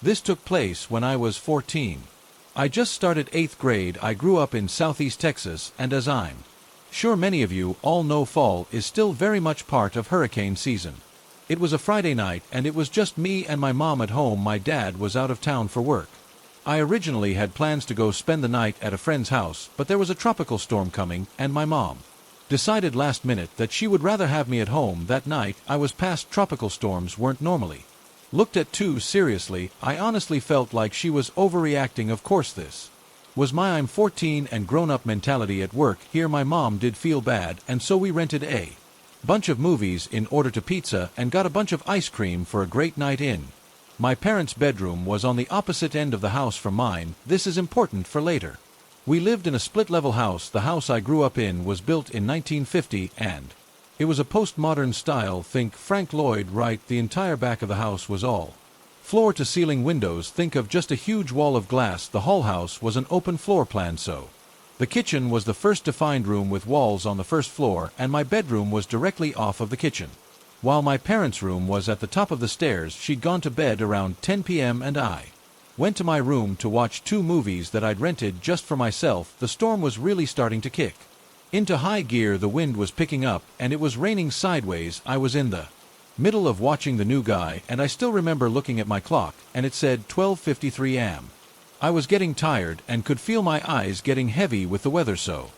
This took place when I was 14. I just started 8th grade. I grew up in Southeast Texas, and as I'm sure many of you all know, fall is still very much part of hurricane season. It was a Friday night, and it was just me and my mom at home. My dad was out of town for work. I originally had plans to go spend the night at a friend's house, but there was a tropical storm coming, and my mom decided last minute that she would rather have me at home that night. I was past tropical storms weren't normally looked at too seriously. I honestly felt like she was overreacting. Of course this was my I'm 14 and grown-up mentality at work. Here my mom did feel bad, and so we rented a bunch of movies in order to pizza and got a bunch of ice cream for a great night in. My parents' bedroom was on the opposite end of the house from mine. This is important for later. We lived in a split-level house. The house I grew up in was built in 1950, and it was a postmodern style. Think Frank Lloyd Wright. The entire back of the house was all floor-to-ceiling windows. Think of just a huge wall of glass. The whole house was an open floor plan, so the kitchen was the first defined room with walls on the first floor, and my bedroom was directly off of the kitchen. While my parents' room was at the top of the stairs. She'd gone to bed around 10 p.m. and I went to my room to watch 2 movies that I'd rented just for myself. The storm was really starting to kick into high gear. The wind was picking up, and it was raining sideways. I was in the middle of watching The New Guy, and I still remember looking at my clock, and it said 12:53 am. I was getting tired and could feel my eyes getting heavy with the weather so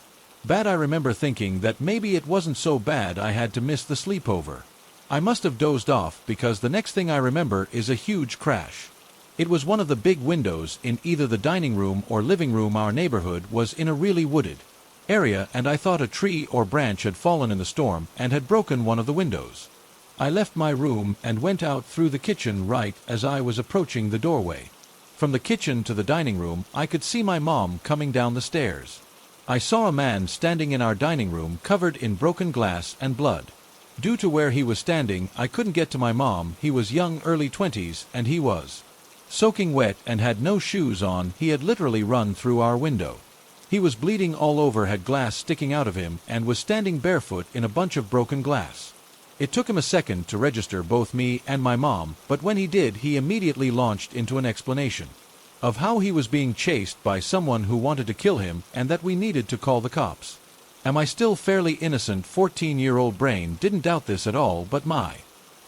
bad. I remember thinking that maybe it wasn't so bad I had to miss the sleepover. I must have dozed off, because the next thing I remember is a huge crash. It was one of the big windows in either the dining room or living room. Our neighborhood was in a really wooded area, and I thought a tree or branch had fallen in the storm and had broken one of the windows. I left my room and went out through the kitchen. Right as I was approaching the doorway from the kitchen to the dining room, I could see my mom coming down the stairs. I saw a man standing in our dining room covered in broken glass and blood. Due to where he was standing, I couldn't get to my mom. He was young, early 20s, and he was soaking wet and had no shoes on. He had literally run through our window. He was bleeding all over, had glass sticking out of him, and was standing barefoot in a bunch of broken glass. It took him a second to register both me and my mom, but when he did, he immediately launched into an explanation of how he was being chased by someone who wanted to kill him and that we needed to call the cops. Am I still fairly innocent? 14-year-old brain didn't doubt this at all, but my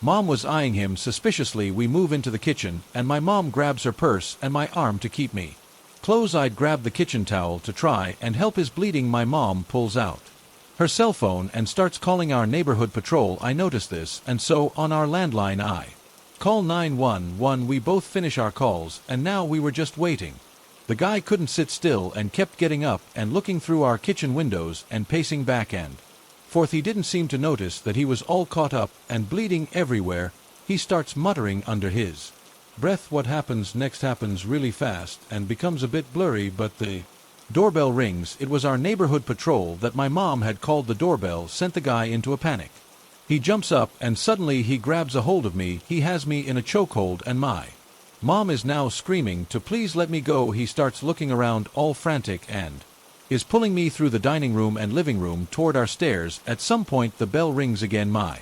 mom was eyeing him suspiciously. We move into the kitchen, and my mom grabs her purse and my arm to keep me close. I'd grab the kitchen towel to try and help his bleeding. My mom pulls out her cell phone and starts calling our neighborhood patrol. I notice this, and so on our landline I call 911. We both finish our calls, and now we were just waiting. The guy couldn't sit still and kept getting up and looking through our kitchen windows and pacing back and forth. He didn't seem to notice that he was all caught up and bleeding everywhere. He starts muttering under his breath. What happens next happens really fast and becomes a bit blurry, but the doorbell rings. It was our neighborhood patrol that my mom had called. The doorbell sent the guy into a panic. He jumps up and suddenly he grabs a hold of me. He has me in a chokehold, and my mom is now screaming to please let me go. He starts looking around all frantic and is pulling me through the dining room and living room toward our stairs. At some point the bell rings again. My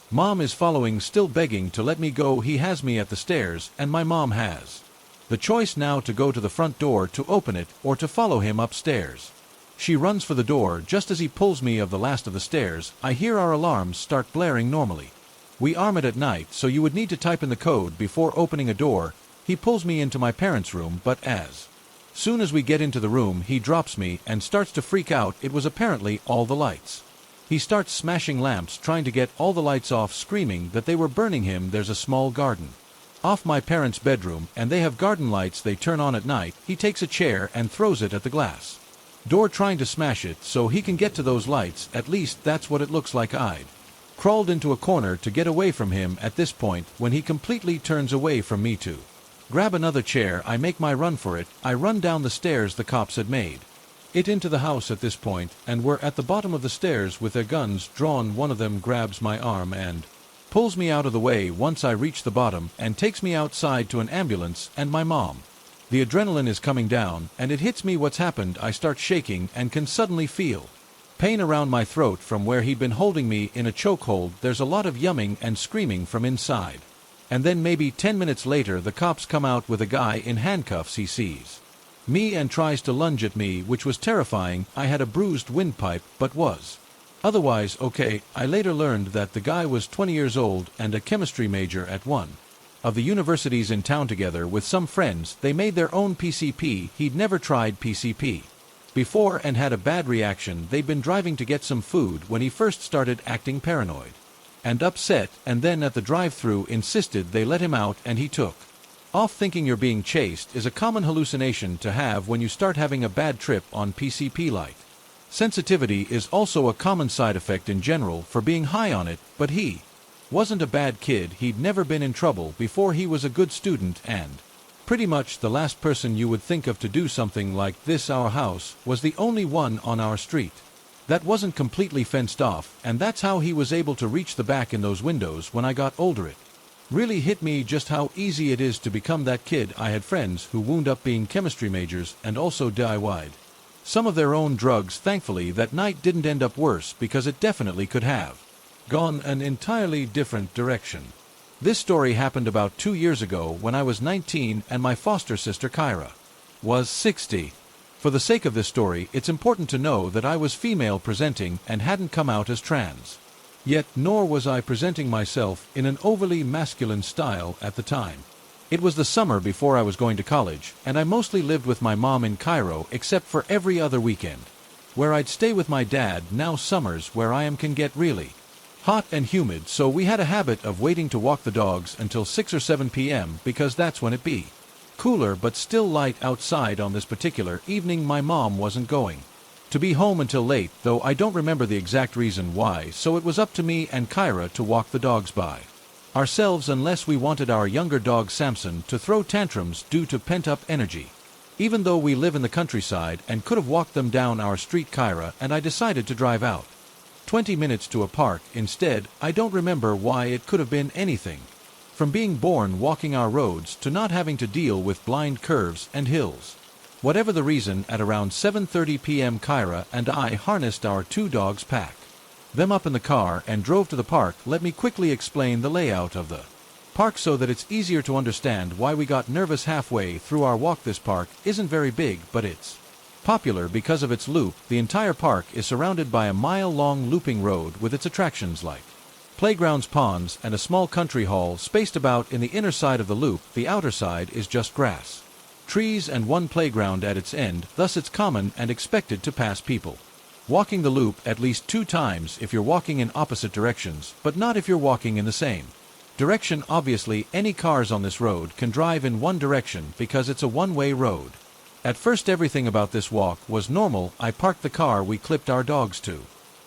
mom is following, still begging to let me go. He has me at the stairs, and my mom has the choice now to go to the front door to open it or to follow him upstairs. She runs for the door. Just as he pulls me of the last of the stairs, I hear our alarms start blaring normally. We arm it at night, so you would need to type in the code before opening a door. He pulls me into my parents' room, but as soon as we get into the room, he drops me and starts to freak out. It was apparently all the lights. He starts smashing lamps, trying to get all the lights off, screaming that they were burning him. There's a small garden off my parents' bedroom, and they have garden lights they turn on at night. He takes a chair and throws it at the glass door, trying to smash it so he can get to those lights. At least that's what it looks like. I'd crawled into a corner to get away from him at this point when he completely turns away from me to grab another chair. I make my run for it. I run down the stairs. The cops had made it into the house at this point and were at the bottom of the stairs with their guns drawn. One of them grabs my arm and pulls me out of the way once I reach the bottom and takes me outside to an ambulance and my mom. The adrenaline is coming down, and it hits me what's happened. I start shaking and can suddenly feel pain around my throat from where he'd been holding me in a chokehold. There's a lot of yumming and screaming from inside. And then maybe 10 minutes later the cops come out with a guy in handcuffs he sees me and tries to lunge at me, which was terrifying. I had a bruised windpipe, but was otherwise okay. I later learned that the guy was 20 years old and a chemistry major at one of the universities in town. Together with some friends, they made their own PCP. He'd never tried PCP before and had a bad reaction. They'd been driving to get some food when he first started acting paranoid and upset, and then at the drive-thru insisted they let him out, and he took off. Thinking you're being chased is a common hallucination to have when you start having a bad trip on PCP. Light sensitivity is also a common side effect in general for being high on it, but he wasn't a bad kid. He'd never been in trouble before. He was a good student and pretty much the last person you would think of to do something like this. Our house was the only one on our street that wasn't completely fenced off, and that's how he was able to reach the back in those windows. When I got older, it really hit me just how easy it is to become that kid. I had friends who wound up being chemistry majors and also DIY'd some of their own drugs. Thankfully, that night didn't end up worse, because it definitely could have gone an entirely different direction. This story happened about 2 years ago when I was 19 and my foster sister Kyra was 60. For the sake of this story, it's important to know that I was female presenting and hadn't come out as trans yet, nor was I presenting myself in an overly masculine style at the time. It was the summer before I was going to college, and I mostly lived with my mom in Cairo except for every other weekend, where I'd stay with my dad. Now summers where I am can get really hot and humid, so we had a habit of waiting to walk the dogs until 6 or 7 p.m. because that's when it be cooler but still light outside. On this particular evening my mom wasn't going to be home until late, though I don't remember the exact reason why, so it was up to me and Kyra to walk the dogs by ourselves unless we wanted our younger dog Samson to throw tantrums due to pent-up energy. Even though we live in the countryside and could have walked them down our street, Kyra and I decided to drive out 20 minutes to a park instead. I don't remember why. It could have been anything from being born walking our roads to not having to deal with blind curves and hills. Whatever the reason, at around 7:30 p.m. Kyra and I harnessed our 2 dogs, packed them up in the car, and drove to the park. Let me quickly explain the layout of the park so that it's easier to understand why we got nervous halfway through our walk. This park isn't very big, but it's popular because of its loop. The entire park is surrounded by a mile-long looping road with its attractions like playgrounds, ponds, and a small country hall spaced about in the inner side of the loop. The outer side is just grass, trees, and one playground at its end, thus it's common and expected to pass people walking the loop at least 2 times if you're walking in opposite directions, but not if you're walking in the same direction. Obviously, any cars on this road can drive in one direction because it's a one-way road. At first everything about this walk was normal. I parked the car, we clipped our dogs to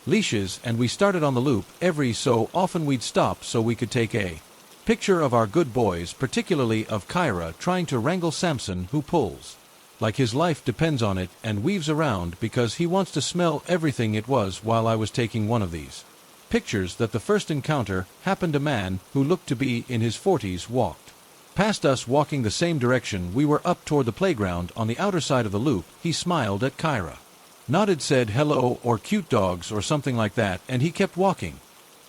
leashes, and we started on the loop. Every so often we'd stop so we could take a picture of our good boys, particularly of Kyra trying to wrangle Samson, who pulls like his life depends on it and weaves around because he wants to smell everything. It was while I was taking one of these pictures that the first encounter happened. A man who looked to be in his 40s walked past us walking the same direction we were, up toward the playground on the outer side of the loop. He smiled at Kyra, nodded, said hello or cute dogs or something like that, and he kept walking.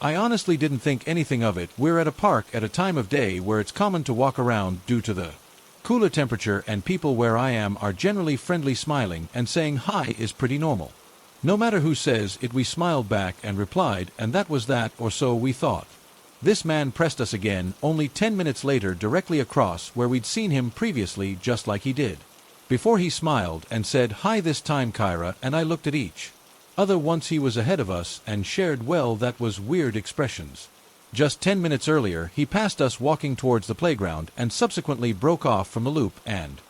I honestly didn't think anything of it. We're at a park at a time of day where it's common to walk around due to the cooler temperature, and people where I am are generally friendly. Smiling and saying hi is pretty normal. No matter who says it, we smiled back and replied, and that was that, or so we thought. This man pressed us again only 10 minutes later, directly across where we'd seen him previously, just like he did before. He smiled and said hi this time, Kyra and I looked at each other. Once he was ahead of us and shared, well, that was weird expressions. Just 10 minutes earlier, he passed us walking towards the playground and subsequently broke off from the loop, and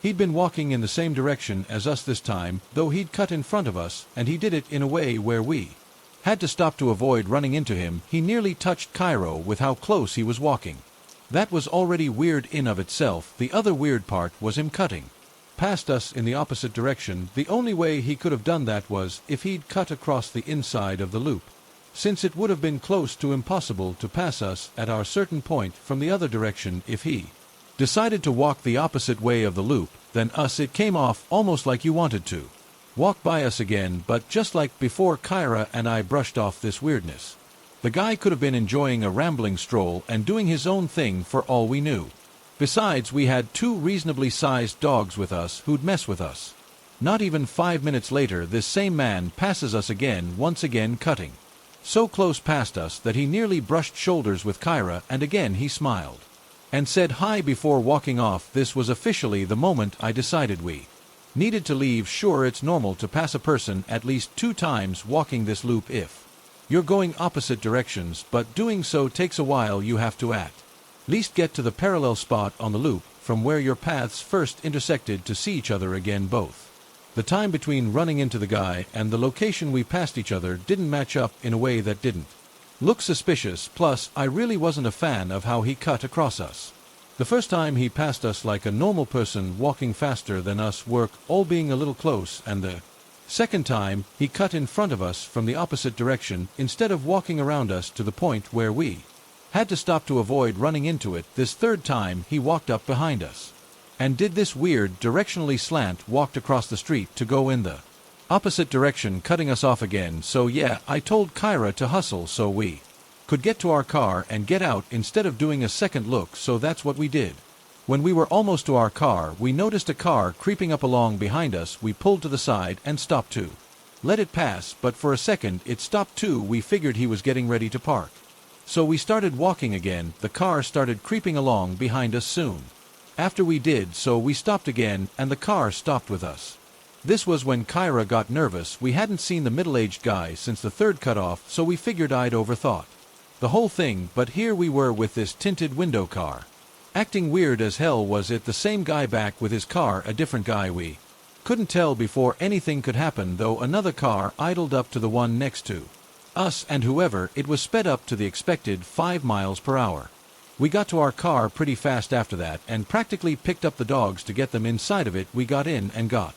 he'd been walking in the same direction as us this time, though he'd cut in front of us, and he did it in a way where we had to stop to avoid running into him. He nearly touched Cairo with how close he was walking. That was already weird in of itself. The other weird part was him cutting past us in the opposite direction. The only way he could have done that was if he'd cut across the inside of the loop, since it would have been close to impossible to pass us at our certain point from the other direction. If he decided to walk the opposite way of the loop than us, it came off almost like you wanted to walk by us again. But just like before, Kyra and I brushed off this weirdness The guy could have been enjoying a rambling stroll and doing his own thing for all we knew. Besides, we had 2 reasonably sized dogs with us who'd mess with us. Not even 5 minutes later, this same man passes us again, once again cutting. So close past us that he nearly brushed shoulders with Kyra, and again he smiled and said hi before walking off. This was officially the moment I decided we needed to leave. Sure, it's normal to pass a person at least 2 times walking this loop if you're going opposite directions, but doing so takes a while. You have to at least get to the parallel spot on the loop from where your paths first intersected to see each other again. Both the time between running into the guy and the location we passed each other didn't match up in a way that didn't look suspicious. Plus, I really wasn't a fan of how he cut across us. The first time he passed us like a normal person walking faster than us, work all being a little close, and the second time he cut in front of us from the opposite direction instead of walking around us to the point where we had to stop to avoid running into it. This third time he walked up behind us and did this weird directionally slant, walked across the street to go in the opposite direction, cutting us off again. So yeah, I told Kyra to hustle so we could get to our car and get out instead of doing a second look, so that's what we did. When we were almost to our car, we noticed a car creeping up along behind us. We pulled to the side and stopped to let it pass, but for a second it stopped too. We figured he was getting ready to park, so we started walking again. The car started creeping along behind us soon after we did so. We stopped again and the car stopped with us. This was when Kyra got nervous. We hadn't seen the middle-aged guy since the third cutoff, so we figured I'd overthought the whole thing, but here we were with this tinted window car. Acting weird as hell. Was it the same guy back with his car? A different guy? We couldn't tell before anything could happen, though. Another car idled up to the one next to us, and whoever it was sped up to the expected 5 miles per hour. We got to our car pretty fast after that and practically picked up the dogs to get them inside of it. We got in and got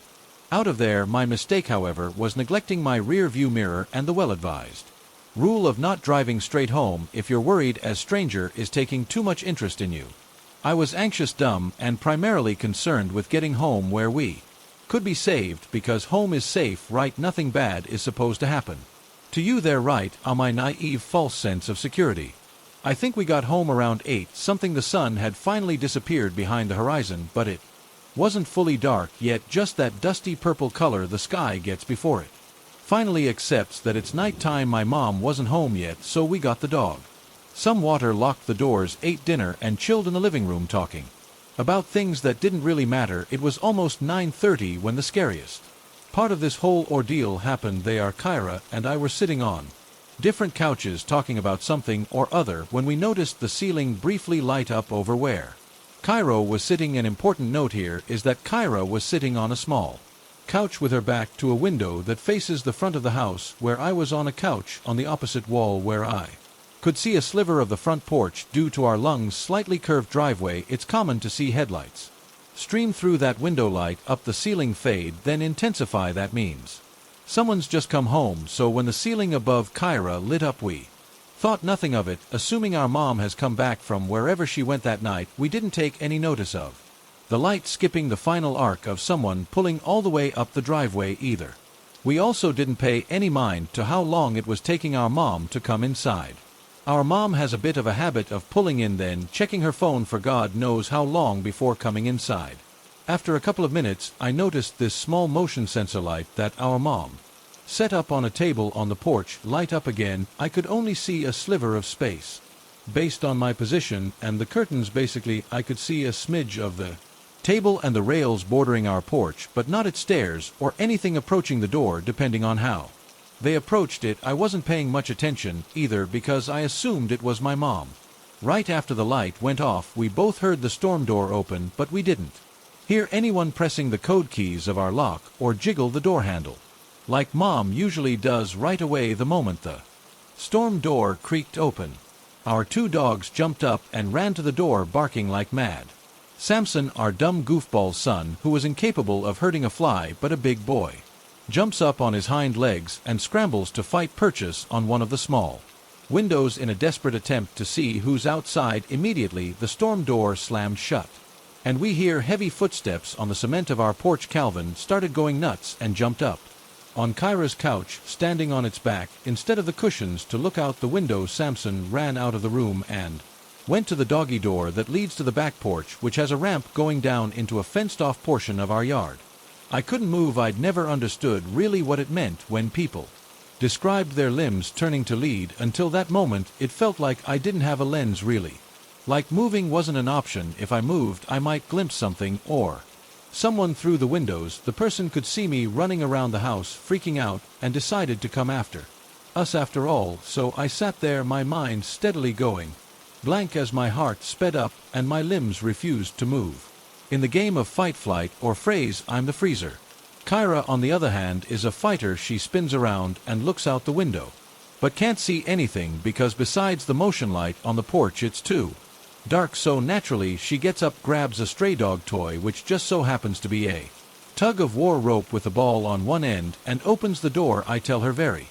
out of there. My mistake, however, was neglecting my rear view mirror and the well-advised rule of not driving straight home if you're worried a stranger is taking too much interest in you. I was anxious, dumb, and primarily concerned with getting home where we could be saved, because home is safe, right? Nothing bad is supposed to happen to you there, right? My naive false sense of security. I think we got home around 8 something. The sun had finally disappeared behind the horizon, but it wasn't fully dark yet, just that dusty purple color the sky gets before it finally accepts that it's nighttime. My mom wasn't home yet, so we got the dog some water, locked the doors, ate dinner, and chilled in the living room talking about things that didn't really matter. It was almost 9:30 when the scariest part of this whole ordeal happened. Kyra and I were sitting on different couches talking about something or other when we noticed the ceiling briefly light up over where Kyra was sitting. An important note here is that Kyra was sitting on a small couch with her back to a window that faces the front of the house, where I was on a couch on the opposite wall where I could see a sliver of the front porch. Due to our lungs' slightly curved driveway, it's common to see headlights stream through that window, light up the ceiling, fade, then intensify. That means someone's just come home. So when the ceiling above Kyra lit up, we thought nothing of it, assuming our mom has come back from wherever she went that night. We didn't take any notice of the light skipping the final arc of someone pulling all the way up the driveway either. We also didn't pay any mind to how long it was taking our mom to come inside. Our mom has a bit of a habit of pulling in, then checking her phone for God knows how long before coming inside. After a couple of minutes, I noticed this small motion sensor light that our mom set up on a table on the porch light up again. I could only see a sliver of space based on my position and the curtains. Basically, I could see a smidge of the table and the rails bordering our porch, but not its stairs or anything approaching the door. Depending on how they approached it, I wasn't paying much attention either, because I assumed it was my mom. Right after the light went off, we both heard the storm door open, but we didn't hear anyone pressing the code keys of our lock or jiggle the door handle like Mom usually does right away the moment the storm door creaked open. Our 2 dogs jumped up and ran to the door barking like mad. Samson, our dumb goofball son, who was incapable of hurting a fly but a big boy, jumps up on his hind legs and scrambles to fight purchase on one of the small windows in a desperate attempt to see who's outside. Immediately, the storm door slammed shut, and we hear heavy footsteps on the cement of our porch. Calvin started going nuts and jumped up On Kyra's couch, standing on its back, instead of the cushions to look out the window, Samson ran out of the room and went to the doggy door that leads to the back porch, which has a ramp going down into a fenced-off portion of our yard. I couldn't move. I'd never understood really what it meant when people described their limbs turning to lead. Until that moment, it felt like I didn't have a lens really. Like moving wasn't an option. If I moved, I might glimpse something or someone through the windows. The person could see me running around the house, freaking out, and decided to come after us after all. So I sat there, my mind steadily going blank as my heart sped up and my limbs refused to move. In the game of fight-flight or freeze, I'm the freezer. Kyra, on the other hand, is a fighter. She spins around and looks out the window, but can't see anything because besides the motion light on the porch it's too dark, so naturally she gets up, grabs a stray dog toy which just so happens to be a tug-of-war rope with a ball on one end and opens the door. I tell her very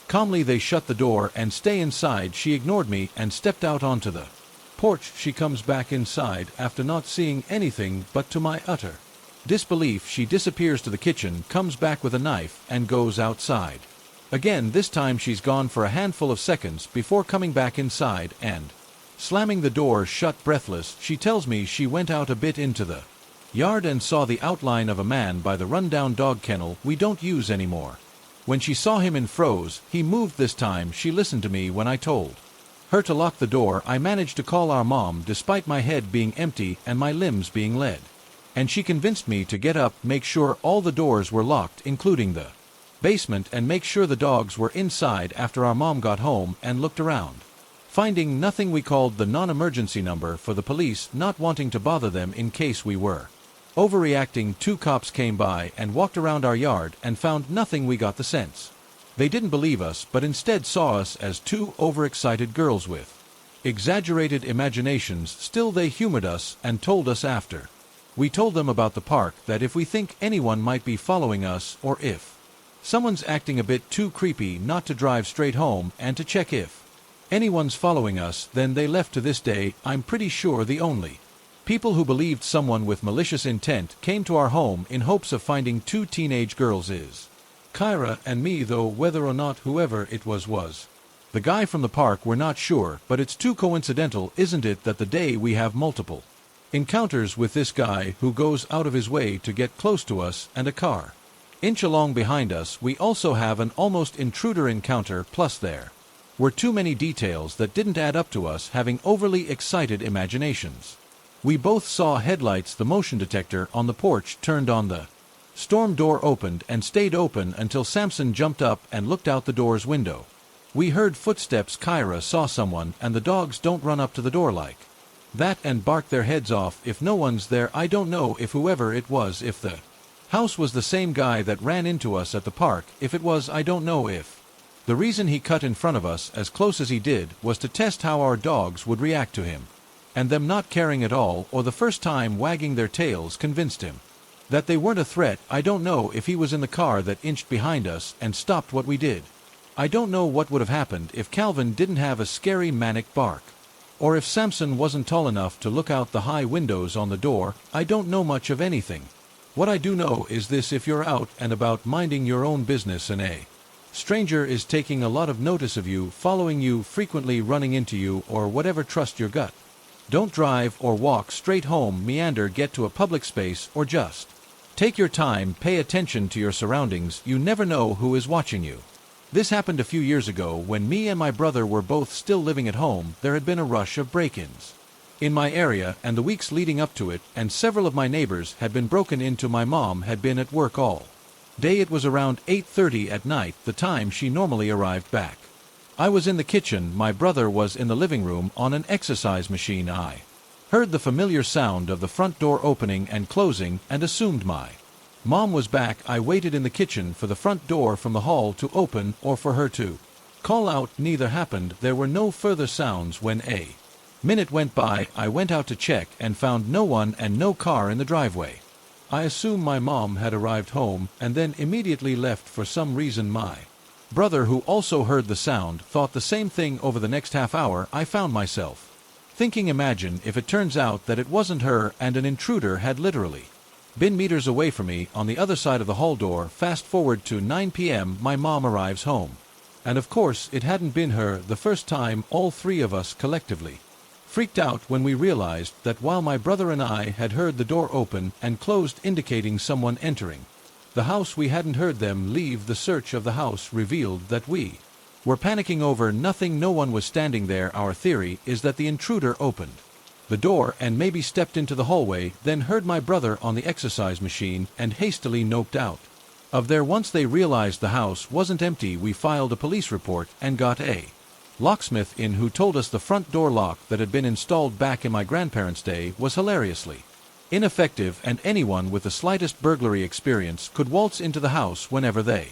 calmly they shut the door and stay inside. She ignored me and stepped out onto the porch. She comes back inside after not seeing anything, but to my utter disbelief she disappears to the kitchen, comes back with a knife and goes outside again. This time she's gone for a handful of seconds before coming back inside and slamming the door shut. Breathless, she tells me she went out a bit into the yard and saw the outline of a man by the rundown dog kennel we don't use anymore. When she saw him and froze, he moved this time. She listened to me when I told her to lock the door. I managed to call our mom despite my head being empty and my limbs being lead. And she convinced me to get up, make sure all the doors were locked, including the basement, and make sure the dogs were inside. After our mom got home and looked around, finding nothing, we called the non-emergency number for the police, not wanting to bother them in case we were overreacting. 2 cops came by and walked around our yard and found nothing. We got the sense they didn't believe us, but instead saw us as 2 overexcited girls with exaggerated imaginations. Still, they humored us and told us after we told them about the park that if we think anyone might be following us or if someone's acting a bit too creepy, not to drive straight home and to check if anyone's following us. Then they left. To this day, I'm pretty sure the only people who believed someone with malicious intent came to our home in hopes of finding 2 teenage girls is Kyra and me, though whether or not whoever it was the guy from the park we're not sure, but it's too coincidental, isn't it, that the day we have multiple encounters with this guy who goes out of his way to get close to us and a car inch along behind us. We also have an almost intruder encounter, plus there were too many details that didn't add up to us having overly excited imaginations. We both saw headlights. The motion detector on the porch turned on. The storm door opened and stayed open until Samson jumped up and looked out the door's window. We heard footsteps. Kyra saw someone, and the dogs don't run up to the door like that and bark their heads off if no one's there. I don't know if whoever it was, if the house was the same guy that ran into us at the park. If it was, I don't know if the reason he cut in front of us as close as he did was to test how our dogs would react to him, and them not caring at all, or the first time wagging their tails convinced him that they weren't a threat. I don't know if he was in the car that inched behind us and stopped what we did. I don't know what would have happened if Calvin didn't have a scary manic bark, or if Samson wasn't tall enough to look out the high windows on the door. I don't know much of anything. What I do know is this: if you're out and about minding your own business and a stranger is taking a lot of notice of you, following you, frequently running into you or whatever, trust your gut. Don't drive or walk straight home, meander, get to a public space, or just take your time. Pay attention to your surroundings. You never know who is watching you. This happened a few years ago when me and my brother were both still living at home. There had been a rush of break-ins in my area and the weeks leading up to it, and several of my neighbors had been broken into. My mom had been at work all day. It was around 8:30 at night, the time she normally arrived back. I was in the kitchen, my brother was in the living room on an exercise machine. I heard the familiar sound of the front door opening and closing and assumed my mom was back. I waited in the kitchen for the front door from the hall to open or for her to call out. Neither happened. There were no further sounds. When a minute went by, I went out to check and found no one and no car in the driveway. I assumed my mom had arrived home and then immediately left for some reason. My brother, who also heard the sound, thought the same thing. Over the next half hour, I found myself thinking, imagine if it turns out that it wasn't her and an intruder had literally Bin meters away from me, on the other side of the hall door. Fast forward to 9 p.m. My mom arrives home. And of course, it hadn't been her the first time. All three of us collectively freaked out when we realized that while my brother and I had heard the door open and closed indicating someone entering the house, we hadn't heard them leave. The search of the house revealed that we were panicking over nothing. No one was standing there. Our theory is that the intruder opened the door and maybe stepped into the hallway, then heard my brother on the exercise machine and hastily noped out of there. Once they realized the house wasn't empty, we filed a police report and got a locksmith in, who told us the front door lock that had been installed back in my grandparents' day was hilariously ineffective, and anyone with the slightest burglary experience could waltz into the house whenever they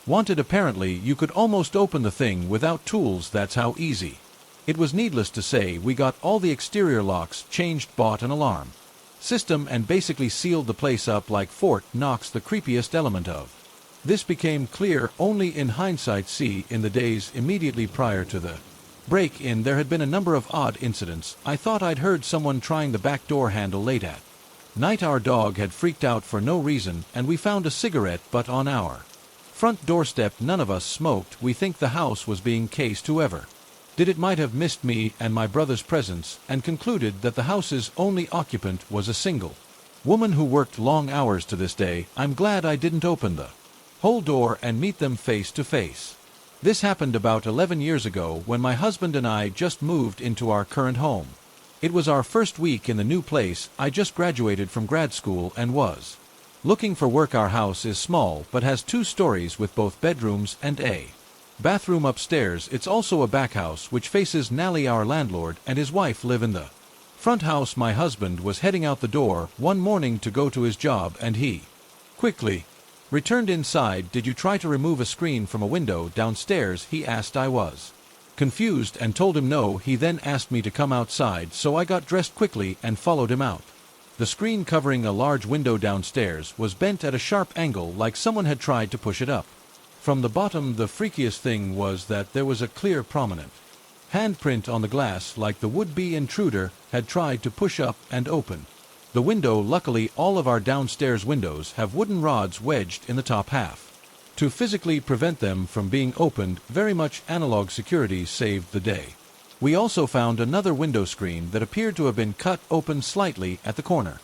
wanted. Apparently, you could almost open the thing without tools. That's how easy it was. Needless to say, we got all the exterior locks changed, bought an alarm system, and basically sealed the place up like Fort Knox. The creepiest element of this became clear only in hindsight. See, in the days immediately prior to the break-in, there had been a number of odd incidents. I thought I'd heard someone trying the back door handle late at night. Our dog had freaked out for no reason, and we found a cigarette butt on our front doorstep. None of us smoked. We think the house was being cased. Whoever did it might have missed me and my brother's presence, and concluded that the house's only occupant was a single woman who worked long hours. To this day, I'm glad I didn't open the whole door and meet them face to face. This happened about 11 years ago when my husband and I just moved into our current home. It was our first week in the new place. I just graduated from grad school and was looking for work. Our house is small but has 2 stories with both bedrooms and a bathroom upstairs. It's also a back house which faces Nally. Our landlord and his wife live in the front house. My husband was heading out the door one morning to go to his job, and he quickly returned inside. Did you try to remove a screen from a window downstairs? He asked. I was confused and told him no. He then asked me to come outside, so I got dressed quickly and followed him out. The screen covering a large window downstairs was bent at a sharp angle, like someone had tried to push it up from the bottom. The freakiest thing was that there was a clear, prominent handprint on the glass, like the would-be intruder had tried to push up and open the window. Luckily, all of our downstairs windows have wooden rods wedged in the top half to physically prevent them from being opened. Very much analog security saved the day. We also found another window screen that appeared to have been cut open slightly at the corner.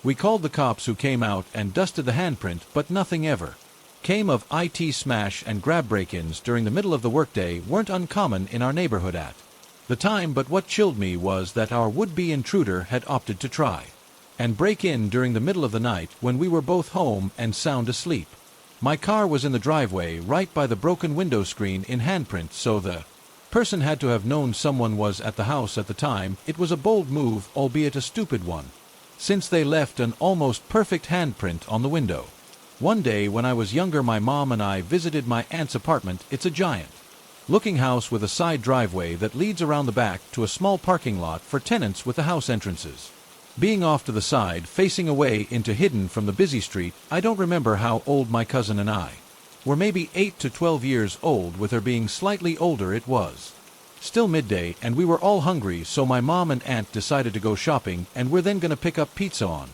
We called the cops, who came out and dusted the handprint, but nothing ever came of it. Smash and grab break-ins during the middle of the workday weren't uncommon in our neighborhood at the time, but what chilled me was that our would-be intruder had opted to try and break in during the middle of the night when we were both home and sound asleep. My car was in the driveway right by the broken window screen in handprint, so the person had to have known someone was at the house at the time. It was a bold move, albeit a stupid one, since they left an almost perfect handprint on the window. One day when I was younger, my mom and I visited my aunt's apartment. It's a giant-looking house with a side driveway that leads around the back to a small parking lot for tenants, with the house entrances being off to the side, facing away into hidden from the busy street. I don't remember how old my cousin and I were, maybe 8 to 12 years old, with her being slightly older. It was still midday, and we were all hungry, so my mom and aunt decided to go shopping, and we're then gonna pick up pizza on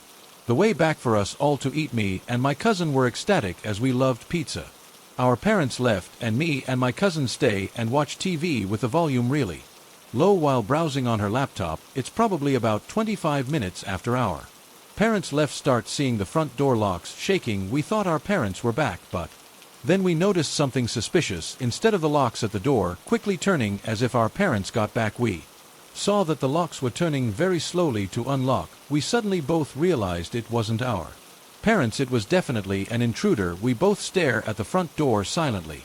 the way back for us all to eat. Me and my cousin were ecstatic as we loved pizza. Our parents left, and me and my cousin stay and watch TV with the volume really low while browsing on her laptop. It's probably about 25 minutes after our parents left, start seeing the front door locks shaking. We thought our parents were back, but then we noticed something suspicious. Instead of the locks at the door quickly turning as if our parents got back, we saw that the locks were turning very slowly to unlock. We suddenly both realized it wasn't our parents. It was definitely an intruder. We both stare at the front door silently,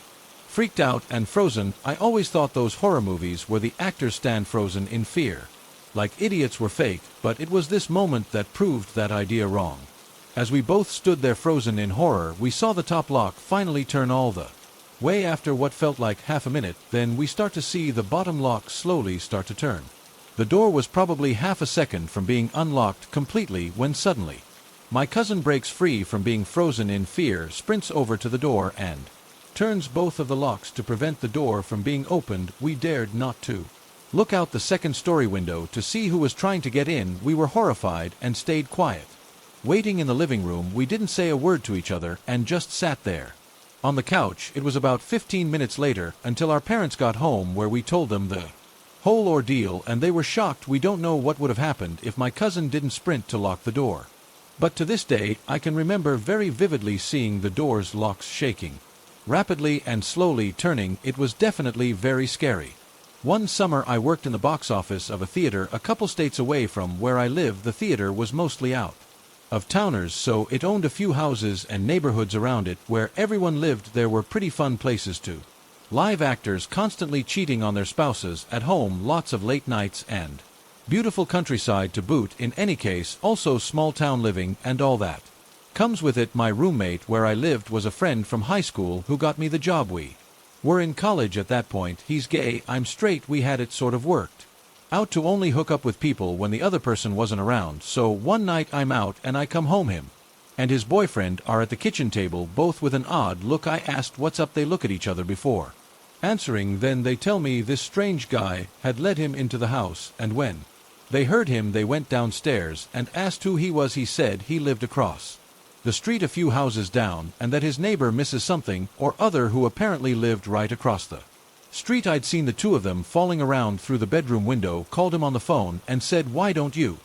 freaked out and frozen. I always thought those horror movies where the actors stand frozen in fear, like idiots, were fake, but it was this moment that proved that idea wrong. As we both stood there frozen in horror, we saw the top lock finally turn all the way after what felt like half a minute. Then we start to see the bottom lock slowly start to turn. The door was probably half a second from being unlocked completely when suddenly my cousin breaks free from being frozen in fear, sprints over to the door, and turns both of the locks to prevent the door from being opened. We dared not to look out the second-story window to see who was trying to get in. We were horrified and stayed quiet. Waiting in the living room, we didn't say a word to each other and just sat there. On the couch, it was about 15 minutes later until our parents got home, where we told them the whole ordeal, and they were shocked. We don't know what would have happened if my cousin didn't sprint to lock the door. But to this day, I can remember very vividly seeing the door's locks shaking, rapidly and slowly turning. It was definitely very scary. One summer I worked in the box office of a theater a couple states away from where I live. The theater was mostly out of towners, so it owned a few houses and neighborhoods around it where everyone lived. There were pretty fun places to live actors constantly cheating on their spouses at home, lots of late nights, and beautiful countryside to boot. In any case, also small town living and all that comes with it. My roommate where I lived was a friend from high school who got me the job. We were in college at that point. He's gay, I'm straight. We had it sort of worked out to only hook up with people when the other person wasn't around. So one night I'm out and I come home. Him and his boyfriend are at the kitchen table, both with an odd look. I asked what's up. They look at each other before answering. Then they tell me this strange guy had led him into the house, and when they heard him, they went downstairs and asked who he was. He said he lived across the street a few houses down, and that his neighbor Mrs. Something or other, who apparently lived right across the street. I'd seen the two of them falling around through the bedroom window, called him on the phone and said, "Why don't you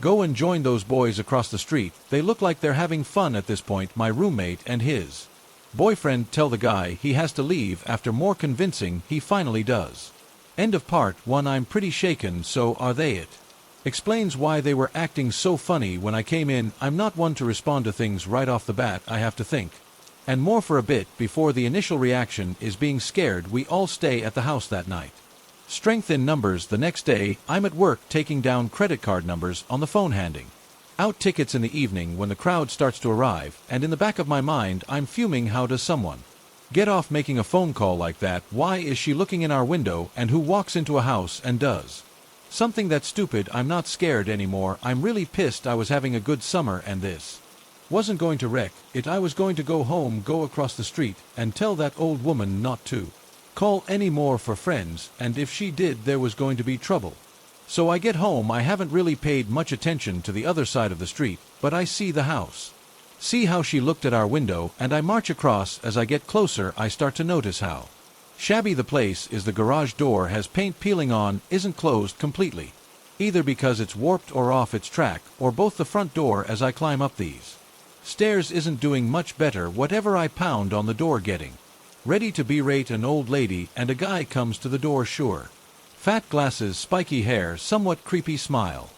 go and join those boys across the street? They look like they're having fun." At this point, my roommate and his boyfriend tell the guy he has to leave. After more convincing, he finally does. End of part 1. I'm pretty shaken. So are they? It explains why they were acting so funny when I came in. I'm not one to respond to things right off the bat. I have to think and more for a bit before the initial reaction is being scared. We all stay at the house that night. Strength in numbers. The next day, I'm at work taking down credit card numbers on the phone, handing out tickets in the evening when the crowd starts to arrive, and in the back of my mind I'm fuming. How does someone get off making a phone call like that? Why is she looking in our window? And who walks into a house and does something that stupid? I'm not scared anymore. I'm really pissed. I was having a good summer and this wasn't going to wreck it. I was going to go home, go across the street, and tell that old woman not to call any more for friends, and if she did, there was going to be trouble. So I get home. I haven't really paid much attention to the other side of the street, but I see the house. See how she looked at our window, and I march across. As I get closer, I start to notice how shabby the place is. The garage door has paint peeling on, isn't closed completely, either because it's warped or off its track, or both. The front door, as I climb up these stairs, isn't doing much better. Whatever, I pound on the door, getting ready to berate an old lady, and a guy comes to the door. Sure. Fat glasses, spiky hair, somewhat creepy smile.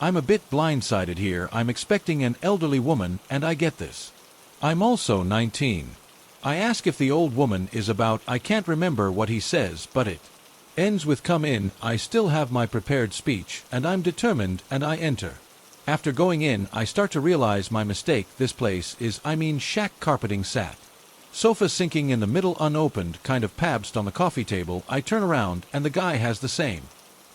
I'm a bit blindsided here. I'm expecting an elderly woman, and I get this. I'm also 19. I ask if the old woman is about. I can't remember what he says, but it ends with "come in." I still have my prepared speech, and I'm determined, and I enter. After going in, I start to realize my mistake. This place is, shack carpeting, sat sofa sinking in the middle, unopened, kind of pabst on the coffee table. I turn around, and the guy has the same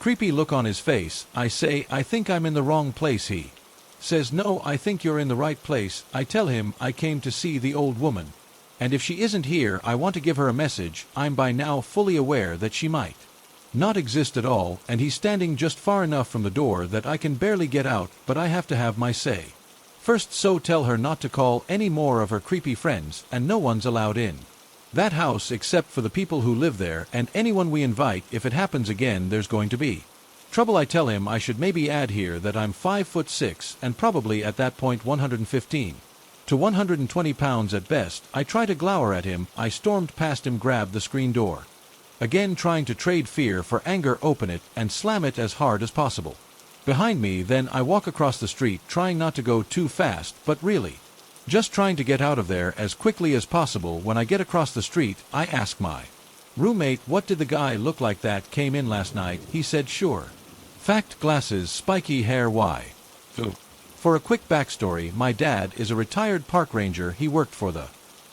creepy look on his face. I say, "I think I'm in the wrong place." He says, "No, I think you're in the right place." I tell him I came to see the old woman, and if she isn't here, I want to give her a message. I'm by now fully aware that she might not exist at all, and he's standing just far enough from the door that I can barely get out, but I have to have my say first. So tell her not to call any more of her creepy friends, and no one's allowed in that house except for the people who live there, and anyone we invite. If it happens again, there's going to be trouble. I tell him I should maybe add here that I'm 5'6" and probably at that point 115 to 120 pounds at best. I try to glower at him. I stormed past him, grabbed the screen door again, trying to trade fear for anger, open it, and slam it as hard as possible behind me. Then I walk across the street, trying not to go too fast, but really just trying to get out of there as quickly as possible. When I get across the street, I ask my roommate, "What did the guy look like that came in last night?" He said, "Sure. Fact, glasses, spiky hair." Why? For a quick backstory, my dad is a retired park ranger. He worked for the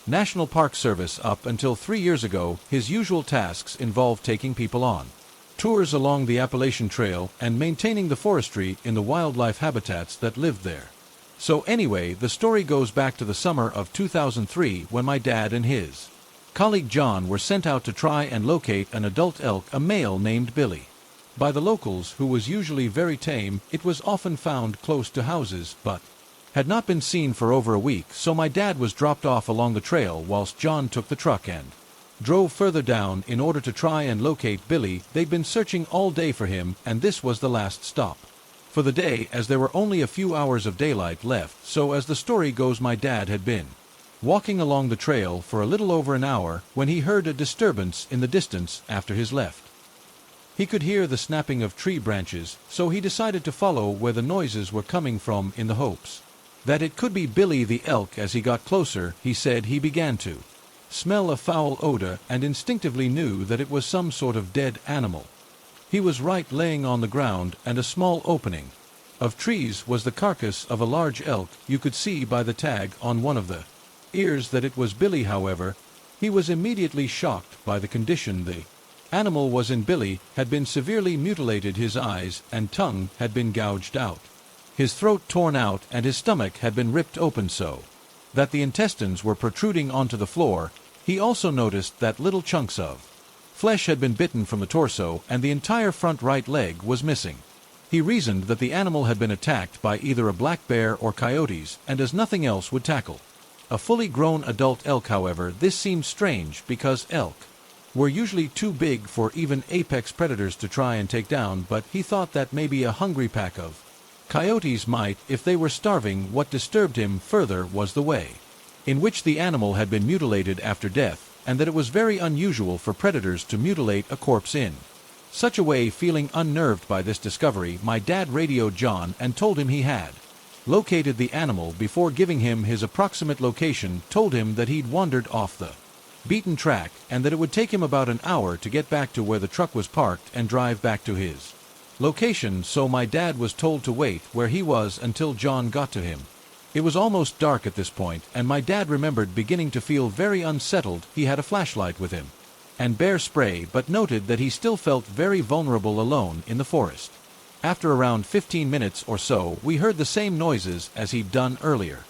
National Park Service up until 3 years ago. His usual tasks involve taking people on tours along the Appalachian Trail and maintaining the forestry in the wildlife habitats that lived there. So anyway, the story goes back to the summer of 2003 when my dad and his colleague John were sent out to try and locate an adult elk, a male named Billy. By the locals, who was usually very tame, it was often found close to houses, but had not been seen for over a week, so my dad was dropped off along the trail whilst John took the truck and drove further down in order to try and locate Billy. They'd been searching all day for him, and this was the last stop for the day, as there were only a few hours of daylight left. So as the story goes, my dad had been walking along the trail for a little over an hour when he heard a disturbance in the distance after his left. He could hear the snapping of tree branches, so he decided to follow where the noises were coming from in the hopes that it could be Billy the elk. As he got closer, he said he began to smell a foul odor and instinctively knew that it was some sort of dead animal. He was right, laying on the ground, and a small opening of trees was the carcass of a large elk. You could see by the tag on one of the ears that it was Billy. However, he was immediately shocked by the condition the animal was in. Billy had been severely mutilated. His eyes and tongue had been gouged out, his throat torn out, and his stomach had been ripped open so that the intestines were protruding onto the floor. He also noticed that little chunks of flesh had been bitten from the torso, and the entire front right leg was missing. He reasoned that the animal had been attacked by either a black bear or coyotes, and as nothing else would tackle a fully grown adult elk. However, this seemed strange because elk were usually too big for even apex predators to try and take down, but he thought that maybe a hungry pack of coyotes might, if they were starving. What disturbed him further was the way in which the animal had been mutilated after death, and that it was very unusual for predators to mutilate a corpse in such a way. Feeling unnerved by this discovery, my dad radioed John and told him he had located the animal. Before giving him his approximate location, told him that he'd wandered off the beaten track and that it would take him about an hour to get back to where the truck was parked and drive back to his location. So my dad was told to wait where he was until John got to him. It was almost dark at this point, and my dad remembered beginning to feel very unsettled. He had a flashlight with him and bear spray, but noted that he still felt very vulnerable alone in the forest. After around 15 minutes or so, we heard the same noises as he'd done earlier.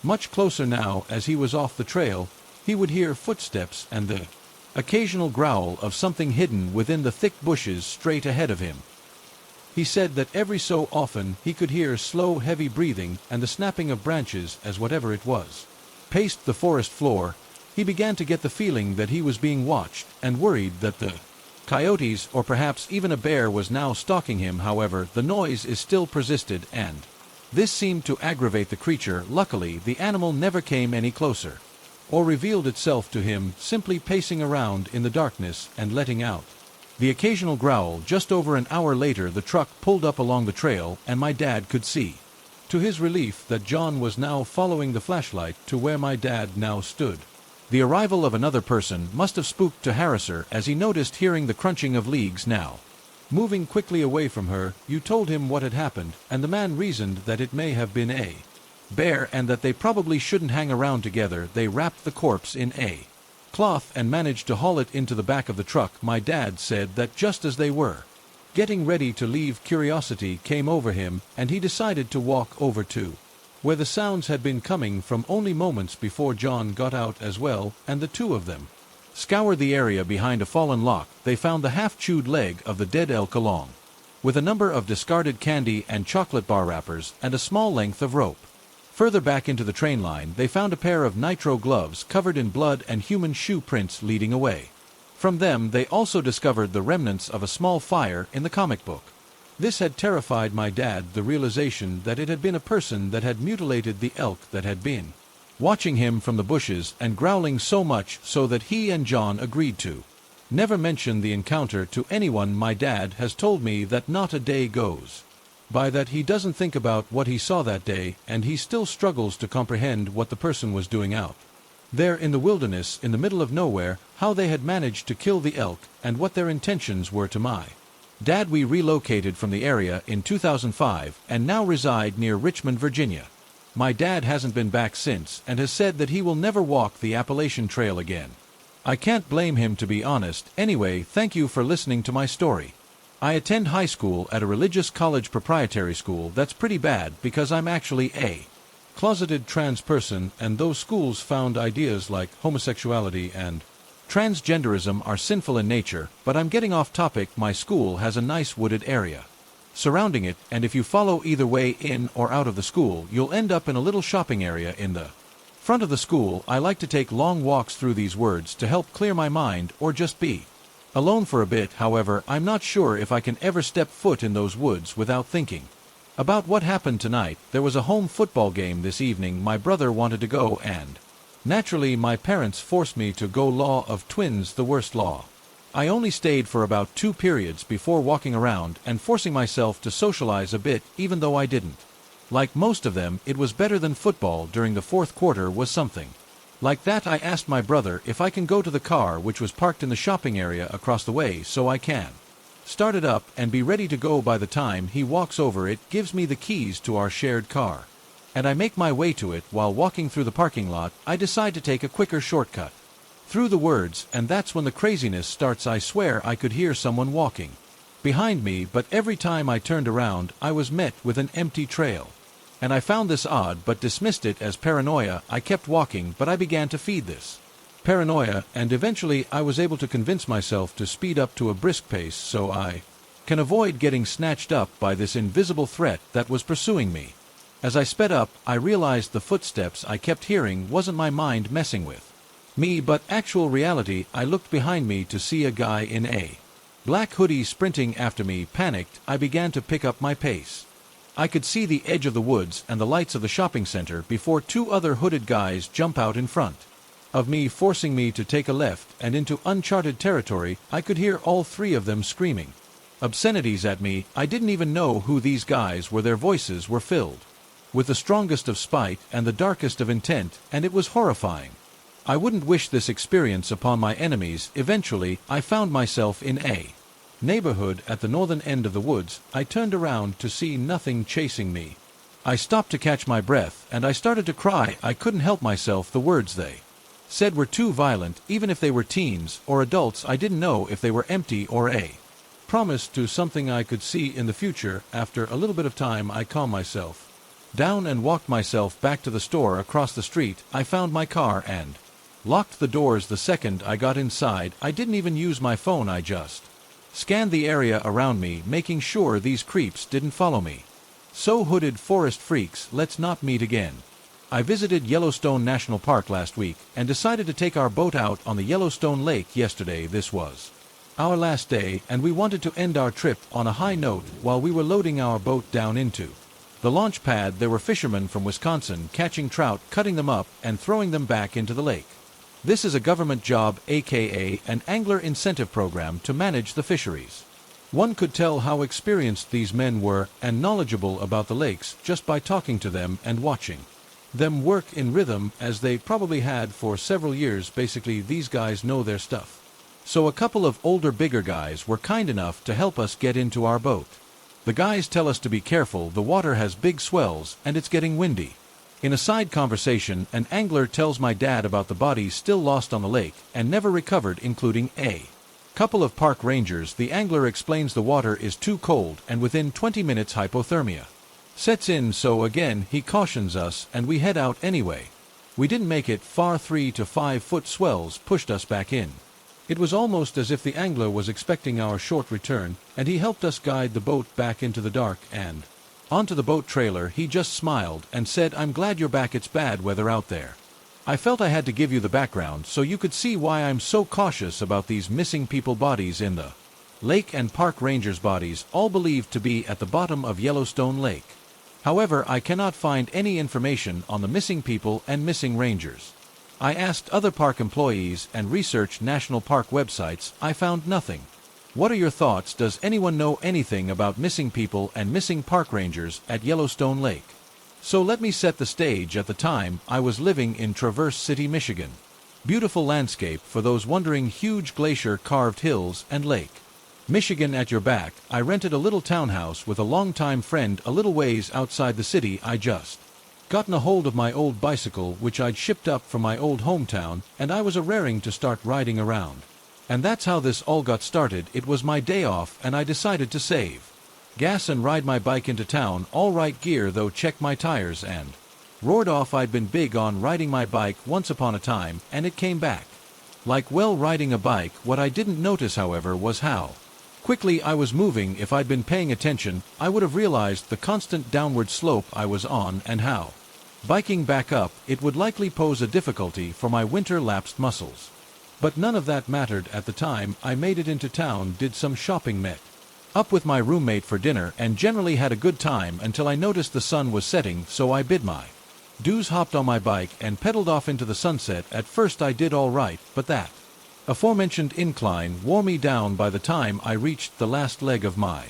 Much closer now. As he was off the trail, he would hear footsteps and the occasional growl of something hidden within the thick bushes straight ahead of him. He said that every so often he could hear slow, heavy breathing and the snapping of branches as whatever it was paced the forest floor. He began to get the feeling that he was being watched and worried that the coyotes or perhaps even a bear was now stalking him. However, the noise still persisted, and this seemed to aggravate the creature. Luckily, the animal never came any closer or revealed itself to him, simply pacing around in the darkness and letting out the occasional growl. Just over an hour later, the truck pulled up along the trail, and my dad could see, to his relief, that John was now following the flashlight to where my dad now stood. The arrival of another person must have spooked to Harriser, as he noticed hearing the crunching of leaves now moving quickly away from her. You told him what had happened, and the man reasoned that it may have been a bear and that they probably shouldn't hang around together. They wrapped the corpse in a cloth and managed to haul it into the back of the truck. My dad said that just as they were getting ready to leave, curiosity came over him, and he decided to walk over to where the sounds had been coming from only moments before. John got out as well, and the two of them scoured the area behind a fallen log. They found the half-chewed leg of the dead elk along with a number of discarded candy and chocolate bar wrappers and a small length of rope. Further back into the train line, they found a pair of nitro gloves covered in blood and human shoe prints leading away. From them, they also discovered the remnants of a small fire in the comic book. This had terrified my dad, the realization that it had been a person that had mutilated the elk that had been watching him from the bushes and growling so much so that he and John agreed to never mention the encounter to anyone. My dad has told me that not a day goes by that he doesn't think about what he saw that day, and he still struggles to comprehend what the person was doing out there in the wilderness in the middle of nowhere, how they had managed to kill the elk, and what their intentions were. To my dad, we relocated from the area in 2005 and now reside near Richmond, Virginia. My dad hasn't been back since and has said that he will never walk the Appalachian Trail again. I can't blame him, to be honest. Anyway, thank you for listening to my story. I attend high school at a religious college preparatory school. That's pretty bad because I'm actually a closeted trans person, and those schools found ideas like homosexuality and transgenderism are sinful in nature. But I'm getting off topic. My school has a nice wooded area. surrounding it, and if you follow either way in or out of the school, you'll end up in a little shopping area in the front of the school. I like to take long walks through these woods to help clear my mind or just be alone for a bit. However, I'm not sure if I can ever step foot in those woods without thinking about what happened tonight. There was a home football game this evening. My brother wanted to go, and naturally my parents forced me to go. Law of twins, the worst law. I only stayed for about 2 periods before walking around and forcing myself to socialize a bit, even though I didn't like most of them. It was better than football. During the fourth quarter was something like that. I asked my brother if I can go to the car which was parked in the shopping area across the way so I can start it up and be ready to go. By the time he walks over, it gives me the keys to our shared car, and I make my way to it. While walking through the parking lot, I decide to take a quicker shortcut through the woods, and that's when the craziness starts. I swear I could hear someone walking behind me, but every time I turned around, I was met with an empty trail. And I found this odd, but dismissed it as paranoia. I kept walking, but I began to feed this paranoia, and eventually I was able to convince myself to speed up to a brisk pace so I can avoid getting snatched up by this invisible threat that was pursuing me. As I sped up, I realized the footsteps I kept hearing wasn't my mind messing with me, but actual reality. I looked behind me to see a guy in a black hoodie sprinting after me. Panicked, I began to pick up my pace. I could see the edge of the woods and the lights of the shopping center before 2 other hooded guys jump out in front of me, forcing me to take a left and into uncharted territory. I could hear all 3 of them screaming obscenities at me. I didn't even know who these guys were. Their voices were filled with the strongest of spite and the darkest of intent, and it was horrifying. I wouldn't wish this experience upon my enemies. Eventually, I found myself in a neighborhood at the northern end of the woods. I turned around to see nothing chasing me. I stopped to catch my breath, and I started to cry. I couldn't help myself. The words they said were too violent. Even if they were teens or adults, I didn't know if they were empty or a promise to something I could see in the future. After a little bit of time, I calmed myself down and walked myself back to the store across the street. I found my car and locked the doors. The second I got inside, I didn't even use my phone. I just scanned the area around me, making sure these creeps didn't follow me. So, hooded forest freaks, let's not meet again. I visited Yellowstone National Park last week and decided to take our boat out on the Yellowstone Lake yesterday. This was our last day, and we wanted to end our trip on a high note. While we were loading our boat down into the launch pad, there were fishermen from Wisconsin catching trout, cutting them up, and throwing them back into the lake. This is a government job, aka an angler incentive program to manage the fisheries. One could tell how experienced these men were and knowledgeable about the lakes just by talking to them and watching them work in rhythm, as they probably had for several years. Basically, these guys know their stuff. So a couple of older, bigger guys were kind enough to help us get into our boat. The guys tell us to be careful. The water has big swells and it's getting windy. In a side conversation, an angler tells my dad about the bodies still lost on the lake and never recovered, including a couple of park rangers. The angler explains the water is too cold, and within 20 minutes hypothermia sets in. So again, he cautions us, and we head out anyway. We didn't make it far. 3 to 5 foot swells pushed us back in. It was almost as if the angler was expecting our short return, and he helped us guide the boat back into the dark and onto the boat trailer. He just smiled and said, "I'm glad you're back. It's bad weather out there." I felt I had to give you the background so you could see why I'm so cautious about these missing people bodies in the lake, and park rangers' bodies, all believed to be at the bottom of Yellowstone Lake. However, I cannot find any information on the missing people and missing rangers. I asked other park employees and researched national park websites. I found nothing. What are your thoughts? Does anyone know anything about missing people and missing park rangers at Yellowstone Lake? So let me set the stage. At the time, I was living in Traverse City, Michigan. Beautiful landscape, for those wondering. Huge glacier-carved hills and lake Michigan at your back. I rented a little townhouse with a longtime friend a little ways outside the city. I just gotten a hold of my old bicycle, which I'd shipped up from my old hometown, and I was raring to start riding around. And that's how this all got started. It was my day off, and I decided to save gas and ride my bike into town. All right gear though, checked my tires and roared off. I'd been big on riding my bike once upon a time, and it came back like well riding a bike. What I didn't notice, however, was how Quickly I was moving. If I'd been paying attention, I would have realized the constant downward slope I was on and how. Biking back up, it would likely pose a difficulty for my winter-lapsed muscles. But none of that mattered at the time. I made it into town, did some shopping, met up with my roommate for dinner, and generally had a good time until I noticed the sun was setting, so I bid my dues, hopped on my bike, and pedaled off into the sunset. At first I did all right, but that aforementioned incline wore me down. By the time I reached the last leg of my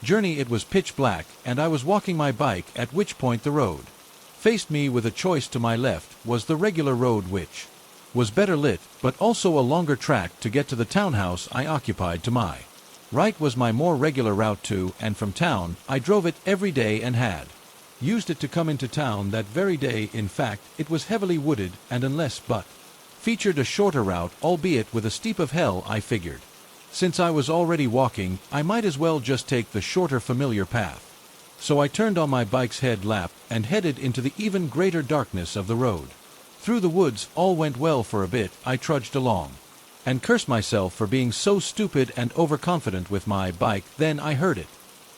journey it was pitch black, and I was walking my bike, at which point the road faced me with a choice. To my left was the regular road, which was better lit, but also a longer track to get to the townhouse I occupied. To my right was my more regular route to and from town. I drove it every day and had used it to come into town that very day. In fact, it was heavily wooded, and unless but featured a shorter route, albeit with a steep of hell. I figured, since I was already walking, I might as well just take the shorter familiar path. So I turned on my bike's headlamp and headed into the even greater darkness of the road. Through the woods, all went well for a bit. I trudged along and cursed myself for being so stupid and overconfident with my bike. Then I heard it.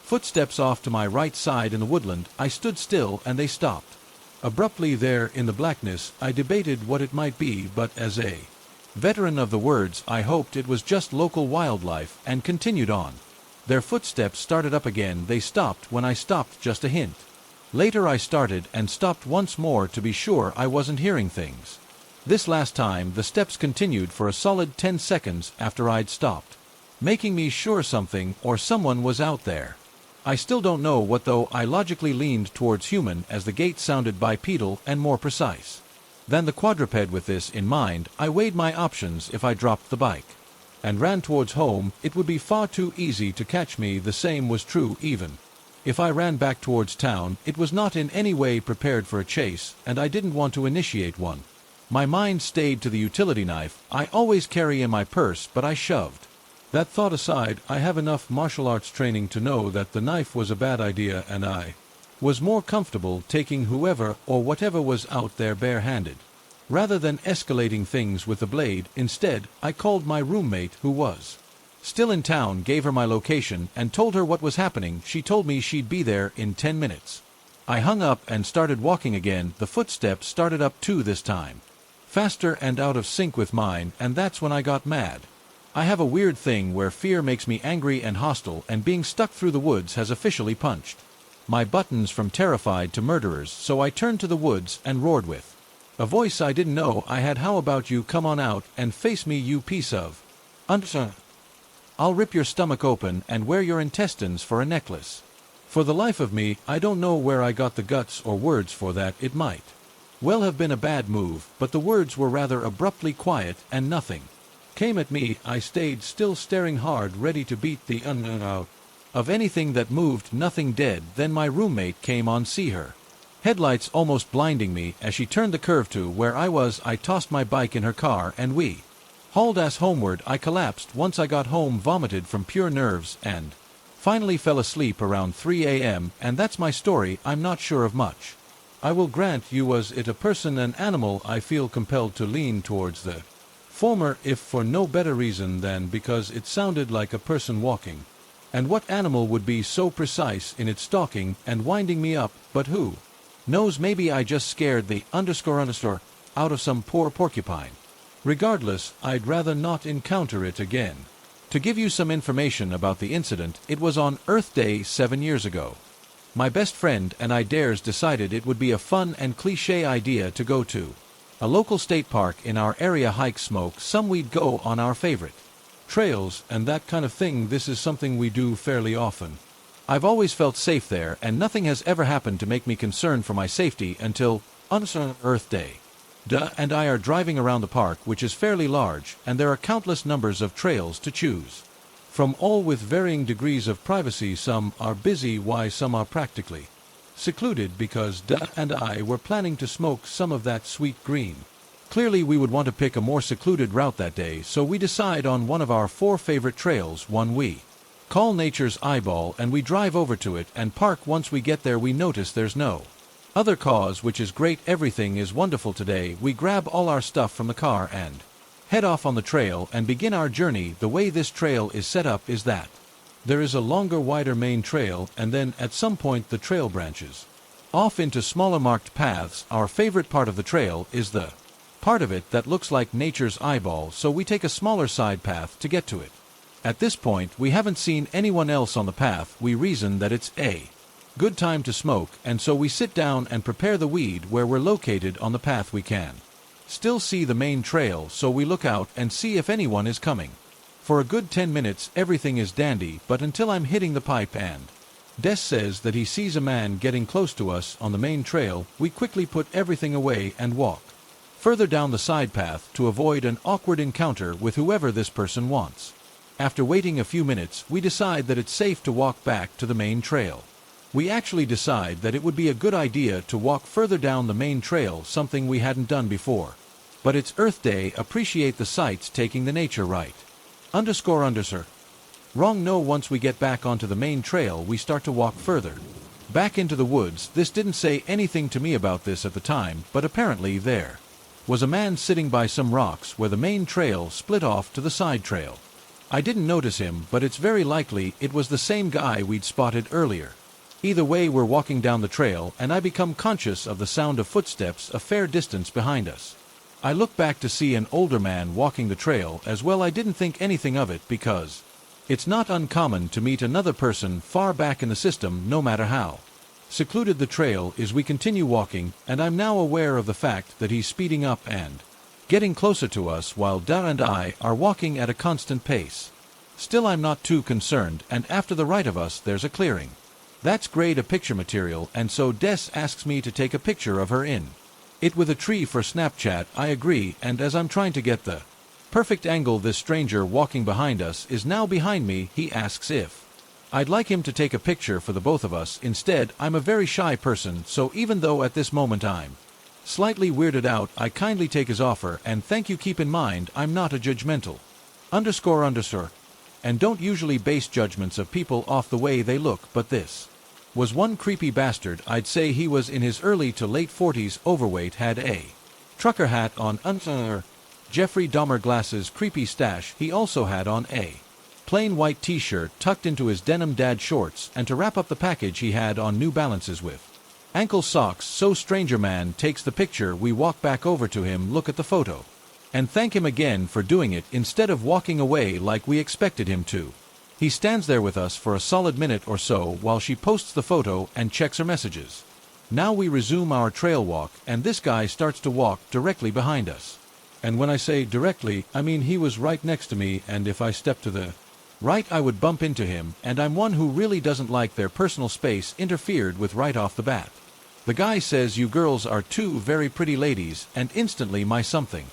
Footsteps off to my right side in the woodland. I stood still and they stopped abruptly there in the blackness. I debated what it might be, but as a veteran of the words, I hoped it was just local wildlife, and continued on. Their footsteps started up again. They stopped when I stopped, just a hint. Later I started and stopped once more to be sure I wasn't hearing things. This last time the steps continued for a solid 10 seconds after I'd stopped, making me sure something or someone was out there. I still don't know what, though. I logically leaned towards human, as the gait sounded bipedal and more precise than the quadruped. With this in mind, I weighed my options. If I dropped the bike and ran towards home, it would be far too easy to catch me. The same was true even if I ran back towards town. It was not in any way prepared for a chase, and I didn't want to initiate one. My mind stayed to the utility knife I always carry in my purse, but I shoved that thought aside. I have enough martial arts training to know that the knife was a bad idea, and I was more comfortable taking whoever or whatever was out there barehanded, rather than escalating things with the blade. Instead, I called my roommate, who was still in town, gave her my location, and told her what was happening. She told me she'd be there in 10 minutes. I hung up and started walking again. The footsteps started up too, this time faster and out of sync with mine, and that's when I got mad. I have a weird thing where fear makes me angry and hostile, and being stuck through the woods has officially punched my buttons from terrified to murderers. So I turned to the woods and roared with a voice I didn't know I had. How about you come on out and face me, you piece of I'll rip your stomach open and wear your intestines for a necklace. For the life of me, I don't know where I got the guts or words for that. It might well have been a bad move, but the words were rather abruptly quiet, and nothing came at me. I stayed still, staring hard, ready to beat the unknown out of anything that moved. Nothing. Dead. Then my roommate came on. See her headlights almost blinding me as she turned the curve to where I was. I tossed my bike in her car and we hauled ass homeward. I collapsed once I got home, vomited from pure nerves, and finally fell asleep around 3 a.m. And that's my story. I'm not sure of much, I will grant you. Was it a person, an animal? I feel compelled to lean towards the former, if for no better reason than because it sounded like a person walking. And what animal would be so precise in its stalking and winding me up? But who knows, maybe I just scared the __ out of some poor porcupine. Regardless, I'd rather not encounter it again. To give you some information about the incident, it was on Earth Day 7 years ago. My best friend and I decided it would be a fun and cliché idea to go to a local state park in our area, hike, smoke some weed, go on our favorite trails, and that kind of thing. This is something we do fairly often. I've always felt safe there, and nothing has ever happened to make me concerned for my safety until on Earth Day. And I are driving around the park, which is fairly large, and there are countless numbers of trails to choose from, all with varying degrees of privacy. Some are busy, while some are practically secluded, because and I were planning to smoke some of that sweet green. Clearly we would want to pick a more secluded route that day, so we decide on one of our 4 favorite trails, one we call Nature's Eyeball, and we drive over to it and park. Once we get there, we notice there's no other cars, which is great. Everything is wonderful today. We grab all our stuff from the car and head off on the trail and begin our journey. The way this trail is set up is that There is a longer, wider main trail, and then at some point the trail branches off into smaller marked paths. Our favorite part of the trail is the part of it that looks like nature's eyeball, so we take a smaller side path to get to it. At this point, we haven't seen anyone else on the path. We reason that it's a good time to smoke, and so we sit down and prepare the weed where we're located on the path. We can still see the main trail, so we look out and see if anyone is coming. For a good 10 minutes everything is dandy, but until I'm hitting the pipe and Des says that he sees a man getting close to us on the main trail, we quickly put everything away and walk further down the side path to avoid an awkward encounter with whoever this person wants. After waiting a few minutes, we decide that it's safe to walk back to the main trail. We actually decide that it would be a good idea to walk further down the main trail, something we hadn't done before. But it's Earth Day, appreciate the sights, taking the nature right. __. Wrong. No, once we get back onto the main trail, we start to walk further back into the woods. This didn't say anything to me about this at the time, but apparently there was a man sitting by some rocks where the main trail split off to the side trail. I didn't notice him, but it's very likely it was the same guy we'd spotted earlier. Either way, we're walking down the trail, and I become conscious of the sound of footsteps a fair distance behind us. I look back to see an older man walking the trail as well. I didn't think anything of it because it's not uncommon to meet another person far back in the system, no matter how secluded the trail is. We continue walking, and I'm now aware of the fact that he's speeding up and getting closer to us while Dar and I are walking at a constant pace. Still, I'm not too concerned, and after the right of us there's a clearing. That's great, a picture material, and so Des asks me to take a picture of her in it with a tree for Snapchat. I agree, and as I'm trying to get the perfect angle, this stranger walking behind us is now behind me. He asks if I'd like him to take a picture for the both of us. Instead, I'm a very shy person, so even though at this moment I'm slightly weirded out, I kindly take his offer and thank you. Keep in mind, I'm not a judgmental __, and don't usually base judgments of people off the way they look, but this was one creepy bastard. I'd say he was in his early to late 40s, overweight, had a trucker hat on, Jeffrey Dahmer glasses, creepy stash. He also had on a plain white t-shirt tucked into his denim dad shorts, and to wrap up the package he had on New Balances with ankle socks. So stranger man takes the picture. We walk back over to him, look at the photo, and thank him again for doing it instead of walking away like we expected him to. He stands there with us for a solid minute or so while she posts the photo and checks her messages. Now we resume our trail walk, and this guy starts to walk directly behind us. And when I say directly, I mean he was right next to me, and if I stepped to the right I would bump into him, and I'm one who really doesn't like their personal space interfered with right off the bat. The guy says, "You girls are two very pretty ladies," and instantly my something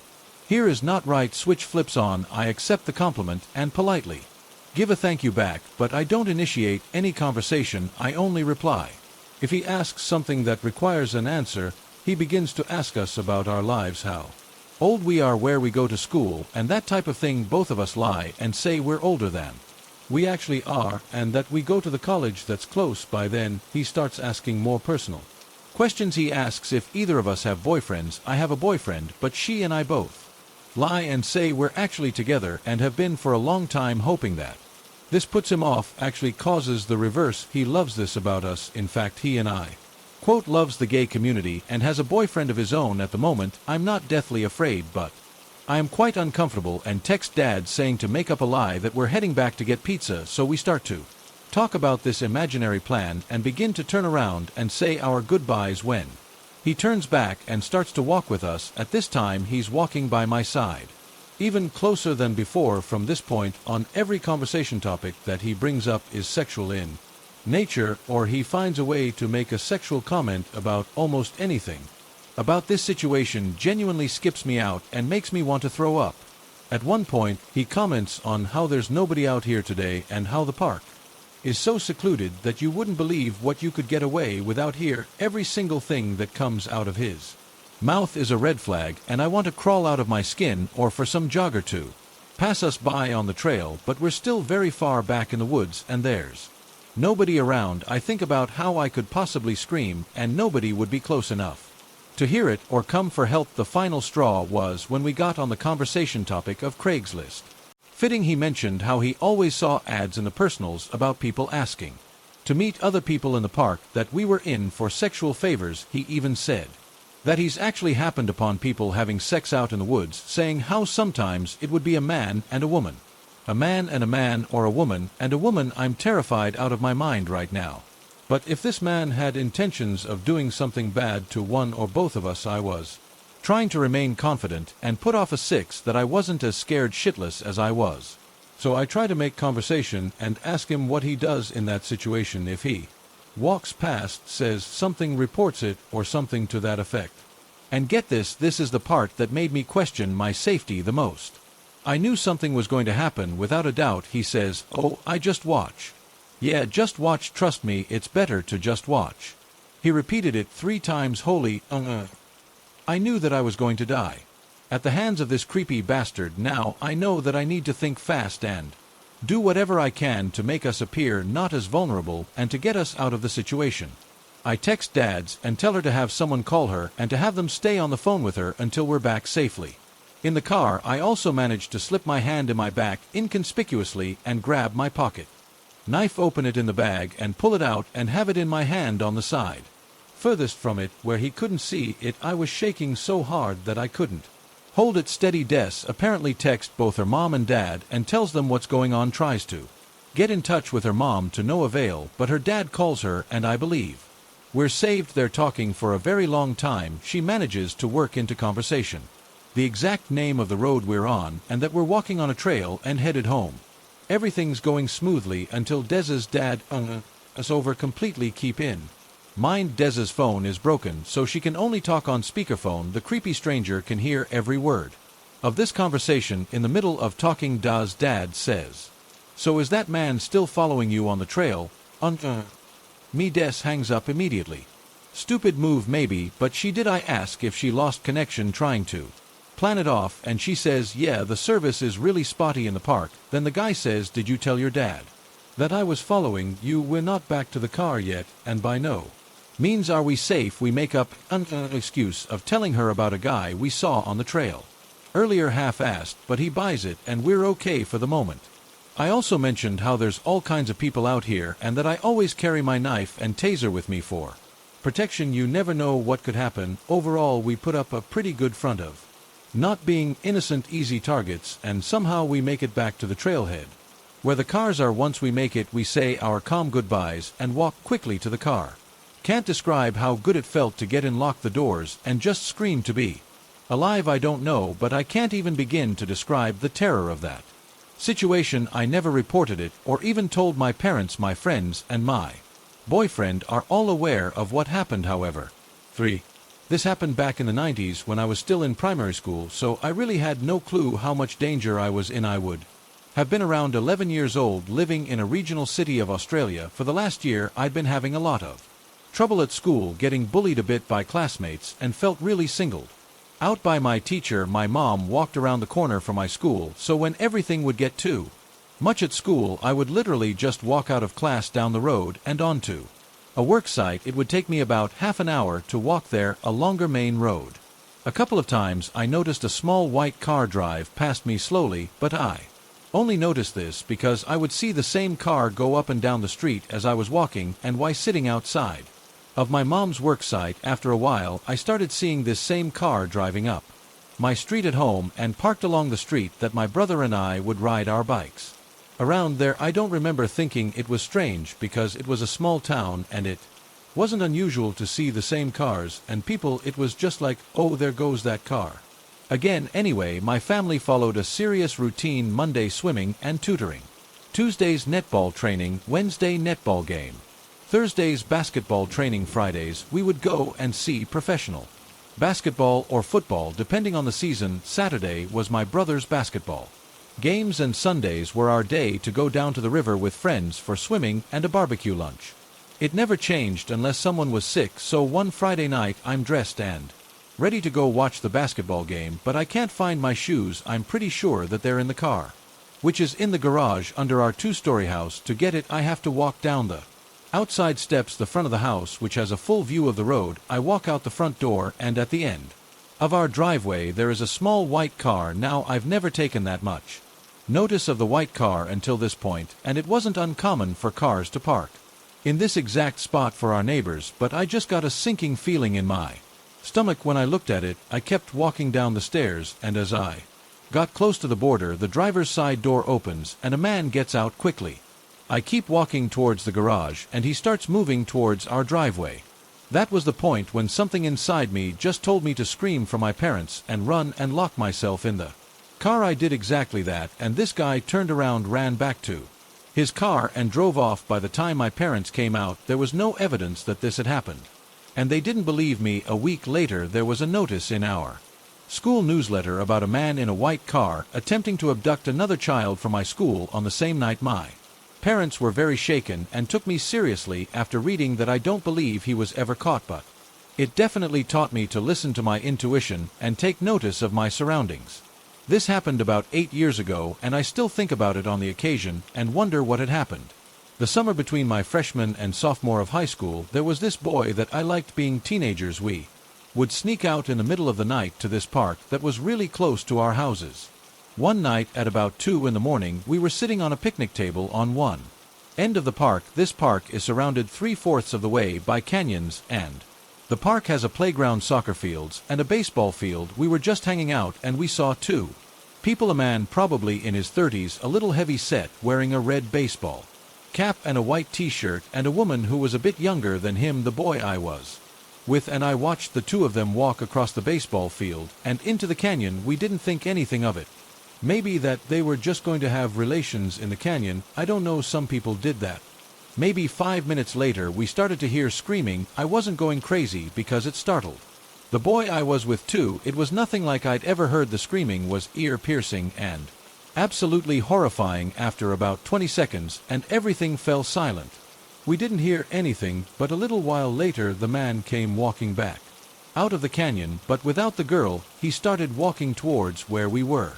here is not right switch flips on. I accept the compliment and politely give a thank you back, but I don't initiate any conversation. I only reply. If he asks something that requires an answer, he begins to ask us about our lives, how old we are, where we go to school, and that type of thing. Both of us lie and say we're older than we actually are, and that we go to the college that's close by. Then he starts asking more personal questions. He asks if either of us have boyfriends. I have a boyfriend, but she and I both lie and say we're actually together and have been for a long time, hoping that this puts him off, actually causes the reverse. He loves this about us. In fact, he and I, quote, loves the gay community and has a boyfriend of his own at the moment. I'm not deathly afraid, but I am quite uncomfortable, and text Dad saying to make up a lie that we're heading back to get pizza. So we start to talk about this imaginary plan and begin to turn around and say our goodbyes when he turns back and starts to walk with us. At this time he's walking by my side, even closer than before. From this point on, every conversation topic that he brings up is sexual in nature, or he finds a way to make a sexual comment about almost anything. About this situation genuinely skips me out and makes me want to throw up. At one point, he comments on how there's nobody out here today and how the park is so secluded that you wouldn't believe what you could get away with out here. Every single thing that comes out of his mouth is a red flag, and I want to crawl out of my skin, or for some jogger to pass us by on the trail, but we're still very far back in the woods and there's nobody around. I think about how I could possibly scream and nobody would be close enough to hear it or come for help. The final straw was when we got on the conversation topic of Craigslist Fitting he mentioned how he always saw ads in the personals about people asking to meet other people in the park that we were in for sexual favors. He even said that he's actually happened upon people having sex out in the woods, saying how sometimes it would be a man and a woman. A man and a man, or a woman and a woman. I'm terrified out of my mind right now. But if this man had intentions of doing something bad to one or both of us, I was trying to remain confident and put off a six that I wasn't as scared shitless as I was. So I try to make conversation and ask him what he does in that situation if he walks past, says something, reports it, or something to that effect. And get this is the part that made me question my safety the most. I knew something was going to happen without a doubt. He says, "Oh, I just watch." Yeah, just watch, trust me, it's better to just watch. He repeated it 3 times. Holy I knew that I was going to die at the hands of this creepy bastard. Now I know that I need to think fast and do whatever I can to make us appear not as vulnerable and to get us out of the situation. I text Dads and tell her to have someone call her and to have them stay on the phone with her until we're back safely. In the car, I also managed to slip my hand in my back inconspicuously and grab my pocket knife, open it in the bag and pull it out and have it in my hand on the side furthest from it where he couldn't see it. I was shaking so hard that I couldn't hold it steady. Des apparently texts both her mom and dad and tells them what's going on, tries to get in touch with her mom to no avail, but her dad calls her and I believe we're saved. They're talking for a very long time. She manages to work into conversation the exact name of the road we're on and that we're walking on a trail and headed home. Everything's going smoothly until Dez's dad us over completely. Keep in mind Dez's phone is broken, so she can only talk on speakerphone. The creepy stranger can hear every word of this conversation. In the middle of talking, Daz's dad says, "So is that man still following you on the trail?" Me. Des hangs up immediately. Stupid move maybe, but she did. I ask if she lost connection trying to plan it off, and she says, "Yeah, the service is really spotty in the park." Then the guy says, "Did you tell your dad that I was following you? We're not back to the car yet, and by no means are we safe." We make up an excuse of telling her about a guy we saw on the trail earlier, half-assed, but he buys it and we're okay for the moment. I also mentioned how there's all kinds of people out here and that I always carry my knife and taser with me for protection. You never know what could happen. Overall, we put up a pretty good front of not being innocent, easy targets, and somehow we make it back to the trailhead where the cars are. Once we make it, we say our calm goodbyes and walk quickly to the car. Can't describe how good it felt to get in, lock the doors, and just scream to be alive. I don't know, but I can't even begin to describe the terror of that situation. I never reported it or even told my parents. My friends and my boyfriend are all aware of what happened, however. 3. This happened back in the 90s when I was still in primary school, so I really had no clue how much danger I was in. I would have been around 11 years old, living in a regional city of Australia. For the last year, I'd been having a lot of trouble at school, getting bullied a bit by classmates, and felt really singled out by my teacher. My mom walked around the corner from my school, so when everything would get too much at school, I would literally just walk out of class down the road and onto a work site. It would take me about half an hour to walk there, a longer main road. A couple of times I noticed a small white car drive past me slowly, but I only noticed this because I would see the same car go up and down the street as I was walking and while sitting outside of my mom's work site. After a while, I started seeing this same car driving up my street at home and parked along the street that my brother and I would ride our bikes around there. I don't remember thinking it was strange because it was a small town and it wasn't unusual to see the same cars and people. It was just like, oh, there goes that car again. Anyway, my family followed a serious routine: Monday swimming and tutoring, Tuesdays netball training, Wednesday netball game, Thursdays basketball training, Fridays we would go and see professional basketball or football depending on the season. Saturday was my brother's basketball games and Sundays were our day to go down to the river with friends for swimming and a barbecue lunch. It never changed unless someone was sick, so one Friday night I'm dressed and ready to go watch the basketball game, but I can't find my shoes. I'm pretty sure that they're in the car, which is in the garage under our 2-story house. To get it, I have to walk down the outside steps, the front of the house, which has a full view of the road. I walk out the front door, and at the end of our driveway there is a small white car. Now, I've never taken that much Notice of the white car until this point, and it wasn't uncommon for cars to park in this exact spot for our neighbors, but I just got a sinking feeling in my stomach when I looked at it. I kept walking down the stairs, and as I got close to the border, the driver's side door opens, and a man gets out quickly. I keep walking towards the garage, and he starts moving towards our driveway. That was the point when something inside me just told me to scream for my parents and run and lock myself in the car. I did exactly that, and this guy turned around, ran back to his car, and drove off. By the time my parents came out, there was no evidence that this had happened, and they didn't believe me. A week later, there was a notice in our school newsletter about a man in a white car attempting to abduct another child from my school on the same night. My parents were very shaken and took me seriously after reading that. I don't believe he was ever caught, but it definitely taught me to listen to my intuition and take notice of my surroundings. This happened about 8 years ago, and I still think about it on the occasion and wonder what had happened. The summer between my freshman and sophomore of high school, there was this boy that I liked. Being teenagers, we would sneak out in the middle of the night to this park that was really close to our houses. One night at about 2 in the morning, we were sitting on a picnic table on one end of the park. This park is surrounded 3/4 of the way by canyons, and the park has a playground, soccer fields, and a baseball field. We were just hanging out, and we saw two people, a man probably in his 30s, a little heavy set, wearing a red baseball cap and a white t-shirt, and a woman who was a bit younger than him, the boy I was with, and I watched the two of them walk across the baseball field and into the canyon. We didn't think anything of it. Maybe that they were just going to have relations in the canyon. I don't know, some people did that. Maybe 5 minutes later, we started to hear screaming. I wasn't going crazy because it startled the boy I was with too. It was nothing like I'd ever heard. The screaming was ear-piercing and absolutely horrifying. After about 20 seconds, and everything fell silent. We didn't hear anything, but a little while later the man came walking back out of the canyon, but without the girl. He started walking towards where we were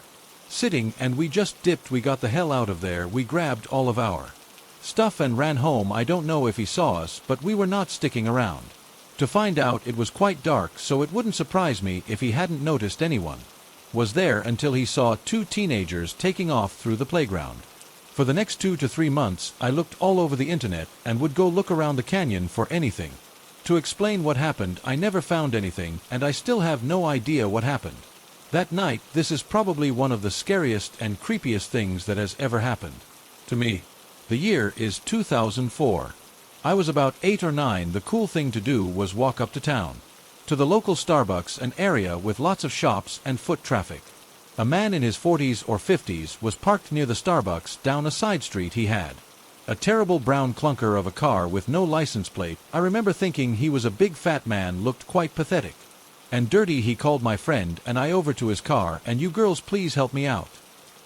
sitting, and we just dipped. We got the hell out of there. We grabbed all of our stuff and ran home. I don't know if he saw us, but we were not sticking around to find out. It was quite dark, so it wouldn't surprise me if he hadn't noticed anyone was there until he saw two teenagers taking off through the playground. For the next 2 to 3 months, I looked all over the internet and would go look around the canyon for anything to explain what happened. I never found anything, and I still have no idea what happened that night. This is probably one of the scariest and creepiest things that has ever happened to me. The year is 2004. I was about 8 or 9. The cool thing to do was walk up to town, to the local Starbucks, an area with lots of shops and foot traffic. A man in his 40s or 50s was parked near the Starbucks down a side street. He had a terrible brown clunker of a car with no license plate. I remember thinking he was a big fat man, looked quite pathetic and dirty. He called my friend and I over to his car, and, "You girls please help me out.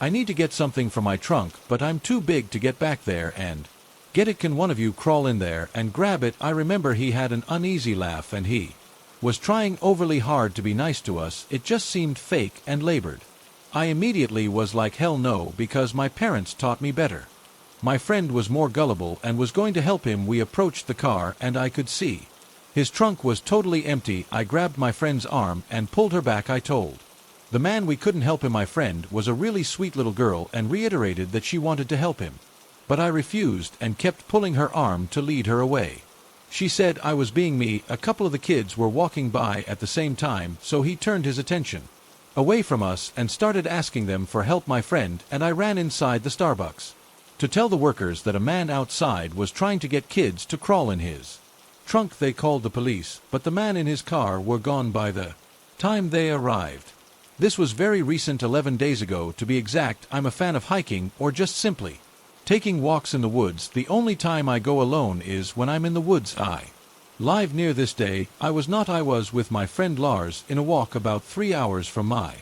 I need to get something from my trunk, but I'm too big to get back there and get it. Can one of you crawl in there and grab it?" I remember he had an uneasy laugh, and he was trying overly hard to be nice to us. It just seemed fake and labored. I immediately was like, hell no, because my parents taught me better. My friend was more gullible and was going to help him. We approached the car, and I could see his trunk was totally empty. I grabbed my friend's arm and pulled her back. I told the man we couldn't help him. My friend was a really sweet little girl and reiterated that she wanted to help him, but I refused and kept pulling her arm to lead her away. She said I was being me. A couple of the kids were walking by at the same time, so he turned his attention away from us and started asking them for help. My friend and I ran inside the Starbucks to tell the workers that a man outside was trying to get kids to crawl in his trunk. They called the police, but the man in his car were gone by the time they arrived. This was very recent, 11 days ago to be exact. I'm a fan of hiking or just simply taking walks in the woods. The only time I go alone is when I'm in the woods. I live near this day. I was not. I was with my friend Lars in a walk about 3 hours from my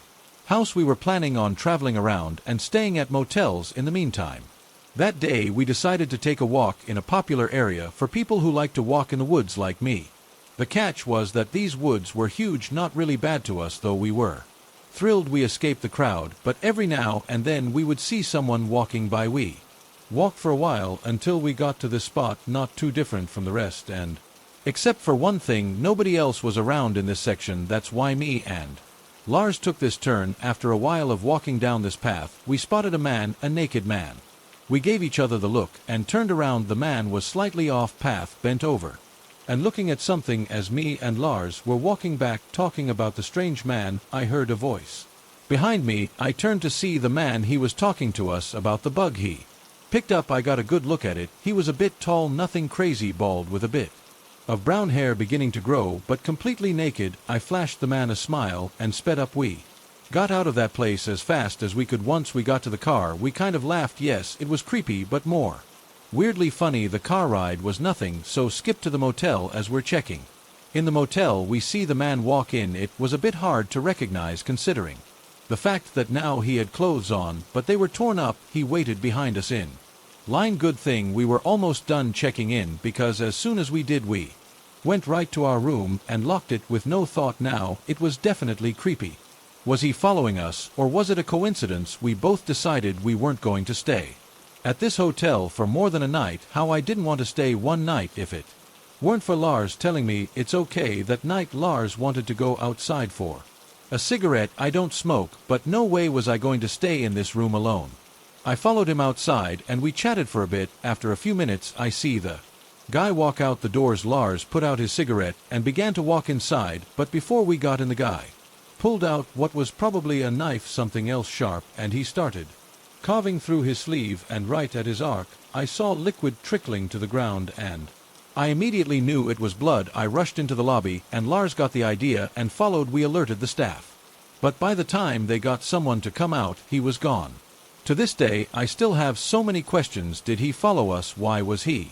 house. We were planning on traveling around and staying at motels in the meantime. That day we decided to take a walk in a popular area for people who like to walk in the woods like me. The catch was that these woods were huge, not really bad to us though. We were thrilled we escaped the crowd, but every now and then we would see someone walking by. We walked for a while until we got to this spot, not too different from the rest, and except for one thing, nobody else was around in this section. That's why me and Lars took this turn. After a while of walking down this path, we spotted a naked man. We gave each other the look and turned around. The man was slightly off path, bent over and looking at something. As me and Lars were walking back talking about the strange man, I heard a voice behind me. I turned to see the man. He was talking to us about the bug he picked up. I got a good look at it. He was a bit tall, nothing crazy, bald with a bit of brown hair beginning to grow, but completely naked. I flashed the man a smile and sped up. We got out of that place as fast as we could. Once we got to the car, we kind of laughed. Yes, it was creepy, but more weirdly funny. The car ride was nothing, so skip to the motel. As we're checking in the motel, we see the man walk in. It was a bit hard to recognize considering the fact that now he had clothes on, but they were torn up. He waited behind us in line. Good thing we were almost done checking in, because as soon as we did, we went right to our room and locked it with no thought. Now, it was definitely creepy. Was he following us, or was it a coincidence? We both decided we weren't going to stay at this hotel for more than a night. How I didn't want to stay one night if it weren't for Lars telling me it's okay. That night Lars wanted to go outside for a cigarette. I don't smoke, but no way was I going to stay in this room alone. I followed him outside and we chatted for a bit. After a few minutes, I see the guy walk out the doors. Lars put out his cigarette and began to walk inside, but before we got in, the guy pulled out what was probably a knife, something else sharp, and he started carving through his sleeve, and right at his arc, I saw liquid trickling to the ground, and I immediately knew it was blood. I rushed into the lobby, and Lars got the idea and followed. We alerted the staff, but by the time they got someone to come out, he was gone. To this day, I still have so many questions. Did he follow us? Why was he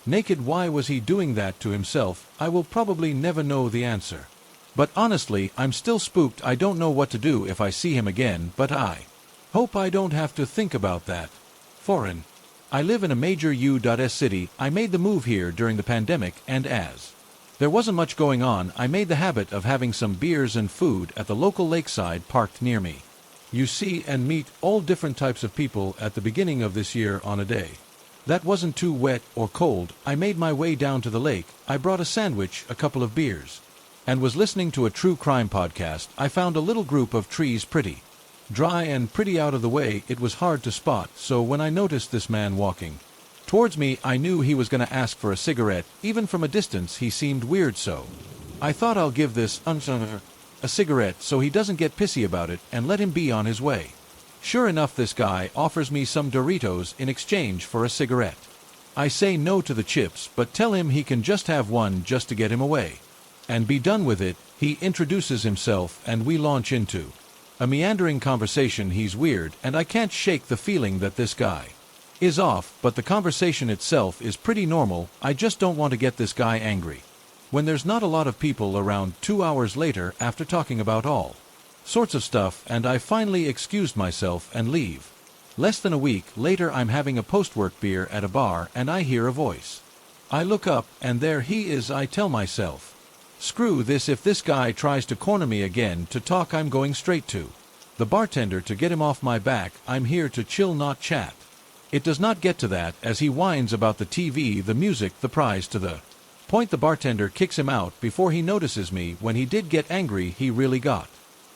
naked? Why was he doing that to himself? I will probably never know the answer. But honestly, I'm still spooked. I don't know what to do if I see him again, but I hope I don't have to think about that. Foreign. I live in a major U.S. city. I made the move here during the pandemic, and as there wasn't much going on, I made the habit of having some beers and food at the local lakeside parked near me. You see and meet all different types of people. At the beginning of this year, on a day that wasn't too wet or cold, I made my way down to the lake. I brought a sandwich, a couple of beers, and was listening to a true crime podcast. I found a little group of trees, pretty dry and pretty out of the way. It was hard to spot, so when I noticed this man walking towards me, I knew he was going to ask for a cigarette. Even from a distance, he seemed weird, so I thought I'll give this a cigarette so he doesn't get pissy about it and let him be on his way. Sure enough, this guy offers me some Doritos in exchange for a cigarette. I say no to the chips, but tell him he can just have one just to get him away and be done with it. He introduces himself and we launch into a meandering conversation. He's weird, and I can't shake the feeling that this guy is off, but the conversation itself is pretty normal. I just don't want to get this guy angry when there's not a lot of people around. 2 hours later, after talking about all sorts of stuff, and I finally excused myself and leave. Less than a week later, I'm having a post-work beer at a bar and I hear a voice. I look up and there he is. I tell myself, screw this. If this guy tries to corner me again to talk, I'm going straight to the bartender to get him off my back. I'm here to chill, not chat. It does not get to that, as he whines about the TV, the music, the prize, to the point the bartender kicks him out before he notices me. When he did get angry, he really got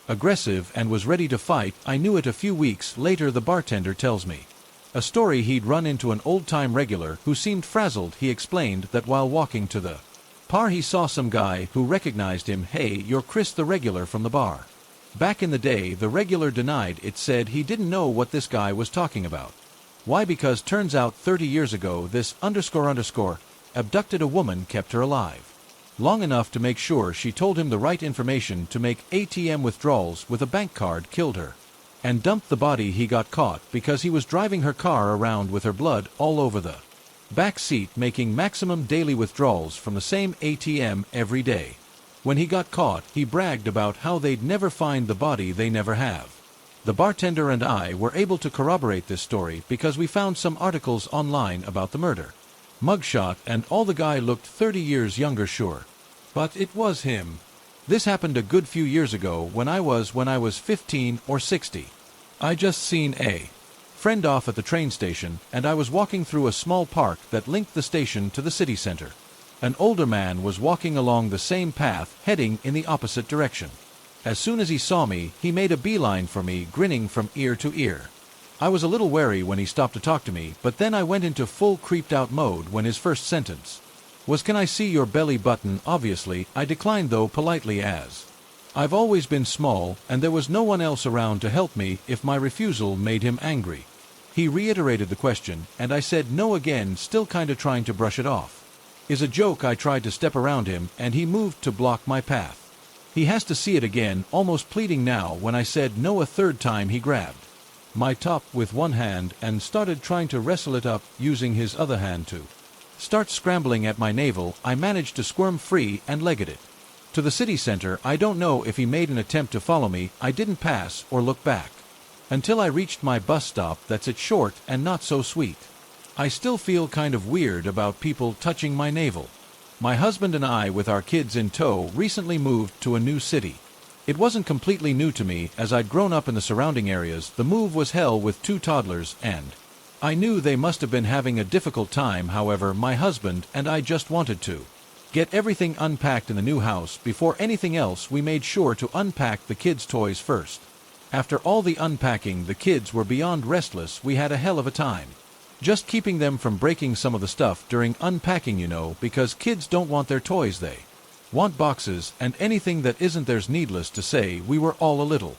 aggressive and was ready to fight. I knew it a few weeks later. The bartender tells me a story. He'd run into an old-time regular who seemed frazzled. He explained that while walking to the bar, he saw some guy who recognized him. Hey, you're Chris, the regular from the bar back in the day. The regular denied it, said he didn't know what this guy was talking about. Why? Because turns out 30 years ago, this __ abducted a woman, kept her alive long enough to make sure she told him the right information to make ATM withdrawals with a bank card, killed her, and dumped the body. He got caught because he was driving her car around with her blood all over the back seat, making maximum daily withdrawals from the same ATM every day. When he got caught, he bragged about how they'd never find the body. They never have. The bartender and I were able to corroborate this story because we found some articles online about the murder mugshot, and all the guy looked 30 years younger, sure. But it was him. This happened a good few years ago when I was 15 or 16. I just seen a friend off at the train station, and I was walking through a small park that linked the station to the city center. An older man was walking along the same path, heading in the opposite direction. As soon as he saw me, he made a beeline for me, grinning from ear to ear. I was a little wary when he stopped to talk to me, but then I went into full creeped out mode when his first sentence was, "Can I see your belly button?" Obviously, I declined, though politely, as I've always been small, and there was no one else around to help me if my refusal made him angry. He reiterated the question, and I said no again, still kinda trying to brush it off. Is a joke. I tried to step around him, and he moved to block my path. He has to see it again, almost pleading now. When I said no a third time, he grabbed my top with one hand and started trying to wrestle it up, using his other hand to start scrambling at my navel. I managed to squirm free and legged it to the city center. I don't know if he made an attempt to follow me. I didn't pass or look back until I reached my bus stop. That's it, short and not so sweet. I still feel kind of weird about people touching my navel. My husband and I, with our kids in tow, recently moved to a new city. It wasn't completely new to me, as I'd grown up in the surrounding areas. The move was hell with 2 toddlers, and I knew they must have been having a difficult time. However, my husband and I just wanted to get everything unpacked in the new house. Before anything else, we made sure to unpack the kids' toys first. After all the unpacking, the kids were beyond restless. We had a hell of a time just keeping them from breaking some of the stuff during unpacking, because kids don't want their toys, they want boxes, and anything that isn't theirs. Needless to say, we were all a little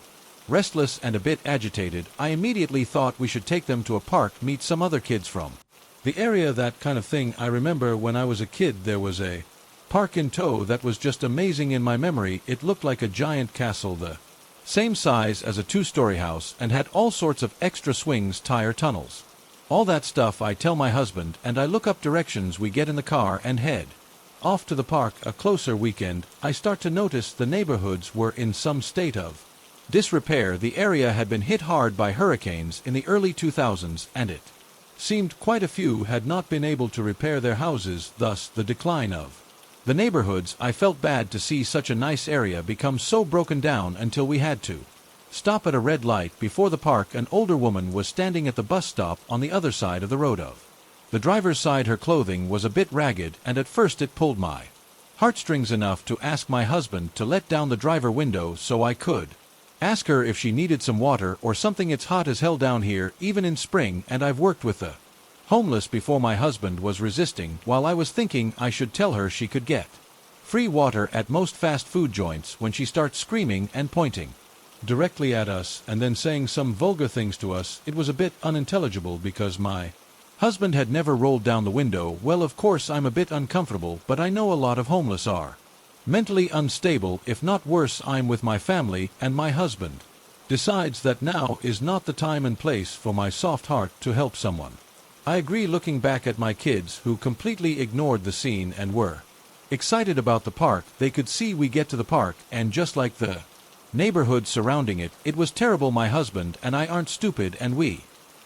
restless and a bit agitated. I immediately thought we should take them to a park, meet some other kids from the area, that kind of thing. I remember when I was a kid there was a park in tow that was just amazing in my memory. It looked like a giant castle, the same size as a 2-story house, and had all sorts of extra swings, tire tunnels, all that stuff. I tell my husband, and I look up directions. We get in the car and head off to the park. A closer weekend, I start to notice the neighborhoods were in some state of disrepair. The area had been hit hard by hurricanes in the early 2000s, and it seemed quite a few had not been able to repair their houses, thus the decline of the neighborhoods. I felt bad to see such a nice area become so broken down until we had to stop at a red light before the park. An older woman was standing at the bus stop on the other side of the road of the driver's side. Her clothing was a bit ragged, and at first it pulled my heartstrings enough to ask my husband to let down the driver window so I could ask her if she needed some water or something. It's hot as hell down here, even in spring, and I've worked with the homeless before. My husband was resisting, while I was thinking I should tell her she could get free water at most fast food joints, when she starts screaming and pointing directly at us and then saying some vulgar things to us. It was a bit unintelligible because my husband had never rolled down the window. Well, of course I'm a bit uncomfortable, but I know a lot of homeless are mentally unstable, if not worse. I'm with my family, and my husband decides that now is not the time and place for my soft heart to help someone. I agree. Looking back at my kids, who completely ignored the scene and were excited about the park, they could see we get to the park, and just like the neighborhood surrounding it, it was terrible. My husband and I aren't stupid, and we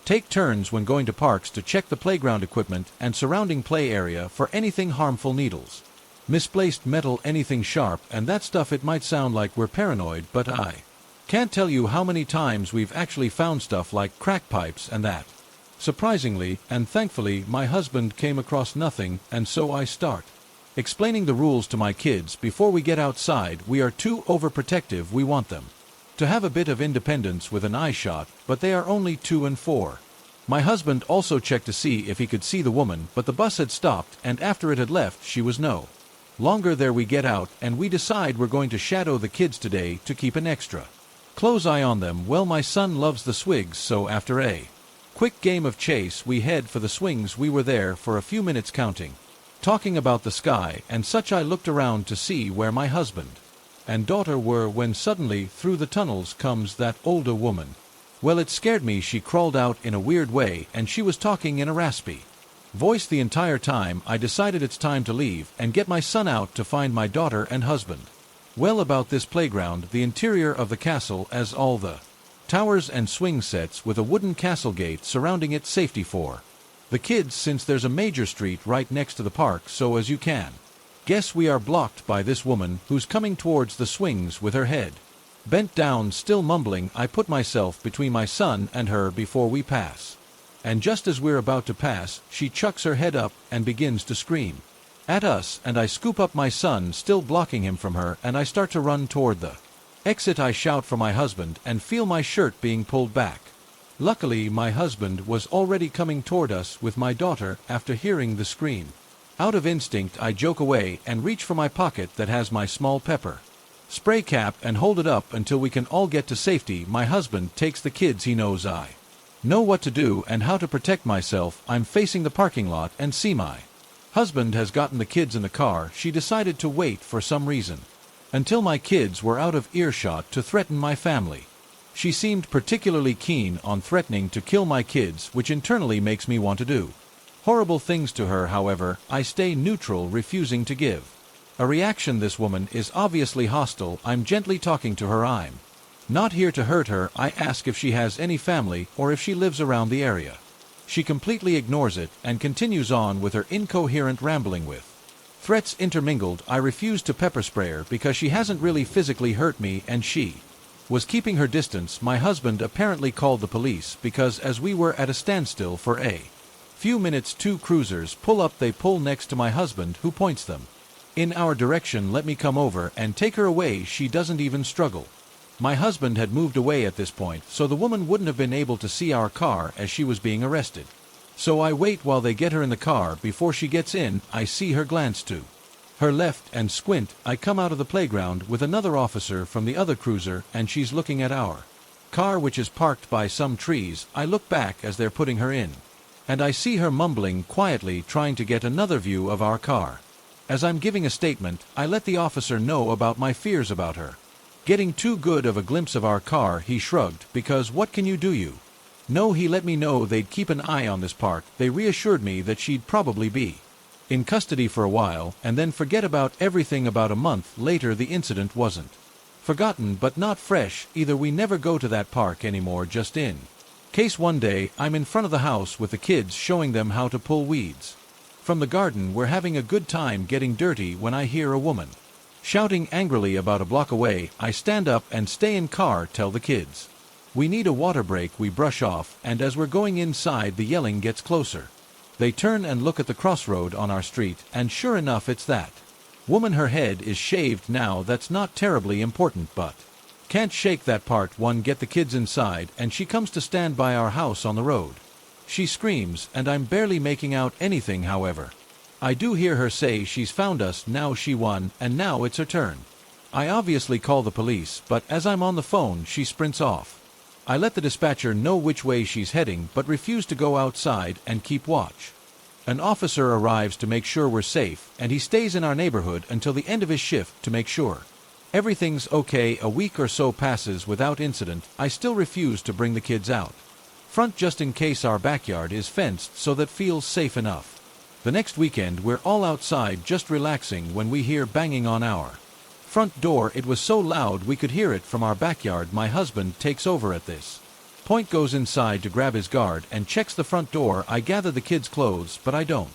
take turns when going to parks to check the playground equipment and surrounding play area for anything harmful, needles, misplaced metal, anything sharp, and that stuff. It might sound like we're paranoid, but I can't tell you how many times we've actually found stuff like crack pipes and that. Surprisingly and thankfully, my husband came across nothing, and so I start explaining the rules to my kids before we get outside. We are too overprotective. We want them to have a bit of independence with an eye shot, but they are only 2 and 4. My husband also checked to see if he could see the woman, but the bus had stopped, and after it had left, she was no longer there. We get out, and we decide we're going to shadow the kids today to keep an extra close eye on them. Well, my son loves the swigs, so after a quick game of chase, we head for the swings. We were there for a few minutes counting, talking about the sky and such. I looked around to see where my husband and daughter were, when suddenly through the tunnels comes that older woman. Well, it scared me. She crawled out in a weird way, and she was talking in a raspy voice the entire time. I decided it's time to leave and get my son out to find my daughter and husband. Well, about this playground, the interior of the castle, as all the towers and swing sets with a wooden castle gate surrounding it, safety for the kids, since there's a major street right next to the park. So as you can guess, we are blocked by this woman who's coming towards the swings with her head bent down, still mumbling. I put myself between my son and her before we pass, and just as we're about to pass, she chucks her head up and begins to scream at us, and I scoop up my son, still blocking him from her, and I start to run toward the Exit, I shout for my husband and feel my shirt being pulled back. Luckily, my husband was already coming toward us with my daughter after hearing the scream. Out of instinct, I joke away and reach for my pocket that has my small pepper spray cap and hold it up until we can all get to safety. My husband takes the kids. He knows I know what to do and how to protect myself. I'm facing the parking lot and see my husband has gotten the kids in the car. She decided to wait for some reason until my kids were out of earshot to threaten my family. She seemed particularly keen on threatening to kill my kids, which internally makes me want to do horrible things to her. However, I stay neutral, refusing to give a reaction. This woman is obviously hostile. I'm gently talking to her. I'm not here to hurt her. I ask if she has any family or if she lives around the area. She completely ignores it and continues on with her incoherent rambling with threats intermingled. I refuse to pepper spray her because she hasn't really physically hurt me and she was keeping her distance. My husband apparently called the police because as we were at a standstill for a few minutes, two cruisers pull up. They pull next to my husband, who points them in our direction. Let me come over and take her away. She doesn't even struggle. My husband had moved away at this point, so the woman wouldn't have been able to see our car as she was being arrested. So I wait while they get her in the car. Before she gets in, I see her glance to her left and squint. I come out of the playground with another officer from the other cruiser, and she's looking at our car, which is parked by some trees. I look back as they're putting her in, and I see her mumbling quietly, trying to get another view of our car. As I'm giving a statement, I let the officer know about my fears about her getting too good of a glimpse of our car. He shrugged, because what can you do? You know, he let me know they'd keep an eye on this park. They reassured me that she'd probably be in custody for a while and then forget about everything. About a month later, the incident wasn't forgotten but not fresh either. We never go to that park anymore, just in case. One day, I'm in front of the house with the kids, showing them how to pull weeds from the garden. We're having a good time getting dirty when I hear a woman shouting angrily about a block away. I stand up and stay in car, tell the kids we need a water break. We brush off, and as we're going inside, the yelling gets closer. They turn and look at the crossroad on our street, and sure enough, it's that woman. Her head is shaved now. That's not terribly important, but can't shake that part. One, get the kids inside, and she comes to stand by our house on the road. She screams, and I'm barely making out anything. However, I do hear her say she's found us. Now she won, and now it's her turn. I obviously call the police, but as I'm on the phone, she sprints off. I let the dispatcher know which way she's heading, but refuse to go outside and keep watch. An officer arrives to make sure we're safe, and he stays in our neighborhood until the end of his shift to make sure everything's okay. A week or so passes without incident. I still refuse to bring the kids out front just in case. Our backyard is fenced, so that feels safe enough. The next weekend, we're all outside just relaxing when we hear banging on our front door. It was so loud we could hear it from our backyard. My husband takes over at this point, goes inside to grab his guard, and checks the front door. I gather the kids' clothes, but I don't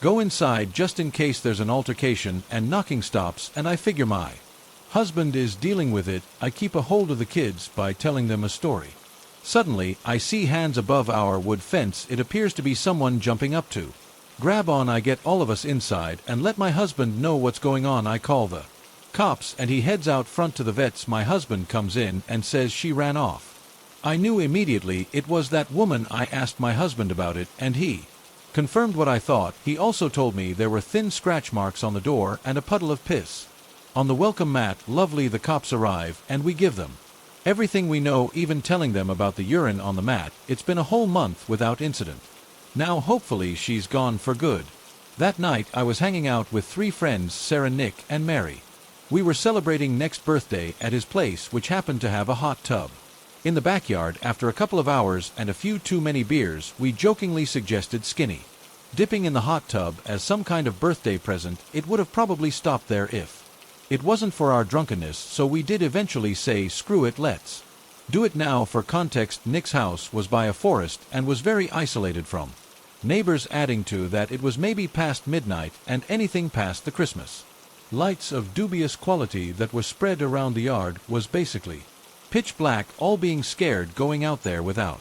go inside just in case there's an altercation, and knocking stops, and I figure my husband is dealing with it. I keep a hold of the kids by telling them a story. Suddenly, I see hands above our wood fence. It appears to be someone jumping up to grab on. I get all of us inside and let my husband know what's going on. I call the cops, and he heads out front to the vets. My husband comes in and says she ran off. I knew immediately it was that woman. I asked my husband about it, and he confirmed what I thought. He also told me there were thin scratch marks on the door and a puddle of piss on the welcome mat. Lovely. The cops arrive, and we give them everything we know, even telling them about the urine on the mat. It's been a whole month without incident. Now hopefully she's gone for good. That night I was hanging out with 3 friends, Sarah, Nick, and Mary. We were celebrating Nick's birthday at his place, which happened to have a hot tub in the backyard. After a couple of hours and a few too many beers, we jokingly suggested Skinny dipping in the hot tub as some kind of birthday present. It would have probably stopped there if it wasn't for our drunkenness, so we did eventually say, screw it, let's do it now. For context, Nick's house was by a forest and was very isolated from neighbors, adding to that it was maybe past midnight, and anything past the Christmas lights of dubious quality that were spread around the yard was basically pitch black. All being scared going out there without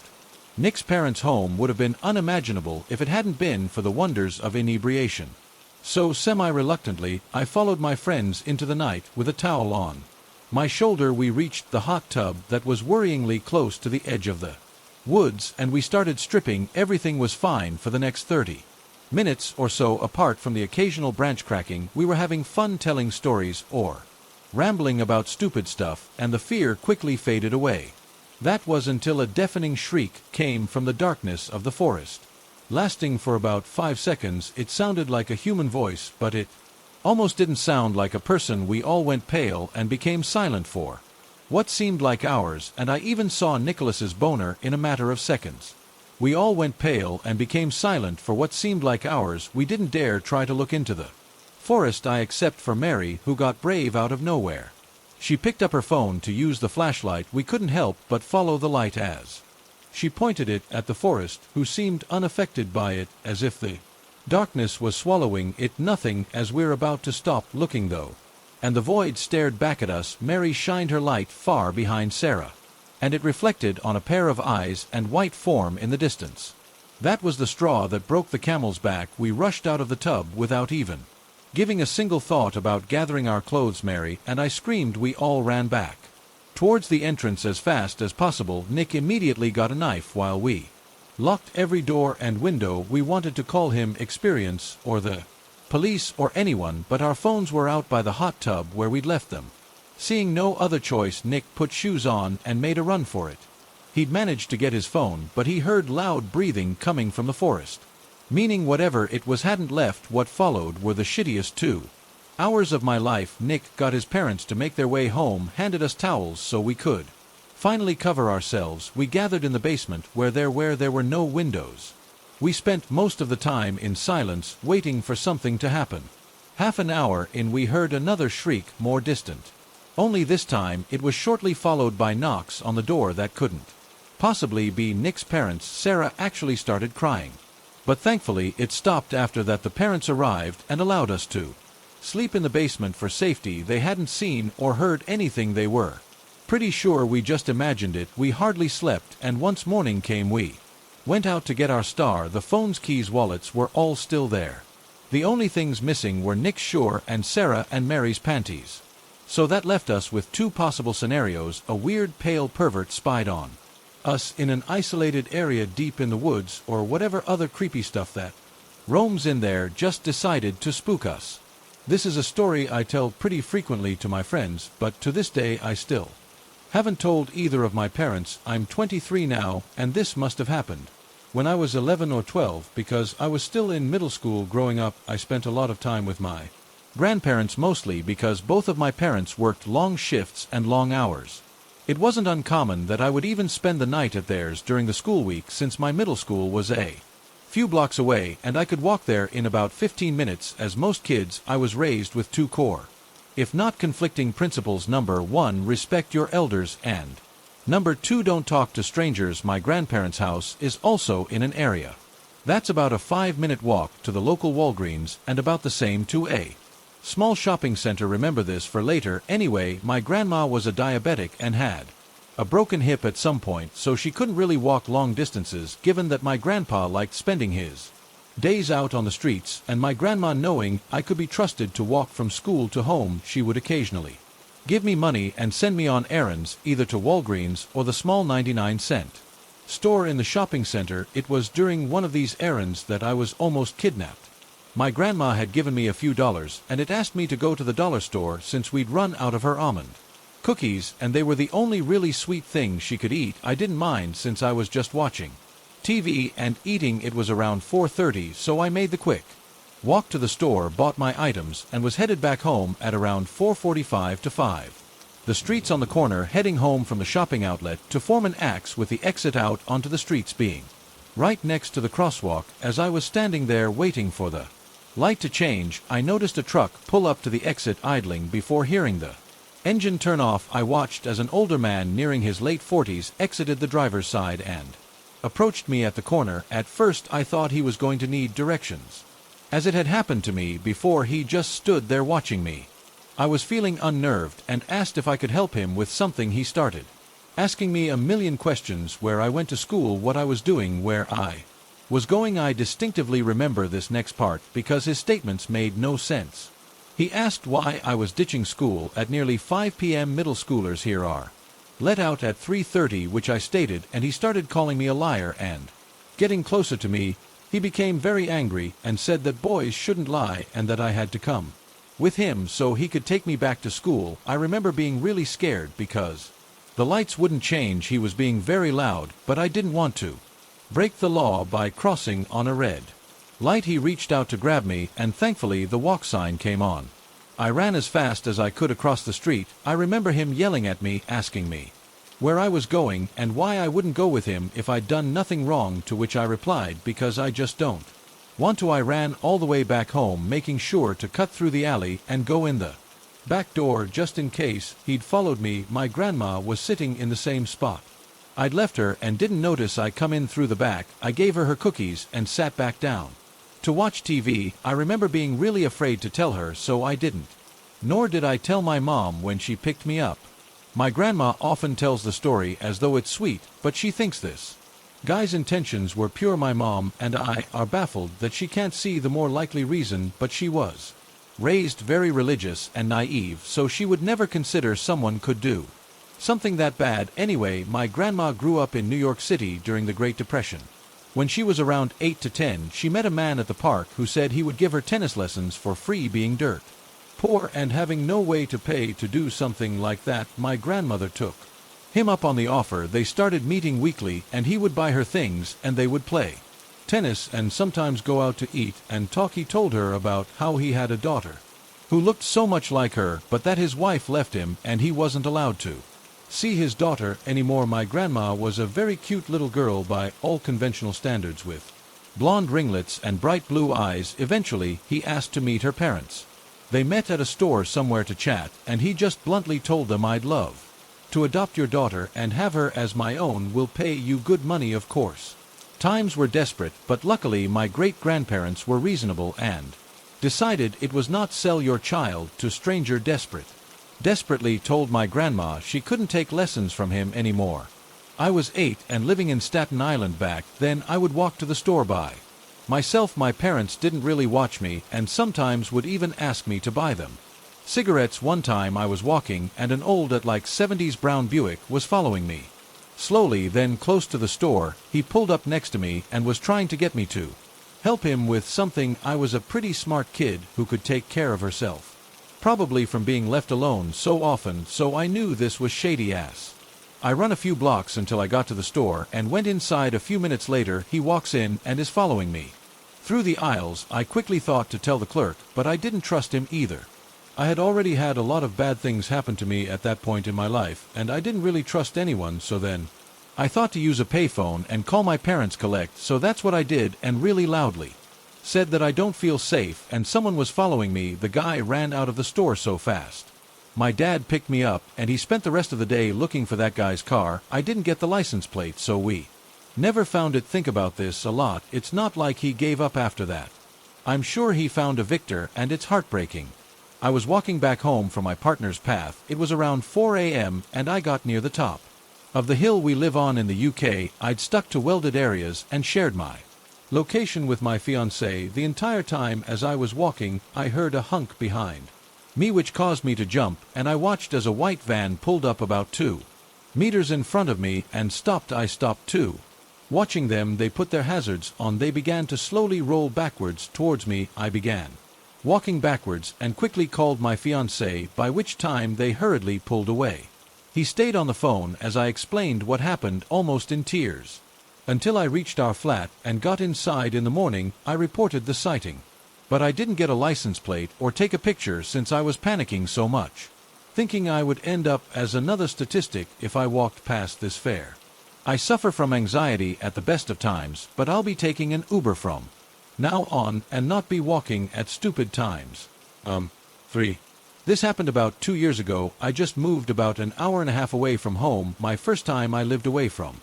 Nick's parents' home would have been unimaginable if it hadn't been for the wonders of inebriation. So semi-reluctantly, I followed my friends into the night with a towel on My shoulder we reached the hot tub that was worryingly close to the edge of the woods, and we started stripping. Everything was fine for the next 30 minutes or so. Apart from the occasional branch cracking, we were having fun telling stories or rambling about stupid stuff, and the fear quickly faded away. That was until a deafening shriek came from the darkness of the forest. Lasting for about 5 seconds, it sounded like a human voice, but it almost didn't sound like a person. We all went pale and became silent for what seemed like hours, and I even saw Nicholas's boner in a matter of seconds. We all went pale and became silent for what seemed like hours. We didn't dare try to look into the forest, except for Mary, who got brave out of nowhere. She picked up her phone to use the flashlight. We couldn't help but follow the light as she pointed it at the forest, who seemed unaffected by it, as if the darkness was swallowing it. Nothing as we're about to stop looking, though, and the void stared back at us. Mary shined her light far behind Sarah, and it reflected on a pair of eyes and white form in the distance. That was the straw that broke the camel's back. We rushed out of the tub without even giving a single thought about gathering our clothes. Mary and I screamed. We all ran back towards the entrance as fast as possible. Nick immediately got a knife while we locked every door and window. We wanted to call him Experience or the police or anyone, but our phones were out by the hot tub where we'd left them. Seeing no other choice, Nick put shoes on and made a run for it. He'd managed to get his phone, but he heard loud breathing coming from the forest, meaning whatever it was hadn't left. What followed were the shittiest 2 hours of my life. Nick got his parents to make their way home, handed us towels so we could finally cover ourselves. We gathered in the basement where there were no windows. We spent most of the time in silence, waiting for something to happen. Half an hour in, we heard another shriek, more distant. Only this time it was shortly followed by knocks on the door that couldn't possibly be Nick's parents. Sarah actually started crying, but thankfully it stopped after that. The parents arrived and allowed us to sleep in the basement for safety. They hadn't seen or heard anything. They were pretty sure we just imagined it. We hardly slept, and once morning came, we went out to get our star. The phones, keys, wallets were all still there. The only things missing were Nick's shirt and Sarah and Mary's panties. So that left us with 2 possible scenarios. A weird pale pervert spied on us in an isolated area deep in the woods, or whatever other creepy stuff that roams in there just decided to spook us. This is a story I tell pretty frequently to my friends, but to this day I still haven't told either of my parents. I'm 23 now, and this must have happened when I was 11 or 12, because I was still in middle school. Growing up, I spent a lot of time with my grandparents, mostly because both of my parents worked long shifts and long hours. It wasn't uncommon that I would even spend the night at theirs during the school week, since my middle school was a few blocks away and I could walk there in about 15 minutes. As most kids, I was raised with 2 core, if not conflicting principles. Number 1, respect your elders, and number 2, don't talk to strangers. My grandparents' house is also in an area that's about a 5-minute walk to the local Walgreens, and about the same to a small shopping center. Remember this for later. Anyway, my grandma was a diabetic and had a broken hip at some point, so she couldn't really walk long distances. Given that my grandpa liked spending his days out on the streets, and my grandma knowing I could be trusted to walk from school to home, she would occasionally give me money and send me on errands, either to Walgreens or the small 99-cent store in the shopping center. It was during one of these errands that I was almost kidnapped. My grandma had given me a few dollars, and it asked me to go to the dollar store since we'd run out of her almond cookies, and they were the only really sweet things she could eat. I didn't mind since I was just watching TV and eating. It was around 4:30, so I made the quick walk to the store, bought my items, and was headed back home at around 4:45 to 5. The streets on the corner, heading home from the shopping outlet to form an X with the exit out onto the streets being right next to the crosswalk. As I was standing there waiting for the light to change, I noticed a truck pull up to the exit idling. Before hearing the engine turn off, I watched as an older man nearing his late 40s exited the driver's side and approached me at the corner. At first I thought he was going to need directions, as it had happened to me before. He just stood there watching me. I was feeling unnerved and asked if I could help him with something. He started asking me a million questions: where I went to school, what I was doing, where I was going. I distinctively remember this next part because his statements made no sense. He asked why I was ditching school at nearly 5 p.m. Middle schoolers here are let out at 3:30, which I stated, and he started calling me a liar and, getting closer to me, he became very angry and said that boys shouldn't lie and that I had to come with him so he could take me back to school. I remember being really scared because the lights wouldn't change. He was being very loud, but I didn't want to break the law by crossing on a red light. He reached out to grab me, and thankfully the walk sign came on. I ran as fast as I could across the street. I remember him yelling at me, asking me where I was going and why I wouldn't go with him if I'd done nothing wrong, to which I replied, because I just don't want to. I ran all the way back home, making sure to cut through the alley and go in the back door just in case he'd followed me. My grandma was sitting in the same spot I'd left her and didn't notice I come in through the back. I gave her cookies and sat back down to watch TV. I remember being really afraid to tell her, so I didn't. Nor did I tell my mom when she picked me up. My grandma often tells the story as though it's sweet, but she thinks this guy's intentions were pure. My mom and I are baffled that she can't see the more likely reason, but she was raised very religious and naive, so she would never consider someone could do something that bad. Anyway, my grandma grew up in New York City during the Great Depression. When she was around 8 to 10, she met a man at the park who said he would give her tennis lessons for free, being dirt poor and having no way to pay to do something like that. My grandmother took him up on the offer. They started meeting weekly, and he would buy her things and they would play tennis and sometimes go out to eat and talk. He told her about how he had a daughter who looked so much like her, but that his wife left him and he wasn't allowed to see his daughter anymore. My grandma was a very cute little girl by all conventional standards, with blonde ringlets and bright blue eyes. Eventually, he asked to meet her parents. They met at a store somewhere to chat, and he just bluntly told them, "I'd love to adopt your daughter and have her as my own. Will pay you good money, of course." Times were desperate, but luckily my great-grandparents were reasonable and decided it was not sell your child to stranger. Desperately told my grandma she couldn't take lessons from him anymore. I was 8 and living in Staten Island back then. I would walk to the store by myself. My parents didn't really watch me and sometimes would even ask me to buy them cigarettes. One time I was walking and an old at like 70s brown Buick was following me slowly. Then close to the store, he pulled up next to me and was trying to get me to help him with something. I was a pretty smart kid who could take care of herself, probably from being left alone so often, so I knew this was shady ass. I run a few blocks until I got to the store and went inside. A few minutes later, he walks in and is following me through the aisles. I quickly thought to tell the clerk, but I didn't trust him either. I had already had a lot of bad things happen to me at that point in my life, and I didn't really trust anyone. So then I thought to use a payphone and call my parents collect, so that's what I did, and really loudly said that I don't feel safe and someone was following me. The guy ran out of the store so fast. My dad picked me up and he spent the rest of the day looking for that guy's car. I didn't get the license plate, so we never found it. Think about this a lot. It's not like he gave up after that. I'm sure he found a victor, and it's heartbreaking. I was walking back home from my partner's path. It was around 4 a.m. and I got near the top of the hill we live on in the UK. I'd stuck to welded areas and shared my location with my fiancée. The entire time as I was walking, I heard a hunk behind me which caused me to jump, and I watched as a white van pulled up about 2 meters in front of me and stopped. I stopped too. Watching them, they put their hazards on. They began to slowly roll backwards towards me. I began walking backwards and quickly called my fiancé, by which time they hurriedly pulled away. He stayed on the phone as I explained what happened, almost in tears, until I reached our flat and got inside. In the morning, I reported the sighting, but I didn't get a license plate or take a picture since I was panicking so much, thinking I would end up as another statistic if I walked past this fair. I suffer from anxiety at the best of times, but I'll be taking an Uber from now on and not be walking at stupid times. 3. This happened about 2 years ago. I just moved about an hour and a half away from home. My first time I lived away from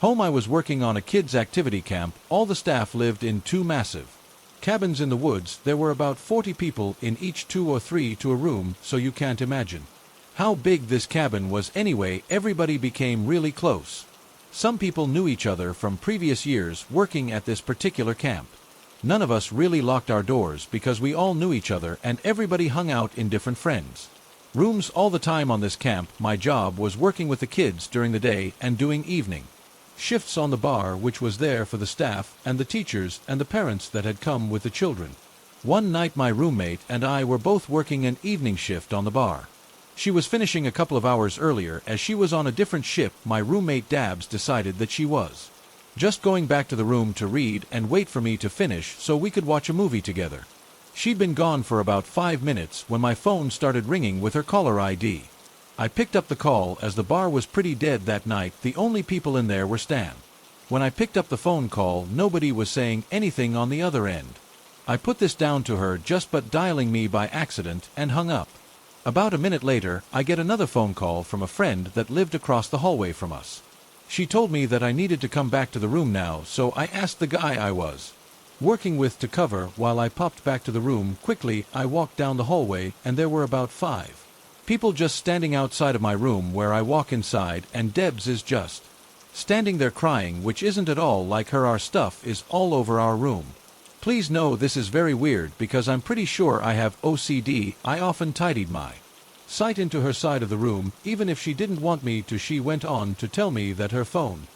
home. I was working on a kids' activity camp. All the staff lived in 2 massive cabins in the woods. There were about 40 people in each, 2 or 3 to a room, so you can't imagine how big this cabin was. Anyway, everybody became really close. Some people knew each other from previous years working at this particular camp. None of us really locked our doors because we all knew each other and everybody hung out in different friends' rooms all the time on this camp. My job was working with the kids during the day and doing evening shifts on the bar, which was there for the staff and the teachers and the parents that had come with the children. One night my roommate and I were both working an evening shift on the bar. She was finishing a couple of hours earlier as she was on a different ship. My roommate Dabs decided that she was just going back to the room to read and wait for me to finish so we could watch a movie together. She'd been gone for about 5 minutes when my phone started ringing with her caller ID. I picked up the call as the bar was pretty dead that night. The only people in there were Stan. When I picked up the phone call, nobody was saying anything on the other end. I put this down to her just but dialing me by accident and hung up. About a minute later, I get another phone call from a friend that lived across the hallway from us. She told me that I needed to come back to the room now, so I asked the guy I was working with to cover while I popped back to the room. Quickly, I walked down the hallway and there were about 5 people just standing outside of my room where I walk inside, and Debs is just standing there crying, which isn't at all like her. Our stuff is all over our room. Please know this is very weird because I'm pretty sure I have OCD. I often tidied my sight into her side of the room, even if she didn't want me to. She went on to tell me that her phone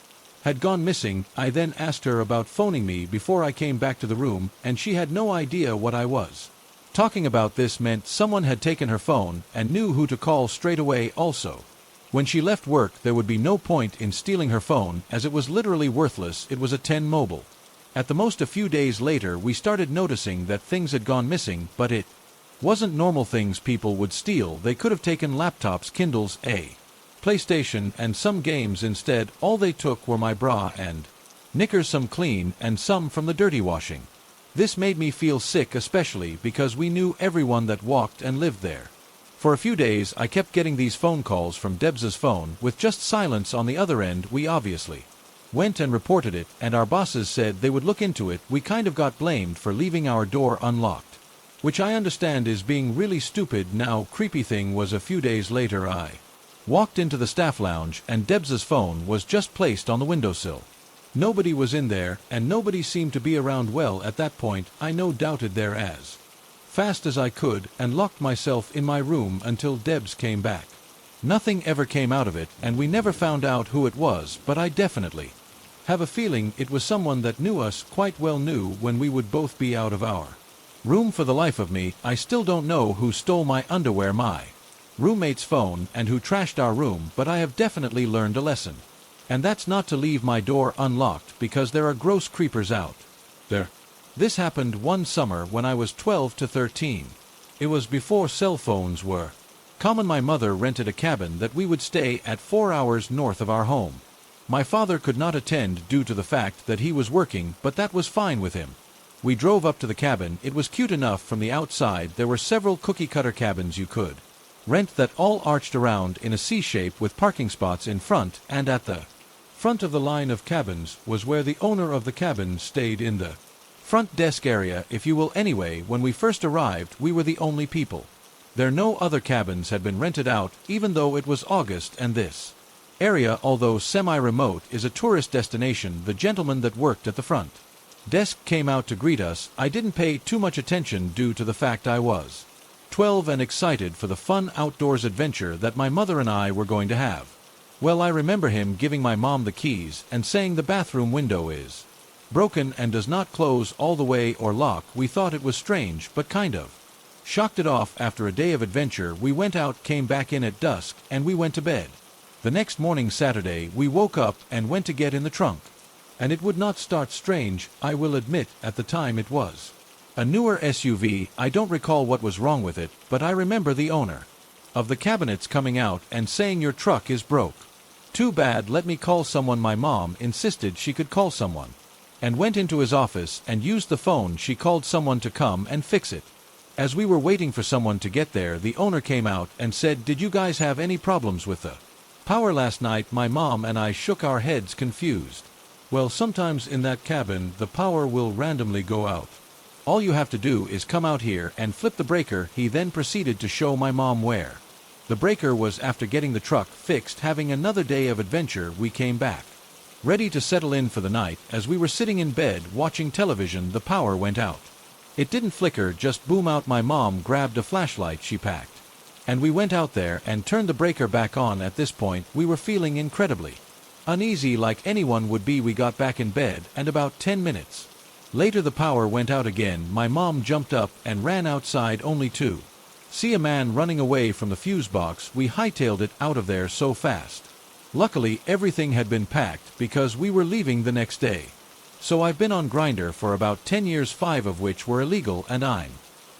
had gone missing. I then asked her about phoning me before I came back to the room, and she had no idea what I was talking about. This meant someone had taken her phone and knew who to call straight away. Also, when she left work, there would be no point in stealing her phone as it was literally worthless. It was a 10 mobile. At the most a few days later, we started noticing that things had gone missing, but it wasn't normal things people would steal. They could have taken laptops, Kindles, a PlayStation, and some games. Instead, all they took were my bra and knickers, some clean and some from the dirty washing. This made me feel sick, especially because we knew everyone that walked and lived there. For a few days, I kept getting these phone calls from Debs's phone with just silence on the other end. We obviously went and reported it, and our bosses said they would look into it. We kind of got blamed for leaving our door unlocked, which I understand is being really stupid now. Creepy thing was, a few days later I walked into the staff lounge and Debs's phone was just placed on the windowsill. Nobody was in there and nobody seemed to be around. Well, at that point I doubted there as fast as I could and locked myself in my room until Debs came back. Nothing ever came out of it and we never found out who it was, but I definitely have a feeling it was someone that knew us quite well, knew when we would both be out of our room. For the life of me, I still don't know who stole my underwear, my roommate's phone, and who trashed our room, but I have definitely learned a lesson. And that's not to leave my door unlocked because there are gross creepers out there. This happened one summer when I was 12 to 13. It was before cell phones were common. My mother rented a cabin that we would stay at 4 hours north of our home. My father could not attend due to the fact that he was working, but that was fine with him. We drove up to the cabin. It was cute enough from the outside. There were several cookie-cutter cabins you could rent that all arched around in a C-shape with parking spots in front, and at the front of the line of cabins was where the owner of the cabin stayed, in the front desk area, if you will. Anyway, when we first arrived, we were the only people there. No other cabins had been rented out, even though it was August, and this area, although semi-remote, is a tourist destination. The gentleman that worked at the front desk came out to greet us. I didn't pay too much attention due to the fact I was 12 and excited for the fun outdoors adventure that my mother and I were going to have. Well, I remember him giving my mom the keys and saying the bathroom window is broken and does not close all the way or lock. We thought it was strange, but kind of shocked it off. After a day of adventure, we went out, came back in at dusk, and we went to bed. The next morning, Saturday, we woke up and went to get in the trunk. And it would not start. Strange, I will admit. At the time it was a newer SUV. I don't recall what was wrong with it, but I remember the owner of the cabinets coming out and saying, "Your truck is broke." Too bad, let me call someone. My mom insisted she could call someone and went into his office and used the phone. She called someone to come and fix it. As we were waiting for someone to get there, the owner came out and said, "Did you guys have any problems with the power last night?" My mom and I shook our heads, confused. Well, sometimes in that cabin the power will randomly go out. All you have to do is come out here and flip the breaker. He then proceeded to show my mom where the breaker was. After getting the truck fixed, having another day of adventure, we came back Ready to settle in for the night, as we were sitting in bed watching television, the power went out. It didn't flicker, just boom out. My mom grabbed a flashlight she packed, and we went out there and turned the breaker back on. At this point, we were feeling incredibly uneasy, like anyone would be. We got back in bed, and about 10 minutes later the power went out again. My mom jumped up and ran outside, only to see a man running away from the fuse box. We hightailed it out of there so fast. Luckily, everything had been packed because we were leaving the next day. So I've been on Grindr for about 10 years, 5 of which were illegal, and I'm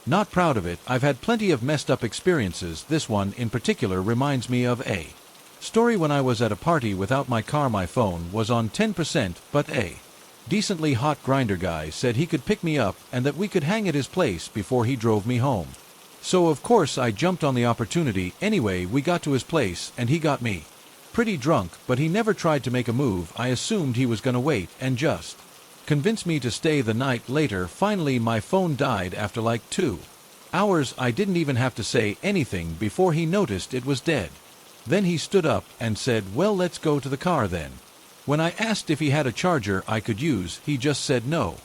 not proud of it. I've had plenty of messed up experiences. This one in particular reminds me of a story when I was at a party without my car. My phone was on 10%, but a decently hot Grindr guy said he could pick me up and that we could hang at his place before he drove me home. So of course I jumped on the opportunity. Anyway, we got to his place and he got me pretty drunk, but he never tried to make a move. I assumed he was gonna wait and just convince me to stay the night. Later, finally my phone died after like 2 hours. I didn't even have to say anything before he noticed it was dead. Then he stood up and said, "Well, let's go to the car then." When I asked if he had a charger I could use, he just said no.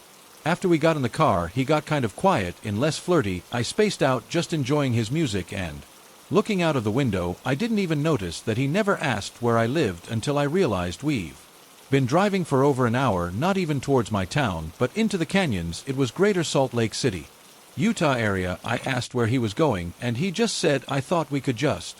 After we got in the car, he got kind of quiet and less flirty. I spaced out, just enjoying his music and looking out of the window. I didn't even notice that he never asked where I lived until I realized we've been driving for over an hour, not even towards my town, but into the canyons. It was Greater Salt Lake City, Utah area. I asked where he was going, and he just said, "I thought we could just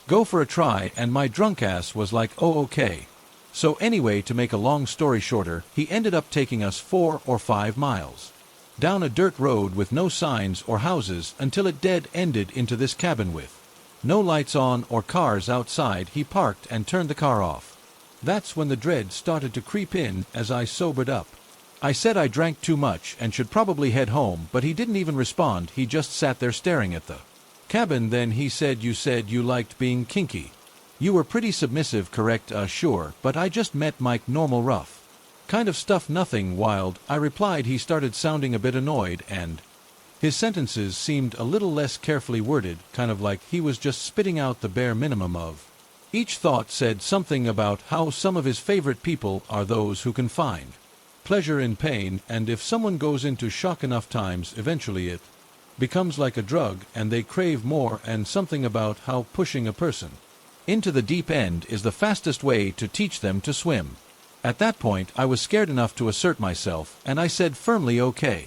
go for a try," and my drunk ass was like, "Oh, okay." So anyway, to make a long story shorter, he ended up taking us 4 or 5 miles down a dirt road with no signs or houses until it dead-ended into this cabin with no lights on or cars outside. He parked and turned the car off. That's when the dread started to creep in. As I sobered up, I said I drank too much and should probably head home, but he didn't even respond. He just sat there staring at the cabin. Then he said you liked being kinky. You were pretty submissive, correct?" Sure, but I just met Mike, normal rough kind of stuff, nothing wild," I replied. He started sounding a bit annoyed, and his sentences seemed a little less carefully worded, kind of like he was just spitting out the bare minimum of each thought. Said something about how some of his favorite people are those who can find pleasure in pain, and if someone goes into shock enough times, eventually it becomes like a drug and they crave more, and something about how pushing a person into the deep end is the fastest way to teach them to swim. At that point, I was scared enough to assert myself, and I said firmly, "Okay.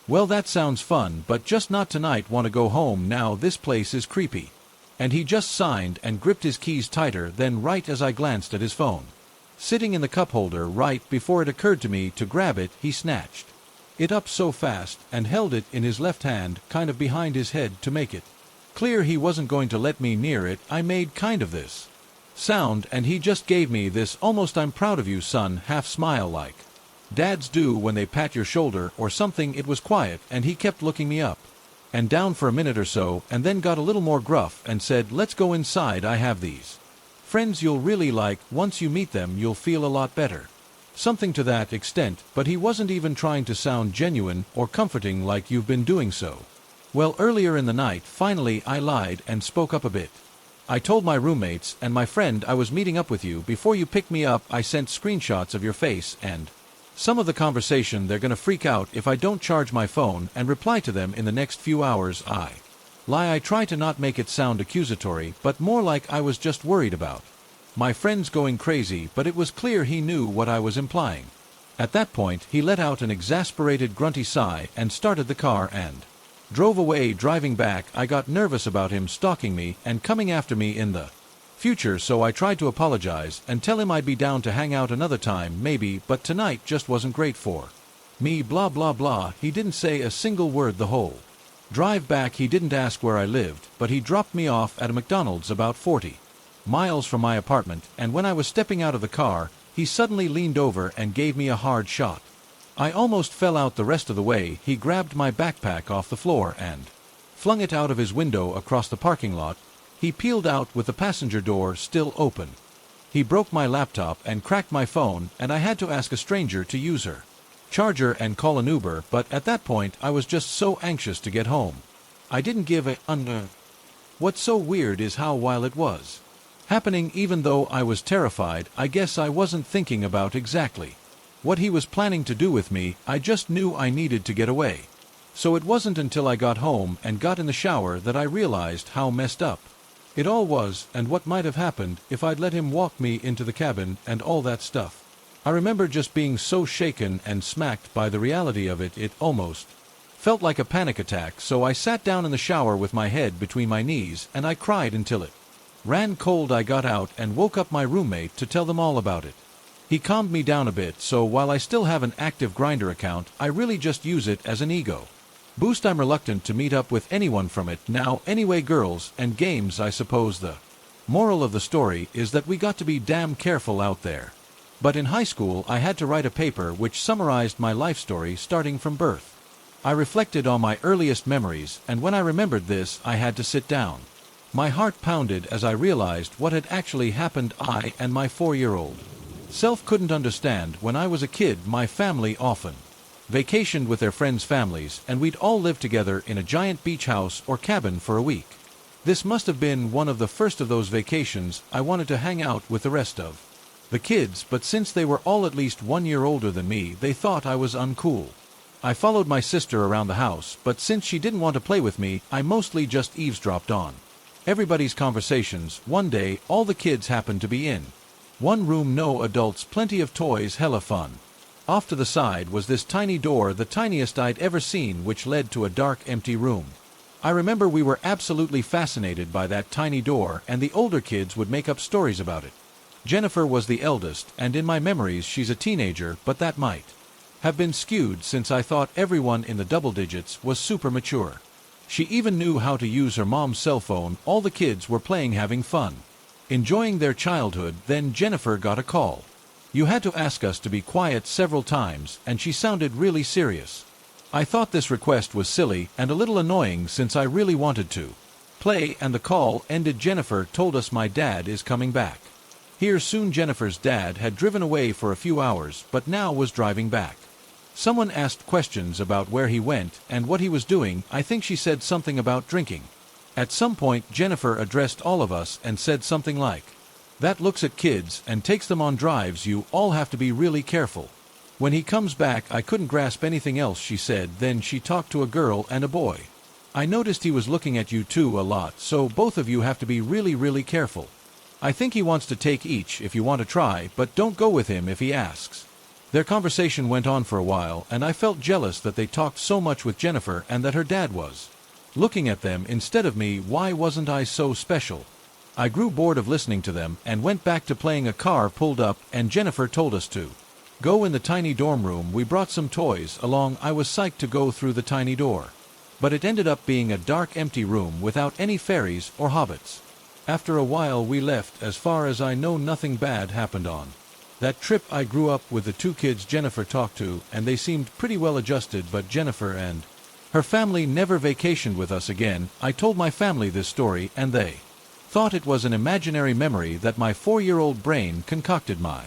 Well, that sounds fun, but just not tonight. Want to go home now? This place is creepy." And he just signed and gripped his keys tighter. Then, right as I glanced at his phone sitting in the cup holder, right before it occurred to me to grab it, he snatched it up so fast and held it in his left hand, kind of behind his head, to make it clear he wasn't going to let me near it. I made kind of this sound, and he just gave me this almost "I'm proud of you, son" half smile, like dads do when they pat your shoulder or something. It was quiet, and he kept looking me up and down for a minute or so, and then got a little more gruff and said, "Let's go inside. I have these friends you'll really like. Once you meet them, you'll feel a lot better." Something to that extent, but he wasn't even trying to sound genuine or comforting like "You've been doing so well earlier in the night." Finally, I lied and spoke up a bit. "I told my roommates and my friend I was meeting up with you before you picked me up. I sent screenshots of your face and some of the conversation. They're gonna freak out if I don't charge my phone and reply to them in the next few hours." I try to not make it sound accusatory, but more like I was just worried about my friends going crazy, but it was clear he knew what I was implying. At that point, he let out an exasperated grunty sigh and started the car and drove away. Driving back, I got nervous about him stalking me and coming after me in the future, so I tried to apologize and tell him I'd be down to hang out another time, maybe, but tonight just wasn't great for me, blah blah blah. He didn't say a single word the whole drive back. He didn't ask where I lived, but he dropped me off at a McDonald's about 40 miles from my apartment, and when I was stepping out of the car, he suddenly leaned over and gave me a hard shot. I almost fell out the rest of the way. He grabbed my backpack off the floor and flung it out of his window across the parking lot. He peeled out with the passenger door still open. He broke my laptop and cracked my phone, and I had to ask a stranger to use her charger and call an Uber, but at that point I was just so anxious to get home. I didn't give a What's so weird is how, while it was happening even though I was terrified. I guess I wasn't thinking about exactly what he was planning to do with me. I just knew I needed to get away. So it wasn't until I got home and got in the shower that I realized how messed up it all was, and what might have happened if I'd let him walk me into the cabin and all that stuff. I remember just being so shaken and smacked by the reality of it, it almost felt like a panic attack. So I sat down in the shower with my head between my knees and I cried until it ran cold. I got out and woke up my roommate to tell them all about it. He calmed me down a bit, so while I still have an active Grindr account, I really just use it as an ego boost. I'm reluctant to meet up with anyone from it now anyway. Girls and games, I suppose. The moral of the story is that we got to be damn careful out there. But in high school I had to write a paper which summarized my life story starting from birth. I reflected on my earliest memories, and when I remembered this I had to sit down. My heart pounded as I realized what had actually happened. I and my 4-year-old self couldn't understand. When I was a kid, my family often vacationed with their friends' families, and we'd all live together in a giant beach house or cabin for a week. This must have been one of the first of those vacations. I wanted to hang out with the rest of the kids, but since they were all at least 1 year older than me, they thought I was uncool. I followed my sister around the house, but since she didn't want to play with me, I mostly just eavesdropped on everybody's conversations. One day, all the kids happened to be in one room, no adults, plenty of toys, hella fun. Off to the side was this tiny door, the tiniest I'd ever seen, which led to a dark, empty room. I remember we were absolutely fascinated by that tiny door, and the older kids would make up stories about it. Jennifer was the eldest, and in my memories she's a teenager, but that might have been skewed since I thought everyone in the double digits was super mature. She even knew how to use her mom's cell phone. All the kids were playing, having fun, enjoying their childhood. Then Jennifer got a call. You had to ask us to be quiet several times, and she sounded really serious. I thought this request was silly and a little annoying since I really wanted to play, and the call ended. Jennifer told us my dad is coming back here soon. Jennifer's dad had driven away for a few hours, but now was driving back. Someone asked questions about where he went and what he was doing. I think she said something about drinking. At some point, Jennifer addressed all of us and said something like, "That looks at kids and takes them on drives. You all have to be really careful when he comes back." I couldn't grasp anything else she said. Then she talked to a girl and a boy. "I noticed he was looking at you too a lot, so both of you have to be really careful. I think he wants to take each if you want to try, but don't go with him if he asks." Their conversation went on for a while, and I felt jealous that they talked so much with Jennifer and that her dad was looking at them instead of me. Why wasn't I so special? I grew bored of listening to them and went back to playing. A car pulled up, and Jennifer told us to go in the tiny dorm room. We brought some toys along. I was psyched to go through the tiny door, but it ended up being a dark, empty room without any fairies or hobbits. After a while we left. As far as I know, nothing bad happened on that trip. I grew up with the 2 kids Jennifer talked to, and they seemed pretty well adjusted, but Jennifer and her family never vacationed with us again. I told my family this story, and they thought it was an imaginary memory that my 4-year-old brain concocted. My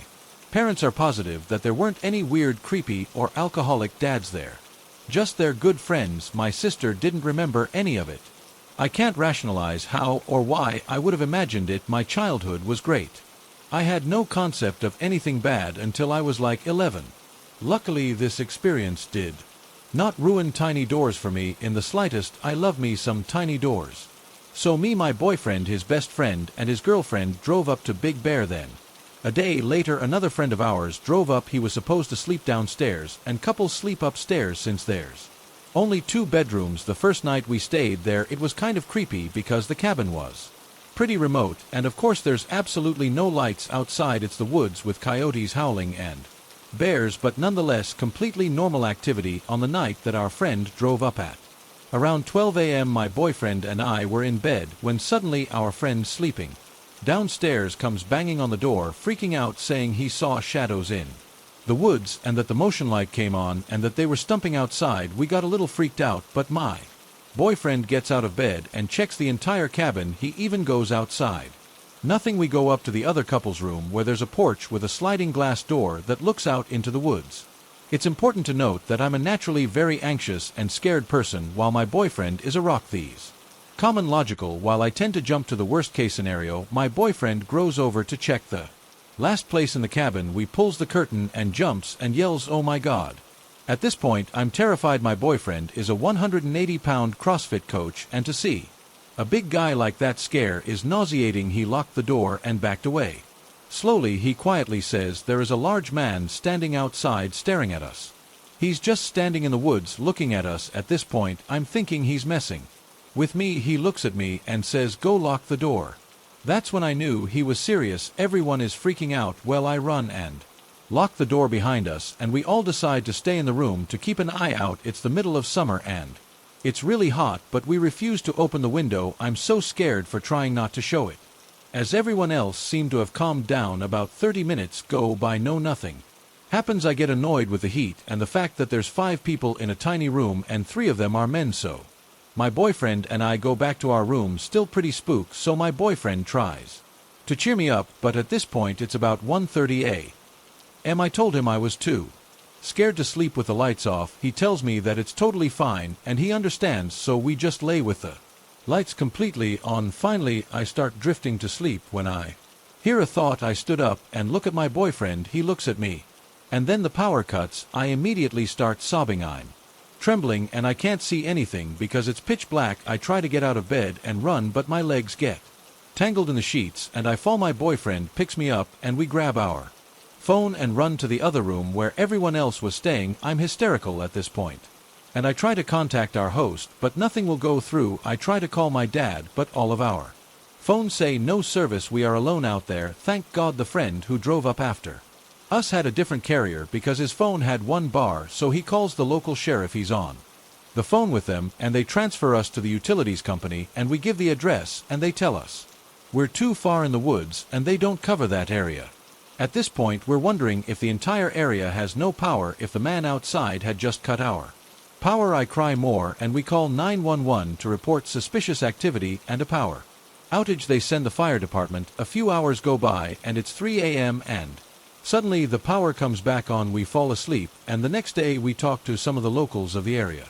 parents are positive that there weren't any weird, creepy, or alcoholic dads there. Just their good friends. My sister didn't remember any of it. I can't rationalize how or why I would have imagined it. My childhood was great. I had no concept of anything bad until I was like 11. Luckily, this experience did not ruin tiny doors for me in the slightest. I love me some tiny doors. So me, my boyfriend, his best friend, and his girlfriend drove up to Big Bear. Then a day later, another friend of ours drove up. He was supposed to sleep downstairs, and couples sleep upstairs since there's only 2 bedrooms. The first night we stayed there, it was kind of creepy because the cabin was pretty remote, and of course there's absolutely no lights outside. It's the woods with coyotes howling and bears, but nonetheless completely normal activity on the night that our friend drove up. At around 12 a.m. my boyfriend and I were in bed when suddenly our friend sleeping downstairs comes banging on the door, freaking out, saying he saw shadows in the woods and that the motion light came on and that they were stumping outside. We got a little freaked out, but my boyfriend gets out of bed and checks the entire cabin. He even goes outside. Nothing. We go up to the other couple's room where there's a porch with a sliding glass door that looks out into the woods. It's important to note that I'm a naturally very anxious and scared person, while my boyfriend is a rock. These Common logical. While I tend to jump to the worst case scenario, my boyfriend grows over to check the last place in the cabin. We pulls the curtain and jumps and yells, "Oh my God." At this point, I'm terrified. My boyfriend is a 180-pound CrossFit coach, and to see a big guy like that scare is nauseating. He locked the door and backed away. Slowly, he quietly says, "There is a large man standing outside staring at us." He's just standing in the woods looking at us. At this point, I'm thinking he's messing with me. He looks at me and says, "Go lock the door." That's when I knew he was serious. Everyone is freaking out. Well, I run and lock the door behind us, and we all decide to stay in the room to keep an eye out. It's the middle of summer and it's really hot, but we refuse to open the window. I'm so scared for trying not to show it. As everyone else seemed to have calmed down, about 30 minutes go by, nothing happens. I get annoyed with the heat and the fact that there's 5 people in a tiny room and 3 of them are men, so my boyfriend and I go back to our room, still pretty spooked. So my boyfriend tries to cheer me up, but at this point it's about 1:30 a.m. I told him I was too scared to sleep with the lights off. He tells me that it's totally fine and he understands, so we just lay with the lights completely on. Finally, I start drifting to sleep when I hear a thought. I stood up and look at my boyfriend. He looks at me, and then the power cuts. I immediately start sobbing. I'm trembling and I can't see anything because it's pitch black. I try to get out of bed and run, but my legs get tangled in the sheets and I fall. My boyfriend picks me up and we grab our phone and run to the other room where everyone else was staying. I'm hysterical at this point, and I try to contact our host, but nothing will go through. I try to call my dad, but all of our phones say no service. We are alone out there. Thank God the friend who drove up after us had a different carrier because his phone had 1 bar, so he calls the local sheriff. He's on the phone with them and they transfer us to the utilities company, and we give the address and they tell us we're too far in the woods and they don't cover that area. At this point, we're wondering if the entire area has no power, if the man outside had just cut our power. I cry more and we call 911 to report suspicious activity and a power outage. They send the fire department. A few hours go by and it's 3 a.m. and suddenly the power comes back on. We fall asleep, and the next day we talked to some of the locals of the area.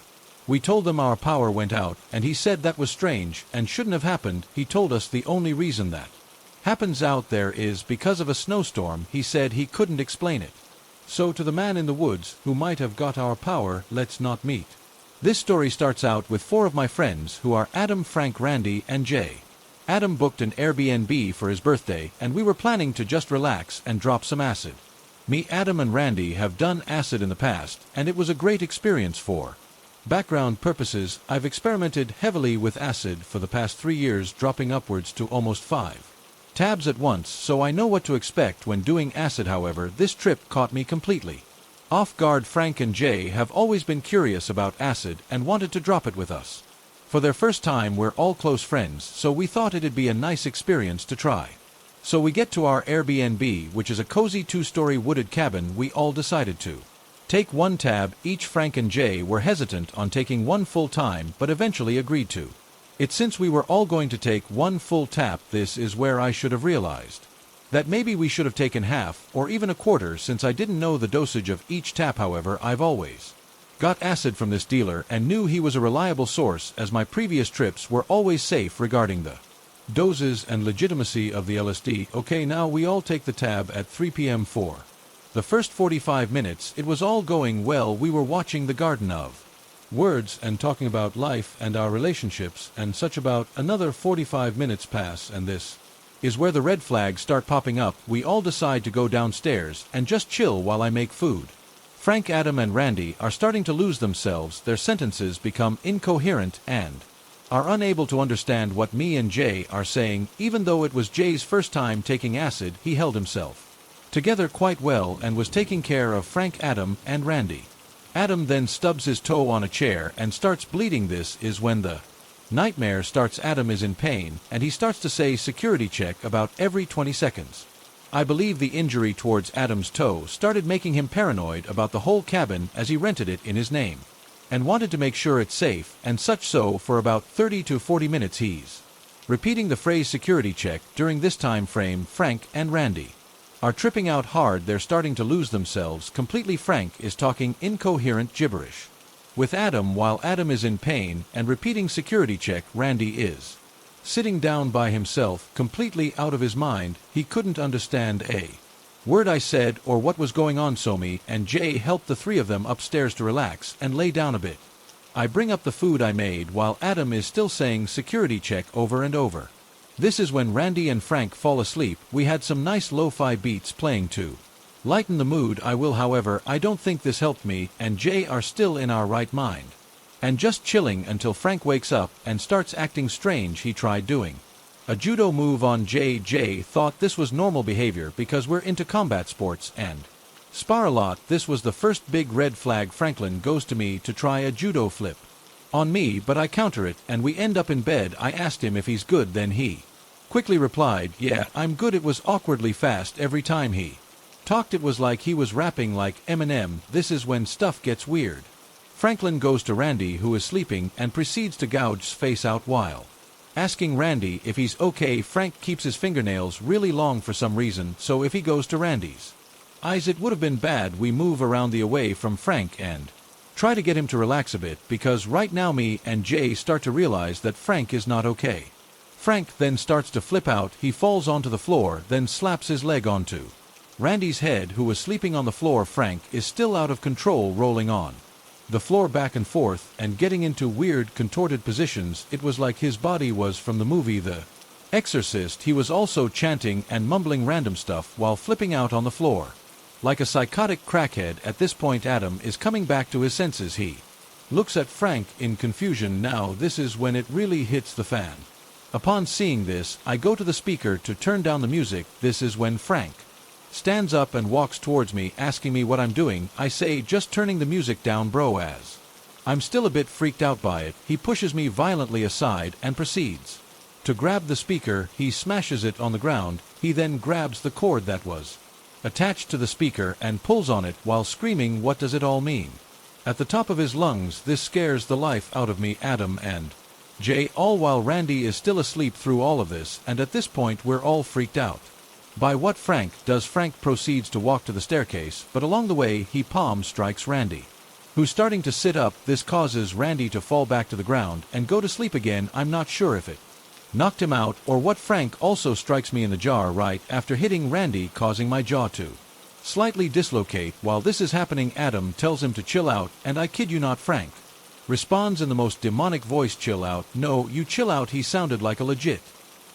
We told them our power went out, and he said that was strange and shouldn't have happened. He told us the only reason that happens out there is because of a snowstorm. He said he couldn't explain it. So to the man in the woods who might have got our power, let's not meet. This story starts out with 4 of my friends, who are Adam, Frank, Randy, and Jay. Adam booked an Airbnb for his birthday, and we were planning to just relax and drop some acid. Me, Adam, and Randy have done acid in the past, and it was a great experience. For background purposes, I've experimented heavily with acid for the past 3 years, dropping upwards to almost 5 tabs at once, so I know what to expect when doing acid. However, this trip caught me completely off guard. Frank and Jay have always been curious about acid and wanted to drop it with us for their first time. We're all close friends, so we thought it'd be a nice experience to try. So we get to our Airbnb, which is a cozy 2-story wooded cabin. We all decided to take 1 tab each. Frank and Jay were hesitant on taking 1 full time, but eventually agreed to it since we were all going to take 1 full tap. This is where I should have realized that maybe we should have taken half or even a quarter, since I didn't know the dosage of each tap. However, I've always got acid from this dealer and knew he was a reliable source, as my previous trips were always safe regarding the doses and legitimacy of the LSD. Okay, now we all take the tab at 3 p.m. For the first 45 minutes, it was all going well. We were watching the Garden of Words and talking about life and our relationships and such. About another 45 minutes pass, and this is where the red flags start popping up. We all decide to go downstairs and just chill while I make food. Frank, Adam, and Randy are starting to lose themselves. Their sentences become incoherent and are unable to understand what me and Jay are saying. Even though it was Jay's first time taking acid, he held himself together quite well and was taking care of Frank, Adam, and Randy. Adam then stubs his toe on a chair and starts bleeding. This is when the nightmare starts. Adam is in pain and he starts to say security check about every 20 seconds. I believe the injury towards Adam's toe started making him paranoid about the whole cabin, as he rented it in his name and wanted to make sure it's safe and such. So for about 30 to 40 minutes he's repeating the phrase security check. During this time frame, Frank and Randy are tripping out hard. They're starting to lose themselves completely. Frank is talking incoherent gibberish with Adam while Adam is in pain and repeating security check. Randy is sitting down by himself, completely out of his mind. He couldn't understand a word I said or what was going on, so me and Jay helped the three of them upstairs to relax and lay down a bit. I bring up the food I made while Adam is still saying security check over and over. This is when Randy and Frank fall asleep. We had some nice lo-fi beats playing to lighten the mood. However, I don't think this helped. Me and Jay are still in our right mind and just chilling until Frank wakes up and starts acting strange. He tried doing a judo move on Jay. Jay thought this was normal behavior because we're into combat sports and spar a lot. This was the first big red flag. Franklin goes to me to try a judo flip on me, but I counter it and we end up in bed. I asked him if he's good, then he quickly replied, "Yeah, I'm good." It was awkwardly fast every time he talked. It was like he was rapping like Eminem. This is when stuff gets weird. Franklin goes to Randy, who is sleeping, and proceeds to gouge his face out while asking Randy if he's okay. Frank keeps his fingernails really long for some reason, so if he goes to Randy's eyes it would have been bad. We move around the away from Frank and try to get him to relax a bit, because right now me and Jay start to realize that Frank is not okay. Frank then starts to flip out. He falls onto the floor, then slaps his leg onto Randy's head, who was sleeping on the floor. Frank is still out of control, rolling on the floor back and forth and getting into weird contorted positions. It was like his body was from the movie The Exorcist. He was also chanting and mumbling random stuff while flipping out on the floor like a psychotic crackhead. At this point Adam is coming back to his senses. He looks at Frank in confusion. Now this is when it really hits the fan. Upon seeing this, I go to the speaker to turn down the music. This is when Frank stands up and walks towards me, asking me what I'm doing. I say, "Just turning the music down, bro," as I'm still a bit freaked out by it. He pushes me violently aside and proceeds to grab the speaker. He smashes it on the ground. He then grabs the cord that was attached to the speaker and pulls on it while screaming, "What does it all mean?" at the top of his lungs. This scares the life out of me, Adam, and Jay, all while Randy is still asleep through all of this, and at this point we're all freaked out by what Frank does. Frank proceeds to walk to the staircase, but along the way he palm strikes Randy, who's starting to sit up. This causes Randy to fall back to the ground and go to sleep again. I'm not sure if it knocked him out or what. Frank also strikes me in the jaw right after hitting Randy, causing my jaw to slightly dislocate. While this is happening, Adam tells him to chill out, and I kid you not, Frank responds in the most demonic voice, "Chill out. No, you chill out." He sounded like a legit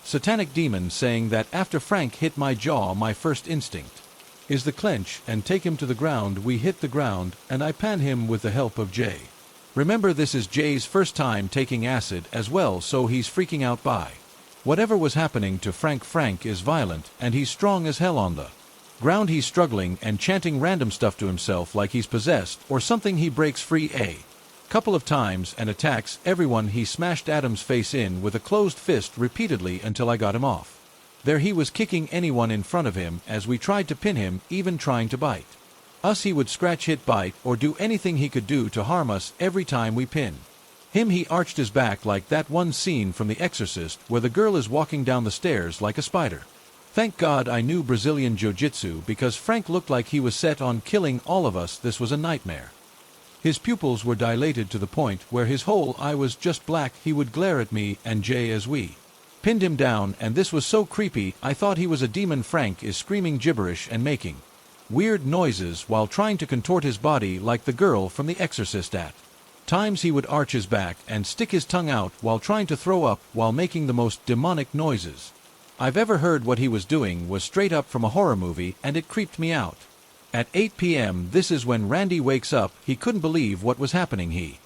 satanic demon, saying that after Frank hit my jaw, my first instinct is to clench and take him to the ground. We hit the ground, and I pan him with the help of Jay. Remember, this is Jay's first time taking acid as well, so he's freaking out by whatever was happening to Frank. Frank is violent, and he's strong as hell on the ground. He's struggling and chanting random stuff to himself like he's possessed or something. He breaks free a couple of times and attacks everyone. He smashed Adam's face in with a closed fist repeatedly until I got him off. There he was kicking anyone in front of him as we tried to pin him, even trying to bite us. He would scratch, hit, bite, or do anything he could do to harm us. Every time we pin him, he arched his back like that one scene from The Exorcist where the girl is walking down the stairs like a spider. Thank God I knew Brazilian Jiu-Jitsu, because Frank looked like he was set on killing all of us. This was a nightmare. His pupils were dilated to the point where his whole eye was just black. He would glare at me and Jay as we pinned him down, and this was so creepy. I thought he was a demon. Frank is screaming gibberish and making weird noises while trying to contort his body like the girl from The Exorcist. At times he would arch his back and stick his tongue out while trying to throw up while making the most demonic noises I've ever heard. What he was doing was straight up from a horror movie, and it creeped me out. At 8 p.m. this is when Randy wakes up. He couldn't believe what was happening. He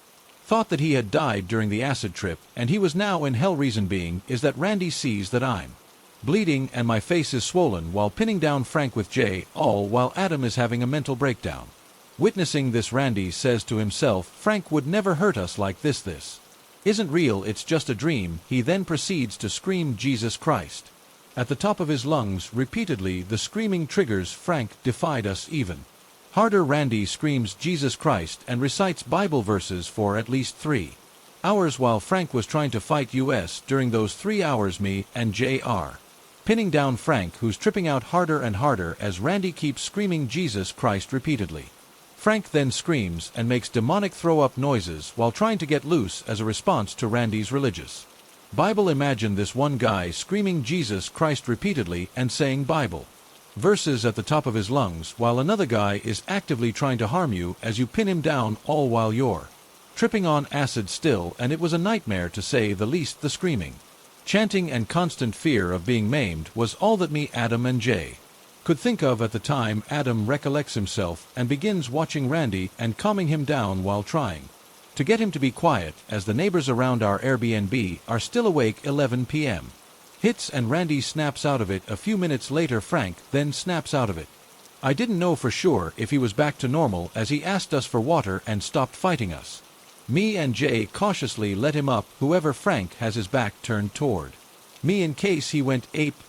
thought that he had died during the acid trip, and he was now in hell. Reason being is that Randy sees that I'm bleeding and my face is swollen while pinning down Frank with Jay, all while Adam is having a mental breakdown. Witnessing this, Randy says to himself, "Frank would never hurt us like this. This isn't real. It's just a dream." He then proceeds to scream Jesus Christ at the top of his lungs repeatedly. The screaming triggers Frank. Defied us even harder. Randy screams Jesus Christ and recites Bible verses for at least 3 hours while Frank was trying to fight us. During those 3 hours, me and Jay are pinning down Frank, who's tripping out harder and harder as Randy keeps screaming Jesus Christ repeatedly. Frank then screams and makes demonic throw-up noises while trying to get loose as a response to Randy's religious Bible. Imagine this one guy screaming Jesus Christ repeatedly and saying Bible verses at the top of his lungs while another guy is actively trying to harm you as you pin him down, all while you're tripping on acid still, and it was a nightmare to say the least. The screaming, chanting and constant fear of being maimed was all that me, Adam and Jay could think of at the time. Adam recollects himself and begins watching Randy and calming him down while trying to get him to be quiet, as the neighbors around our Airbnb are still awake. 11 p.m. hits and Randy snaps out of it. A few minutes later Frank then snaps out of it. I didn't know for sure if he was back to normal, as he asked us for water and stopped fighting us. Me and Jay cautiously let him up, whoever Frank has his back turned toward me in case he went ape.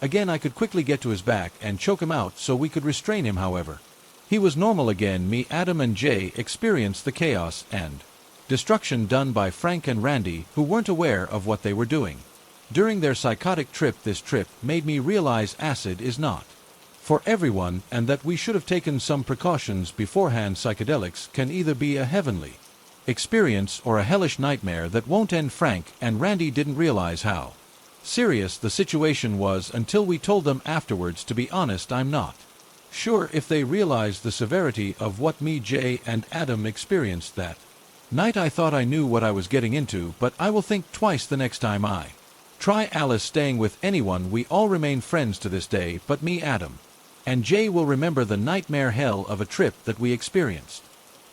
Again, I could quickly get to his back and choke him out so we could restrain him. However, he was normal again. Me, Adam and Jay experienced the chaos and destruction done by Frank and Randy, who weren't aware of what they were doing during their psychotic trip. This trip made me realize acid is not for everyone, and that we should have taken some precautions beforehand. Psychedelics can either be a heavenly experience or a hellish nightmare that won't end. Frank and Randy didn't realize how serious the situation was until we told them afterwards. To be honest, I'm not sure if they realized the severity of what me, Jay, and Adam experienced that night. I thought I knew what I was getting into, but I will think twice the next time I try Alice staying with anyone. We all remain friends to this day, but me, Adam, and Jay will remember the nightmare hell of a trip that we experienced.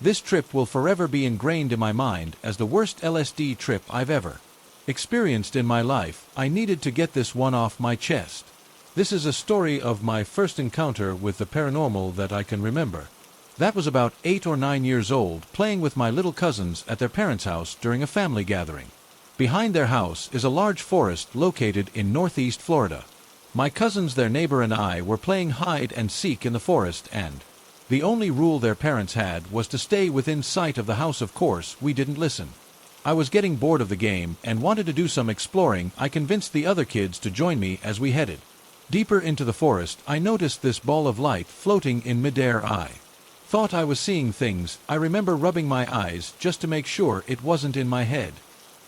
This trip will forever be ingrained in my mind as the worst LSD trip I've ever experienced in my life. I needed to get this one off my chest. This is a story of my first encounter with the paranormal that I can remember. That was about 8 or 9 years old, playing with my little cousins at their parents' house during a family gathering. Behind their house is a large forest located in northeast Florida. My cousins, their neighbor, and I were playing hide and seek in the forest, and the only rule their parents had was to stay within sight of the house. Of course, we didn't listen. I was getting bored of the game and wanted to do some exploring. I convinced the other kids to join me as we headed deeper into the forest. I noticed this ball of light floating in midair. I thought I was seeing things. I remember rubbing my eyes just to make sure it wasn't in my head.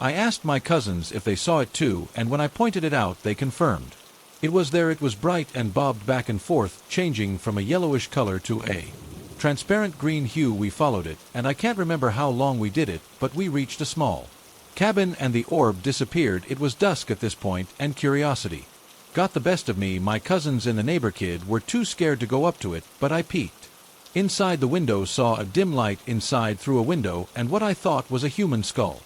I asked my cousins if they saw it too, and when I pointed it out, they confirmed it was there. It was bright and bobbed back and forth, changing from a yellowish color to a transparent green hue. We followed it, and I can't remember how long we did it, but we reached a small cabin and the orb disappeared. It was dusk at this point, and curiosity got the best of me. My cousins and the neighbor kid were too scared to go up to it, but I peeked inside the window, saw a dim light inside through a window, and what I thought was a human skull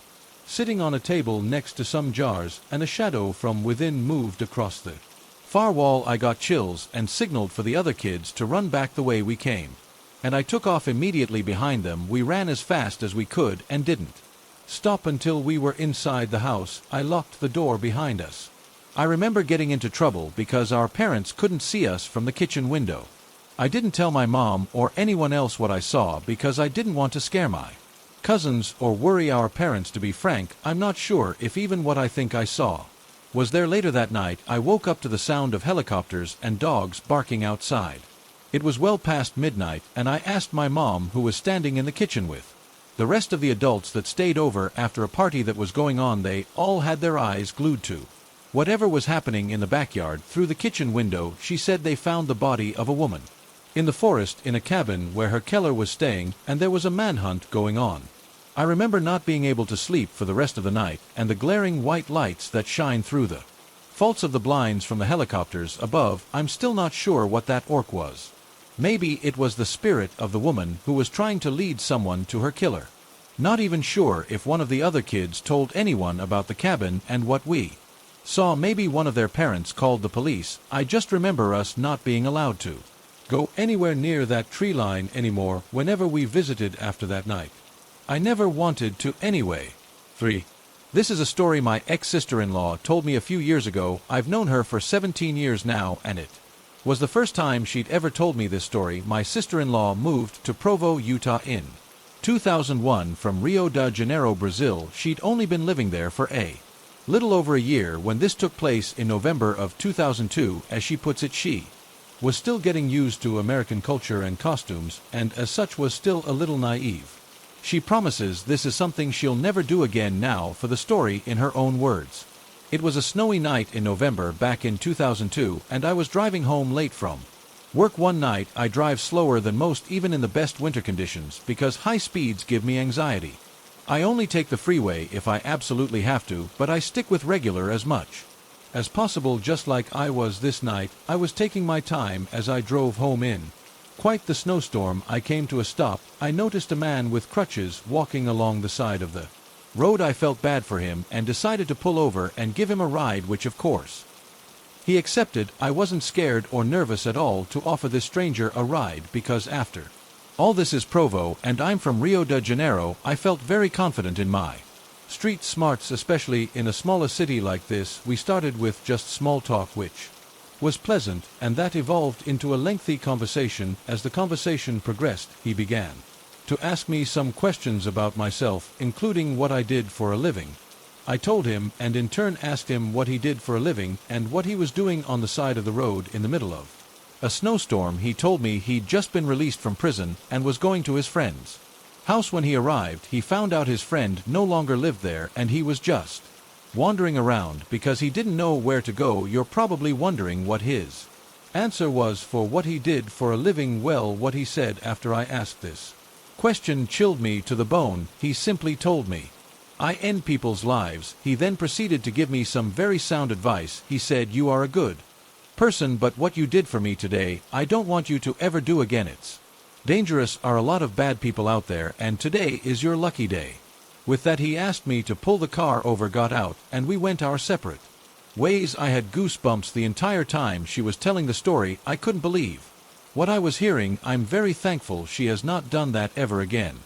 sitting on a table next to some jars, and a shadow from within moved across the far wall. I got chills and signaled for the other kids to run back the way we came, and I took off immediately behind them. We ran as fast as we could and didn't stop until we were inside the house. I locked the door behind us. I remember getting into trouble because our parents couldn't see us from the kitchen window. I didn't tell my mom or anyone else what I saw because I didn't want to scare my cousins or worry our parents. To be frank, I'm not sure if even what I think I saw was there. Later that night, I woke up to the sound of helicopters and dogs barking outside. It was well past midnight, and I asked my mom, who was standing in the kitchen with the rest of the adults that stayed over after a party that was going on. They all had their eyes glued to whatever was happening in the backyard through the kitchen window. She said they found the body of a woman in the forest in a cabin where her killer was staying, and there was a manhunt going on. I remember not being able to sleep for the rest of the night, and the glaring white lights that shine through the faults of the blinds from the helicopters above. I'm still not sure what that orc was. Maybe it was the spirit of the woman who was trying to lead someone to her killer. Not even sure if one of the other kids told anyone about the cabin and what we saw. Maybe one of their parents called the police. I just remember us not being allowed to go anywhere near that tree line anymore whenever we visited after that night. I never wanted to anyway. 3. This is a story my ex-sister-in-law told me a few years ago. I've known her for 17 years now, and it was the first time she'd ever told me this story. My sister-in-law moved to Provo, Utah in 2001 from Rio de Janeiro, Brazil. She'd only been living there for a little over a year when this took place in November of 2002. As she puts it, she was still getting used to American culture and costumes, and as such was still a little naive. She promises this is something she'll never do again now for the story in her own words. It was a snowy night in November back in 2002, and I was driving home late from work one night. I drive slower than most even in the best winter conditions because high speeds give me anxiety. I only take the freeway if I absolutely have to, but I stick with regular as much as possible. Just like I was this night, I was taking my time as I drove home in quite the snowstorm. I came to a stop. I noticed a man with crutches walking along the side of the road. I felt bad for him and decided to pull over and give him a ride, which of course he accepted. I wasn't scared or nervous at all to offer this stranger a ride because after all this is Provo and I'm from Rio de Janeiro. I felt very confident in my street smarts, especially in a smaller city like this. We started with just small talk, which was pleasant, and that evolved into a lengthy conversation. As the conversation progressed, he began to ask me some questions about myself, including what I did for a living. I told him, and in turn asked him what he did for a living and what he was doing on the side of the road in the middle of a snowstorm. He told me he'd just been released from prison and was going to his friend's house. When he arrived, he found out his friend no longer lived there and he was just wandering around because he didn't know where to go. You're probably wondering what his answer was for what he did for a living. Well, what he said after I asked this question chilled me to the bone. He simply told me, "I end people's lives." He then proceeded to give me some very sound advice. He said, "You are a good person, but what you did for me today, I don't want you to ever do again. It's dangerous. Are a lot of bad people out there, and today is your lucky day." With that, he asked me to pull the car over, got out, and we went our separate ways. I had goosebumps the entire time she was telling the story. I couldn't believe what I was hearing. I'm very thankful she has not done that ever again.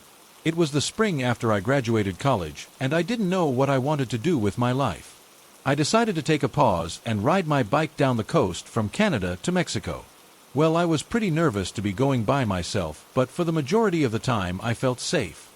It was the spring after I graduated college, and I didn't know what I wanted to do with my life. I decided to take a pause and ride my bike down the coast from Canada to Mexico. Well, I was pretty nervous to be going by myself, but for the majority of the time I felt safe.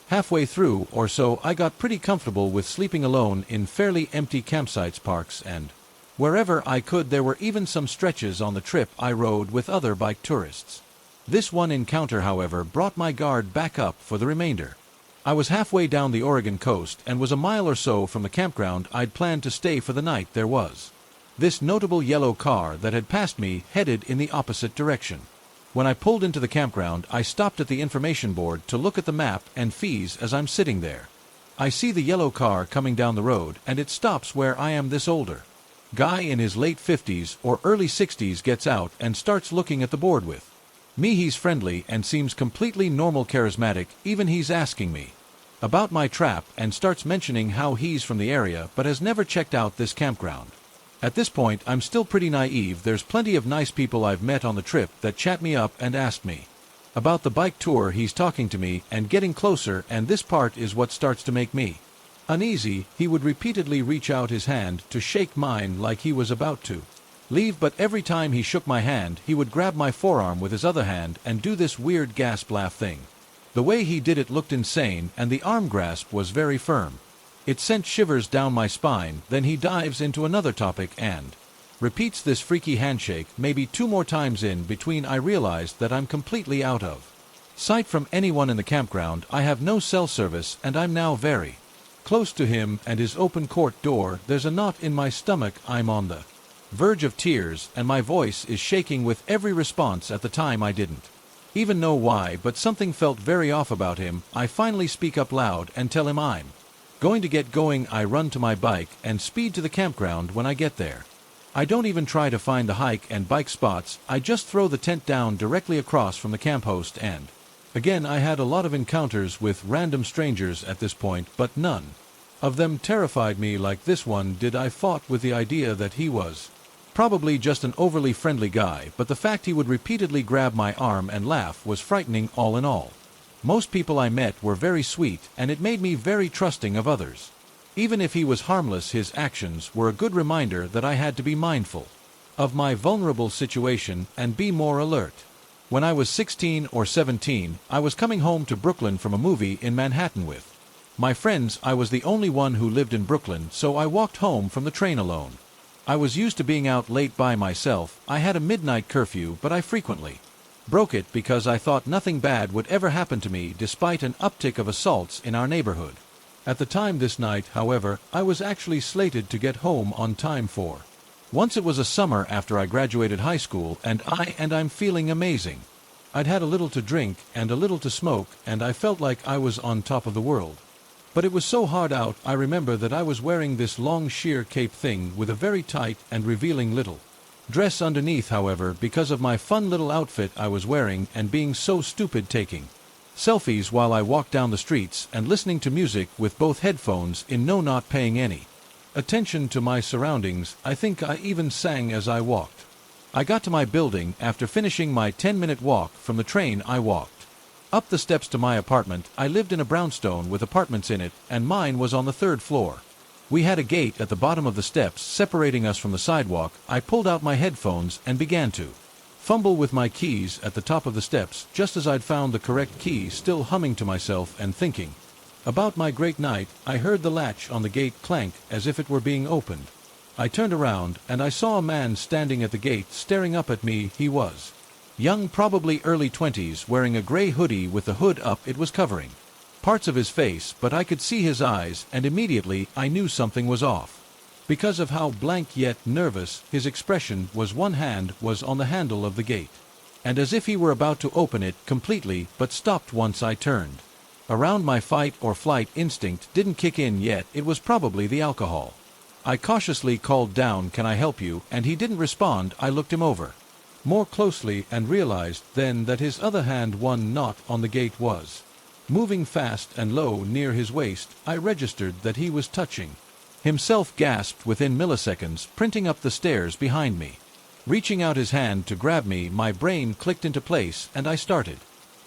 Halfway through or so, I got pretty comfortable with sleeping alone in fairly empty campsites, parks, and wherever I could. There were even some stretches on the trip I rode with other bike tourists. This one encounter, however, brought my guard back up for the remainder. I was halfway down the Oregon coast and was a mile or so from the campground I'd planned to stay for the night. There was this notable yellow car that had passed me, headed in the opposite direction. When I pulled into the campground, I stopped at the information board to look at the map and fees. As I'm sitting there, I see the yellow car coming down the road, and it stops where I am. This older guy in his late 50s or early 60s gets out and starts looking at the board with me. He's friendly and seems completely normal, charismatic. Even he's asking me about my trap and starts mentioning how he's from the area but has never checked out this campground. At this point, I'm still pretty naive. There's plenty of nice people I've met on the trip that chat me up and ask me about the bike tour. He's talking to me and getting closer, and this part is what starts to make me uneasy. He would repeatedly reach out his hand to shake mine like he was about to leave, but every time he shook my hand, he would grab my forearm with his other hand and do this weird gasp laugh thing. The way he did it looked insane, and the arm grasp was very firm. It sent shivers down my spine. Then he dives into another topic and repeats this freaky handshake maybe 2 more times. In between, I realized that I'm completely out of sight from anyone in the campground. I have no cell service, and I'm now very close to him and his open court door. There's a knot in my stomach. I'm on the verge of tears, and my voice is shaking with every response. At the time, I didn't even know why, but something felt very off about him. I finally speak up loud and tell him I'm going to get going. I run to my bike and speed to the campground. When I get there, I don't even try to find the hike and bike spots. I just throw the tent down directly across from the camp host. And again, I had a lot of encounters with random strangers at this point, but none of them terrified me like this one did. I fought with the idea that he was probably just an overly friendly guy, but the fact he would repeatedly grab my arm and laugh was frightening. All in all, most people I met were very sweet, and it made me very trusting of others. Even if he was harmless, his actions were a good reminder that I had to be mindful of my vulnerable situation and be more alert. When I was 16 or 17, I was coming home to Brooklyn from a movie in Manhattan with my friends. I was the only one who lived in Brooklyn, so I walked home from the train alone. I was used to being out late by myself. I had a midnight curfew, but I frequently broke it because I thought nothing bad would ever happen to me despite an uptick of assaults in our neighborhood. At the time this night, however, I was actually slated to get home on time for. Once it was a summer after I graduated high school and I'm feeling amazing. I'd had a little to drink and a little to smoke and I felt like I was on top of the world. But it was so hard out. I remember that I was wearing this long sheer cape thing with a very tight and revealing little dress underneath, however, because of my fun little outfit I was wearing and being so stupid, taking selfies while I walked down the streets and listening to music with both headphones in, not paying any attention to my surroundings. I think I even sang as I walked. I got to my building after finishing my 10-minute walk from the train. I walked up the steps to my apartment. I lived in a brownstone with apartments in it, and mine was on the 3rd floor. We had a gate at the bottom of the steps separating us from the sidewalk. I pulled out my headphones and began to fumble with my keys at the top of the steps just as I'd found the correct key, still humming to myself and thinking about my great night. I heard the latch on the gate clank as if it were being opened. I turned around and I saw a man standing at the gate staring up at me. He was young, probably early 20s, wearing a gray hoodie with the hood up. It was covering parts of his face, but I could see his eyes, and immediately I knew something was off. Because of how blank yet nervous his expression was, one hand was on the handle of the gate, and as if he were about to open it completely, but stopped once I turned around. My fight or flight instinct didn't kick in yet. It was probably the alcohol. I cautiously called down, "Can I help you?" and he didn't respond. I looked him over more closely and realized then that his other hand, one not on the gate, was moving fast and low near his waist. I registered that he was touching himself, gasped within milliseconds, printing up the stairs behind me. Reaching out his hand to grab me, my brain clicked into place and I started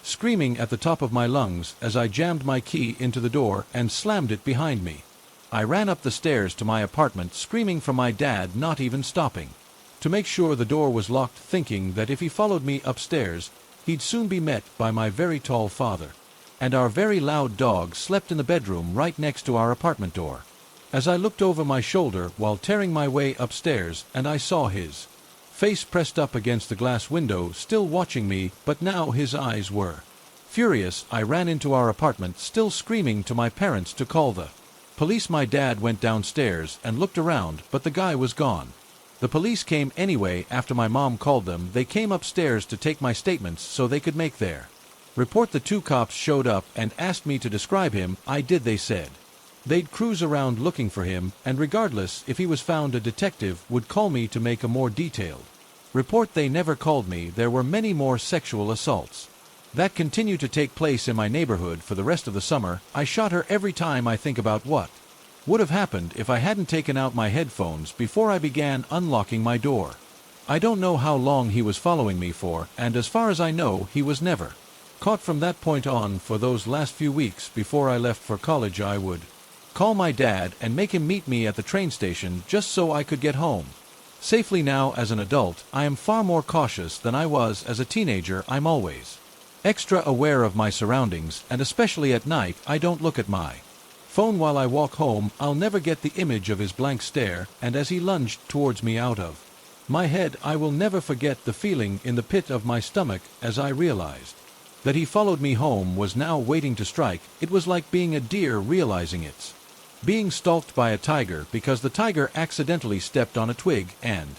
screaming at the top of my lungs as I jammed my key into the door and slammed it behind me. I ran up the stairs to my apartment, screaming for my dad, not even stopping to make sure the door was locked, thinking that if he followed me upstairs, he'd soon be met by my very tall father. And our very loud dog slept in the bedroom right next to our apartment door. As I looked over my shoulder while tearing my way upstairs, and I saw his face pressed up against the glass window, still watching me, but now his eyes were furious. I ran into our apartment, still screaming to my parents to call the police. My dad went downstairs and looked around, but the guy was gone. The police came anyway after my mom called them. They came upstairs to take my statements so they could make their report. The 2 cops showed up and asked me to describe him. I did. They said they'd cruise around looking for him, and regardless if he was found, a detective would call me to make a more detailed report. They never called me. There were many more sexual assaults that continued to take place in my neighborhood for the rest of the summer. I shot her every time I think about what would have happened if I hadn't taken out my headphones before I began unlocking my door. I don't know how long he was following me for, and as far as I know, he was never caught. From that point on, for those last few weeks before I left for college, I would call my dad and make him meet me at the train station just so I could get home safely. Now, as an adult, I am far more cautious than I was as a teenager. I'm always extra aware of my surroundings, and especially at night, I don't look at my phone while I walk home. I'll never get the image of his blank stare, and as he lunged towards me out of my head, I will never forget the feeling in the pit of my stomach as I realized that he followed me home, was now waiting to strike. It was like being a deer realizing it's being stalked by a tiger because the tiger accidentally stepped on a twig and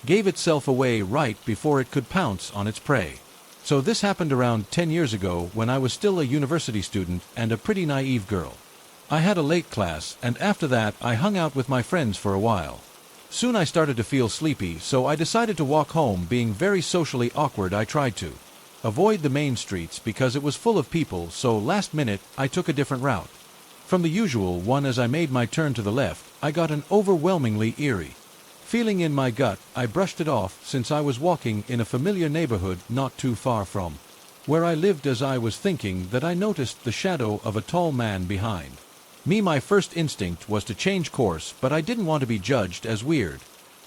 gave itself away right before it could pounce on its prey. So this happened around 10 years ago when I was still a university student and a pretty naive girl. I had a late class, and after that I hung out with my friends for a while. Soon I started to feel sleepy, so I decided to walk home. Being very socially awkward, I tried to avoid the main streets because it was full of people, so last minute I took a different route from the usual one. As I made my turn to the left, I got an overwhelmingly eerie feeling in my gut. I brushed it off since I was walking in a familiar neighborhood not too far from where I lived. As I was thinking that, I noticed the shadow of a tall man behind me. My first instinct was to change course, but I didn't want to be judged as weird.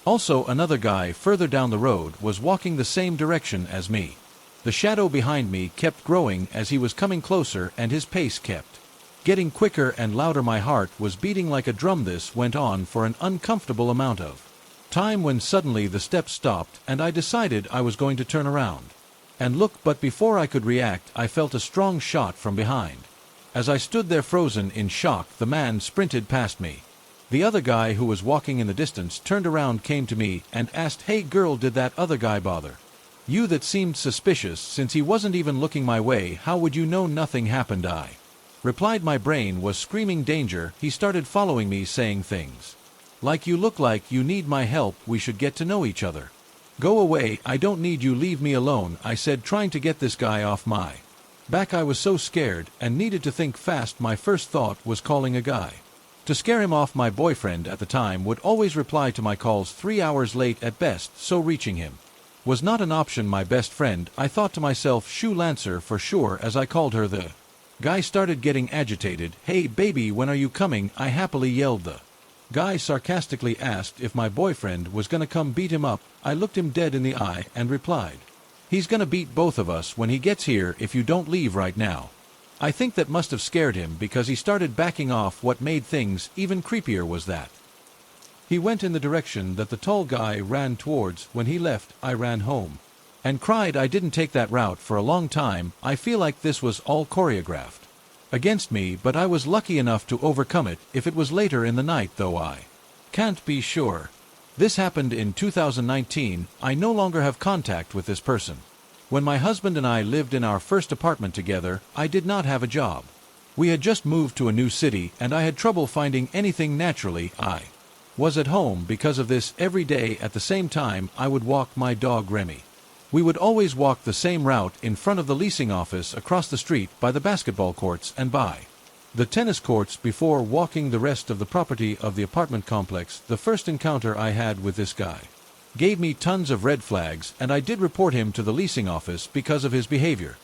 Also, another guy further down the road was walking the same direction as me. The shadow behind me kept growing as he was coming closer, and his pace kept getting quicker and louder. My heart was beating like a drum. This went on for an uncomfortable amount of time when suddenly the steps stopped and I decided I was going to turn around and look, but before I could react I felt a strong shot from behind. As I stood there frozen in shock, the man sprinted past me. The other guy who was walking in the distance turned around, came to me, and asked, "Hey girl, did that other guy bother you?" That seemed suspicious since he wasn't even looking my way. "How would you know nothing happened?" I replied. My brain was screaming danger. He started following me, saying things like, "You look like you need my help, we should get to know each other." "Go away, I don't need you, leave me alone," I said, trying to get this guy off my back. I was so scared and needed to think fast. My first thought was calling a guy to scare him off. My boyfriend at the time would always reply to my calls 3 hours late at best, so reaching him was not an option. My best friend, I thought to myself, Shoe Lancer for sure, as I called her. The guy started getting agitated. "Hey baby, when are you coming?" I happily yelled. The guy sarcastically asked if my boyfriend was gonna come beat him up. I looked him dead in the eye and replied, "He's gonna beat both of us when he gets here if you don't leave right now." I think that must have scared him because he started backing off. What made things even creepier was that he went in the direction that the tall guy ran towards. When he left, I ran home and cried. I didn't take that route for a long time. I feel like this was all choreographed against me, but I was lucky enough to overcome it. If it was later in the night, though, I can't be sure. This happened in 2019. I no longer have contact with this person. When my husband and I lived in our first apartment together, I did not have a job. We had just moved to a new city and I had trouble finding anything. Naturally, I was at home because of this. Every day at the same time, I would walk my dog Remy. We would always walk the same route in front of the leasing office, across the street, by the basketball courts and by the tennis courts before walking the rest of the property of the apartment complex. The first encounter I had with this guy gave me tons of red flags, and I did report him to the leasing office because of his behavior.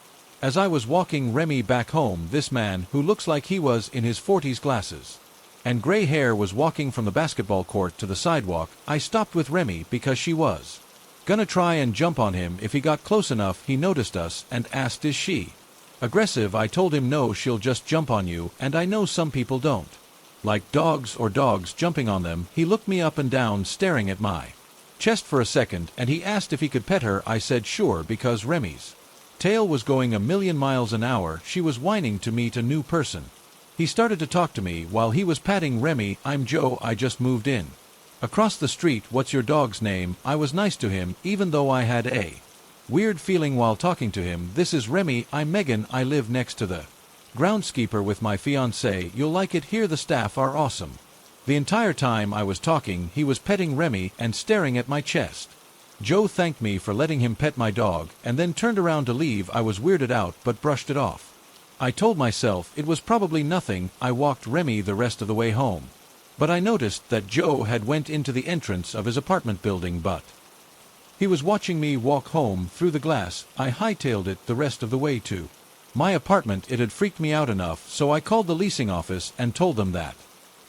As I was walking Remy back home, this man, who looks like he was in his 40s, glasses and gray hair, was walking from the basketball court to the sidewalk. I stopped with Remy because she was gonna try and jump on him if he got close enough. He noticed us and asked, "Is she aggressive?" I told him, "No, she'll just jump on you, and I know some people don't like dogs or dogs jumping on them." He looked me up and down, staring at my chest for a second, and he asked if he could pet her. I said sure, because Remy's tail was going a million miles an hour. She was whining to meet a new person. He started to talk to me while he was patting Remy. "I'm Joe, I just moved in across the street. What's your dog's name?" I was nice to him, even though I had a weird feeling while talking to him. "This is Remy. I'm Megan. I live next to the groundskeeper with my fiancé. You'll like it here. The staff are awesome." The entire time I was talking, he was petting Remy and staring at my chest. Joe thanked me for letting him pet my dog and then turned around to leave. I was weirded out but brushed it off. I told myself it was probably nothing. I walked Remy the rest of the way home, but I noticed that Joe had went into the entrance of his apartment building, but he was watching me walk home through the glass. I hightailed it the rest of the way to my apartment. It had freaked me out enough, so I called the leasing office and told them that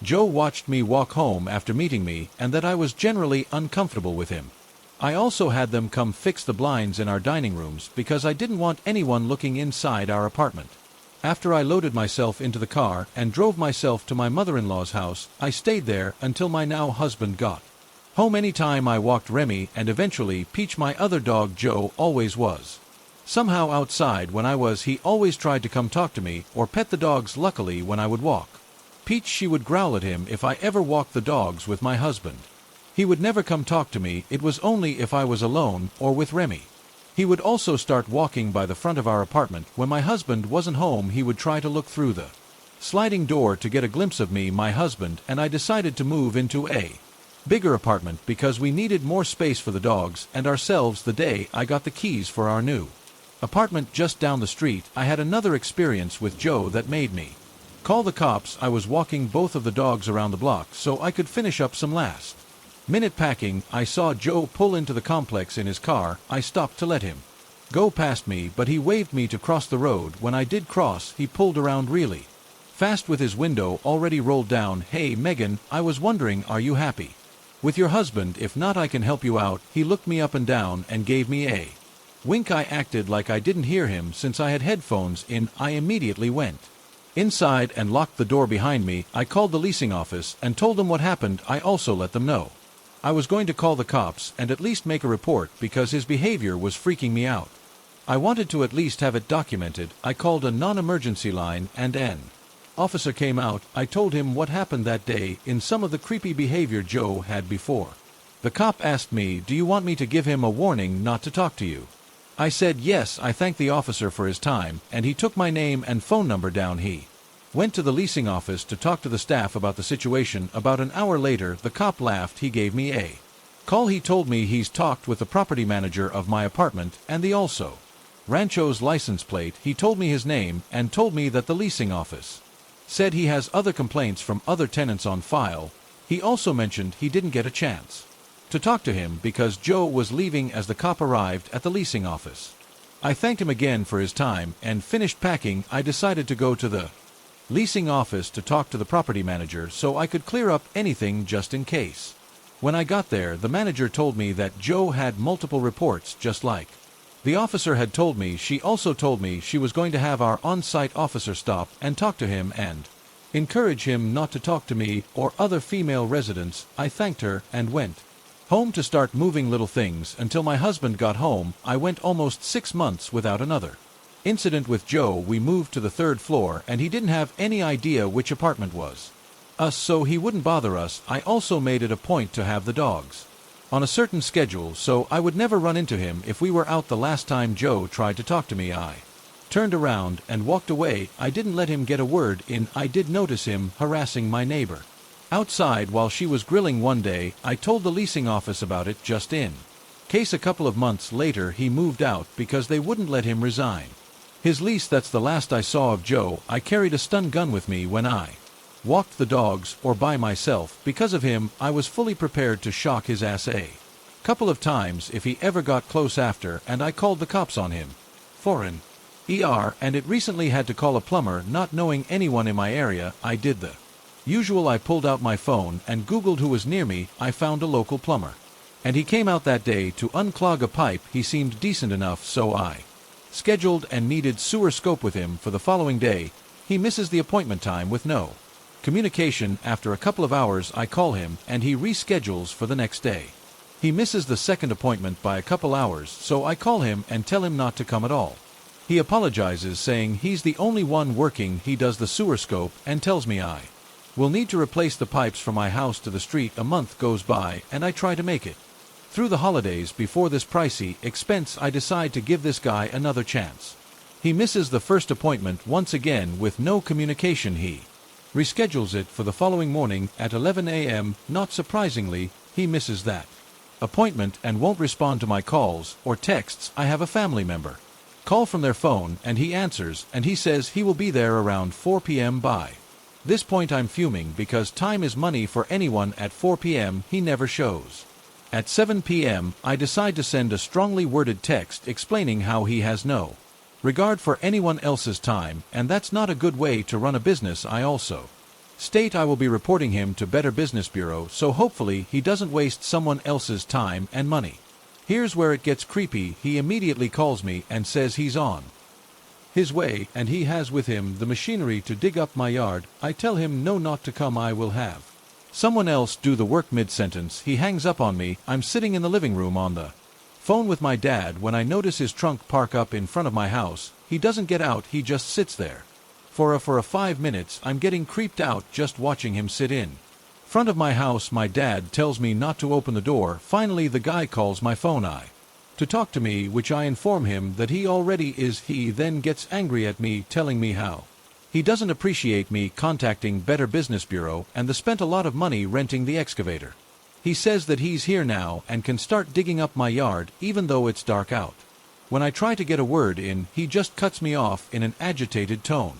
Joe watched me walk home after meeting me and that I was generally uncomfortable with him. I also had them come fix the blinds in our dining rooms because I didn't want anyone looking inside our apartment. After I loaded myself into the car and drove myself to my mother-in-law's house, I stayed there until my now husband got home. Anytime I walked Remy and eventually Peach, my other dog. Joe always was somehow outside when I was. He always tried to come talk to me or pet the dogs. Luckily, when I would walk Peach, she would growl at him if I ever walked the dogs with my husband. He would never come talk to me. It was only if I was alone or with Remy. He would also start walking by the front of our apartment. When my husband wasn't home, he would try to look through the sliding door to get a glimpse of me, my husband, and I decided to move into a bigger apartment because we needed more space for the dogs and ourselves. The day I got the keys for our new apartment just down the street, I had another experience with Joe that made me call the cops. I was walking both of the dogs around the block so I could finish up some last minute packing. I saw Joe pull into the complex in his car. I stopped to let him go past me, but he waved me to cross the road. When I did cross, he pulled around really fast with his window already rolled down. "Hey Megan, I was wondering, are you happy with your husband? If not, I can help you out." He looked me up and down and gave me a wink. I acted like I didn't hear him since I had headphones in. I immediately went inside and locked the door behind me. I called the leasing office and told them what happened. I also let them know I was going to call the cops and at least make a report because his behavior was freaking me out. I wanted to at least have it documented. I called a non-emergency line and an officer came out. I told him what happened that day in some of the creepy behavior Joe had before. The cop asked me, "Do you want me to give him a warning not to talk to you?" I said yes. I thanked the officer for his time, and he took my name and phone number down. He went to the leasing office to talk to the staff about the situation. About an hour later, the cop laughed. He gave me a call. He told me he's talked with the property manager of my apartment and the also Rancho's license plate. He told me his name and told me that the leasing office said he has other complaints from other tenants on file. He also mentioned he didn't get a chance to talk to him because Joe was leaving as the cop arrived at the leasing office. I thanked him again for his time and finished packing. I decided to go to the leasing office to talk to the property manager so I could clear up anything just in case. When I got there, the manager told me that Joe had multiple reports just like the officer had told me. She also told me she was going to have our on-site officer stop and talk to him and encourage him not to talk to me or other female residents. I thanked her and went home to start moving little things until my husband got home. I went almost 6 months without another incident with Joe. We moved to the 3rd floor and he didn't have any idea which apartment was us, so he wouldn't bother us. I also made it a point to have the dogs on a certain schedule so I would never run into him if we were out. The last time Joe tried to talk to me, I turned around and walked away. I didn't let him get a word in. I did notice him harassing my neighbor outside while she was grilling one day. I told the leasing office about it just in case. A couple of months later he moved out because they wouldn't let him resign his lease. That's the last I saw of Joe. I carried a stun gun with me when I walked the dogs or by myself. Because of him, I was fully prepared to shock his ass a couple of times if he ever got close after, and I called the cops on him for an ER, and it recently had to call a plumber. Not knowing anyone in my area, I did the usual. I pulled out my phone and Googled who was near me. I found a local plumber, and he came out that day to unclog a pipe. He seemed decent enough, so I scheduled and needed sewer scope with him for the following day. He misses the appointment time with no communication. After a couple of hours I call him and he reschedules for the next day. He misses the second appointment by a couple hours, so I call him and tell him not to come at all. He apologizes, saying he's the only one working. He does the sewer scope and tells me I will need to replace the pipes from my house to the street. A month goes by and I try to make it through the holidays before this pricey expense. I decide to give this guy another chance. He misses the first appointment once again with no communication. He reschedules it for the following morning at 11 a.m. Not surprisingly, he misses that appointment and won't respond to my calls or texts. I have a family member call from their phone and he answers and he says he will be there around 4 p.m. By this point I'm fuming because time is money for anyone. At 4 p.m. he never shows. At 7 p.m. I decide to send a strongly worded text explaining how he has no regard for anyone else's time, and that's not a good way to run a business. I also state I will be reporting him to Better Business Bureau, so hopefully he doesn't waste someone else's time and money. Here's where it gets creepy. He immediately calls me and says he's on his way and he has with him the machinery to dig up my yard. I tell him no, not to come. I will have someone else do the work. Mid-sentence he hangs up on me. I'm sitting in the living room on the phone with my dad when I notice his trunk park up in front of my house. He doesn't get out, he just sits there for a 5 minutes. I'm getting creeped out just watching him sit in front of my house. My dad tells me not to open the door. Finally the guy calls my phone to talk to me, which I inform him that he already is. He then gets angry at me, telling me how he doesn't appreciate me contacting Better Business Bureau and they spent a lot of money renting the excavator. He says that he's here now and can start digging up my yard even though it's dark out. When I try to get a word in, he just cuts me off in an agitated tone.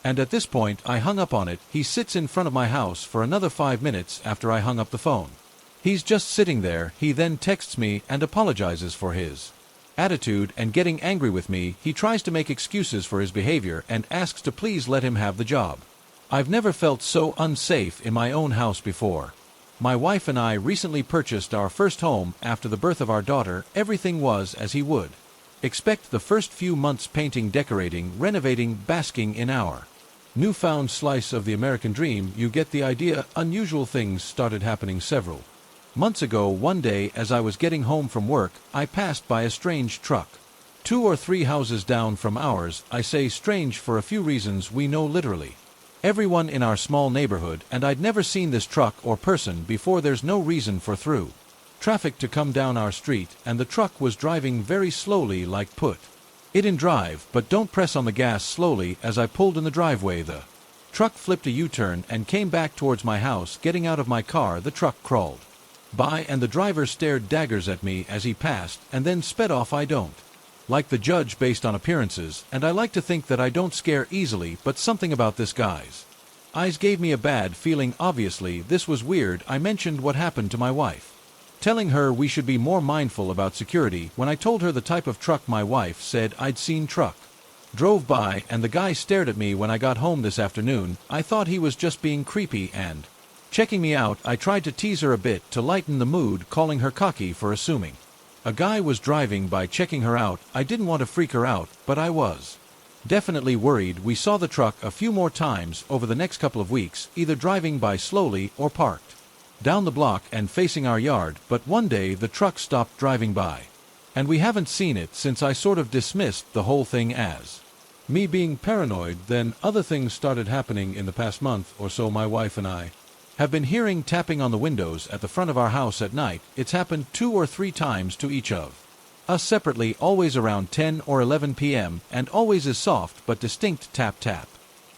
And at this point I hung up on it. He sits in front of my house for another 5 minutes after I hung up the phone. He's just sitting there. He then texts me and apologizes for his attitude and getting angry with me. He tries to make excuses for his behavior and asks to please let him have the job. I've never felt so unsafe in my own house before. My wife and I recently purchased our first home after the birth of our daughter. Everything was as he would expect. The first few months painting, decorating, renovating, basking in our newfound slice of the American dream. You get the idea. Unusual things started happening. Several Months ago, one day as I was getting home from work, I passed by a strange truck. 2 or 3 houses down from ours. I say strange for a few reasons we know literally. Everyone in our small neighborhood, and I'd never seen this truck or person before. There's no reason for through traffic to come down our street, and the truck was driving very slowly, like put it in drive, but don't press on the gas slowly. As I pulled in the driveway, the truck flipped a U-turn and came back towards my house. Getting out of my car, the truck crawled by and the driver stared daggers at me as he passed and then sped off. I don't like the judge based on appearances, and I like to think that I don't scare easily, but something about this guy's eyes gave me a bad feeling. Obviously this was weird. I mentioned what happened to my wife, telling her we should be more mindful about security. When I told her the type of truck my wife said I'd seen truck drove by, and the guy stared at me when I got home this afternoon. I thought he was just being creepy and checking me out. I tried to tease her a bit to lighten the mood, calling her cocky for assuming a guy was driving by checking her out. I didn't want to freak her out, but I was definitely worried. We saw the truck a few more times over the next couple of weeks, either driving by slowly or parked down the block and facing our yard, but one day the truck stopped driving by, and we haven't seen it since. I sort of dismissed the whole thing as me being paranoid. Then other things started happening in the past month or so. My wife and I have been hearing tapping on the windows at the front of our house at night. It's happened 2 or 3 times to each of us separately, always around 10 or 11 p.m., and always is soft but distinct tap tap.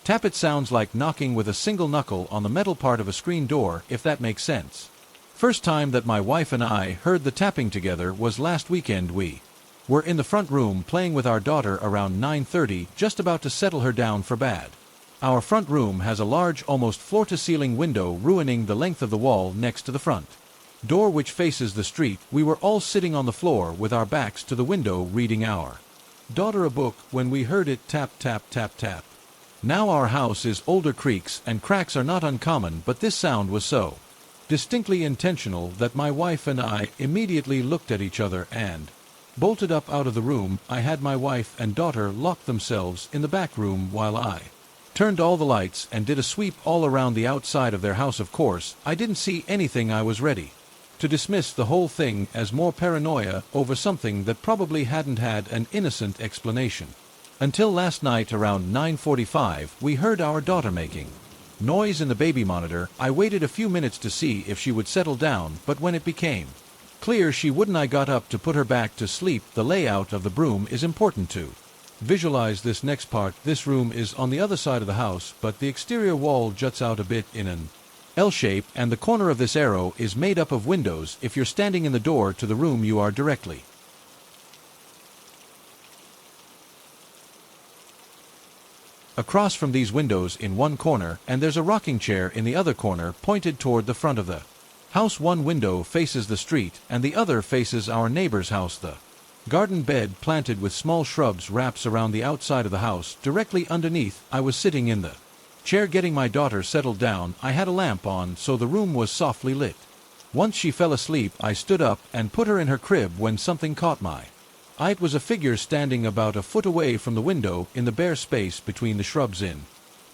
Tap. It sounds like knocking with a single knuckle on the metal part of a screen door, if that makes sense. First time that my wife and I heard the tapping together was last weekend. We were in the front room playing with our daughter around 9:30, just about to settle her down for bed. Our front room has a large, almost floor-to-ceiling window ruining the length of the wall next to the front door, which faces the street. We were all sitting on the floor with our backs to the window reading our daughter a book when we heard it tap tap tap tap. Now our house is older. Creaks and cracks are not uncommon, but this sound was so distinctly intentional that my wife and I immediately looked at each other and bolted up out of the room. I had my wife and daughter lock themselves in the back room while I turned all the lights and did a sweep all around the outside of their house. Of course, I didn't see anything. I was ready to dismiss the whole thing as more paranoia over something that probably hadn't had an innocent explanation. Until last night around 9:45, we heard our daughter making noise in the baby monitor. I waited a few minutes to see if she would settle down, but when it became clear she wouldn't, I got up to put her back to sleep. The layout of the room is important to visualize this next part. This room is on the other side of the house, but the exterior wall juts out a bit in an L shape, and the corner of this arrow is made up of windows. If you're standing in the door to the room, you are directly across from these windows in one corner, and there's a rocking chair in the other corner pointed toward the front of the house. One window faces the street and the other faces our neighbor's house. The garden bed planted with small shrubs wraps around the outside of the house. Directly underneath, I was sitting in the chair getting my daughter settled down. I had a lamp on, so the room was softly lit. Once she fell asleep, I stood up and put her in her crib when something caught my eye. It was a figure standing about a foot away from the window in the bare space between the shrubs in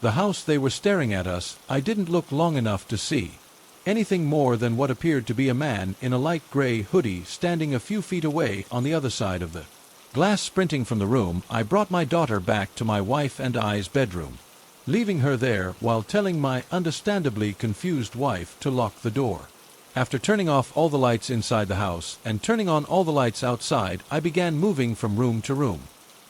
the house. They were staring at us. I didn't look long enough to see anything more than what appeared to be a man in a light gray hoodie standing a few feet away on the other side of the glass. Sprinting from the room, I brought my daughter back to my wife and I's bedroom, leaving her there while telling my understandably confused wife to lock the door. After turning off all the lights inside the house and turning on all the lights outside, I began moving from room to room,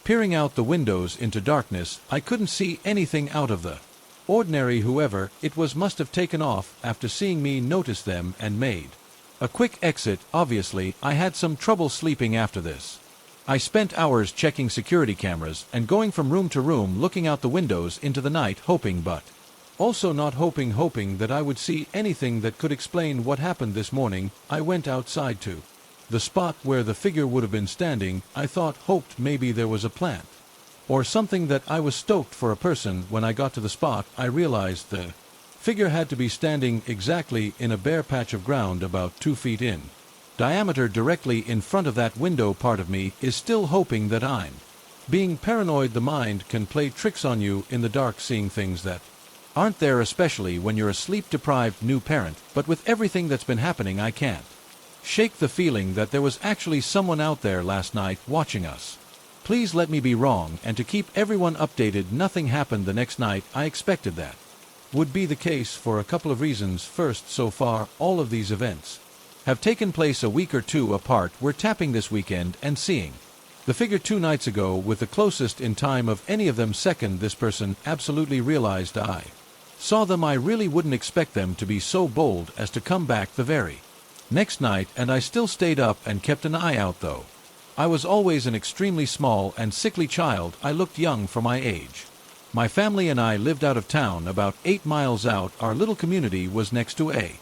peering out the windows into darkness. I couldn't see anything out of the ordinary. Whoever it was must have taken off after seeing me notice them and made a quick exit. Obviously, I had some trouble sleeping after this. I spent hours checking security cameras and going from room to room, looking out the windows into the night, hoping but also not hoping that I would see anything that could explain what happened this morning. I went outside to the spot where the figure would have been standing. I hoped maybe there was a plant or something that I was stoked for a person. When I got to the spot, I realized the figure had to be standing exactly in a bare patch of ground about 2 feet in diameter directly in front of that window. Part of me is still hoping that I'm being paranoid. The mind can play tricks on you in the dark, seeing things that Aren't there, especially when you're a sleep-deprived new parent, but with everything that's been happening I can't shake the feeling that there was actually someone out there last night watching us. Please let me be wrong, and to keep everyone updated, nothing happened the next night. I expected that would be the case for a couple of reasons. First, so far, all of these events have taken place a week or two apart. We're tapping this weekend and seeing the figure 2 nights ago with the closest in time of any of them. Second, this person absolutely realized I saw them. I really wouldn't expect them to be so bold as to come back the very next night, and I still stayed up and kept an eye out though. I was always an extremely small and sickly child. I looked young for my age. My family and I lived out of town, about 8 miles out. Our little community was next to a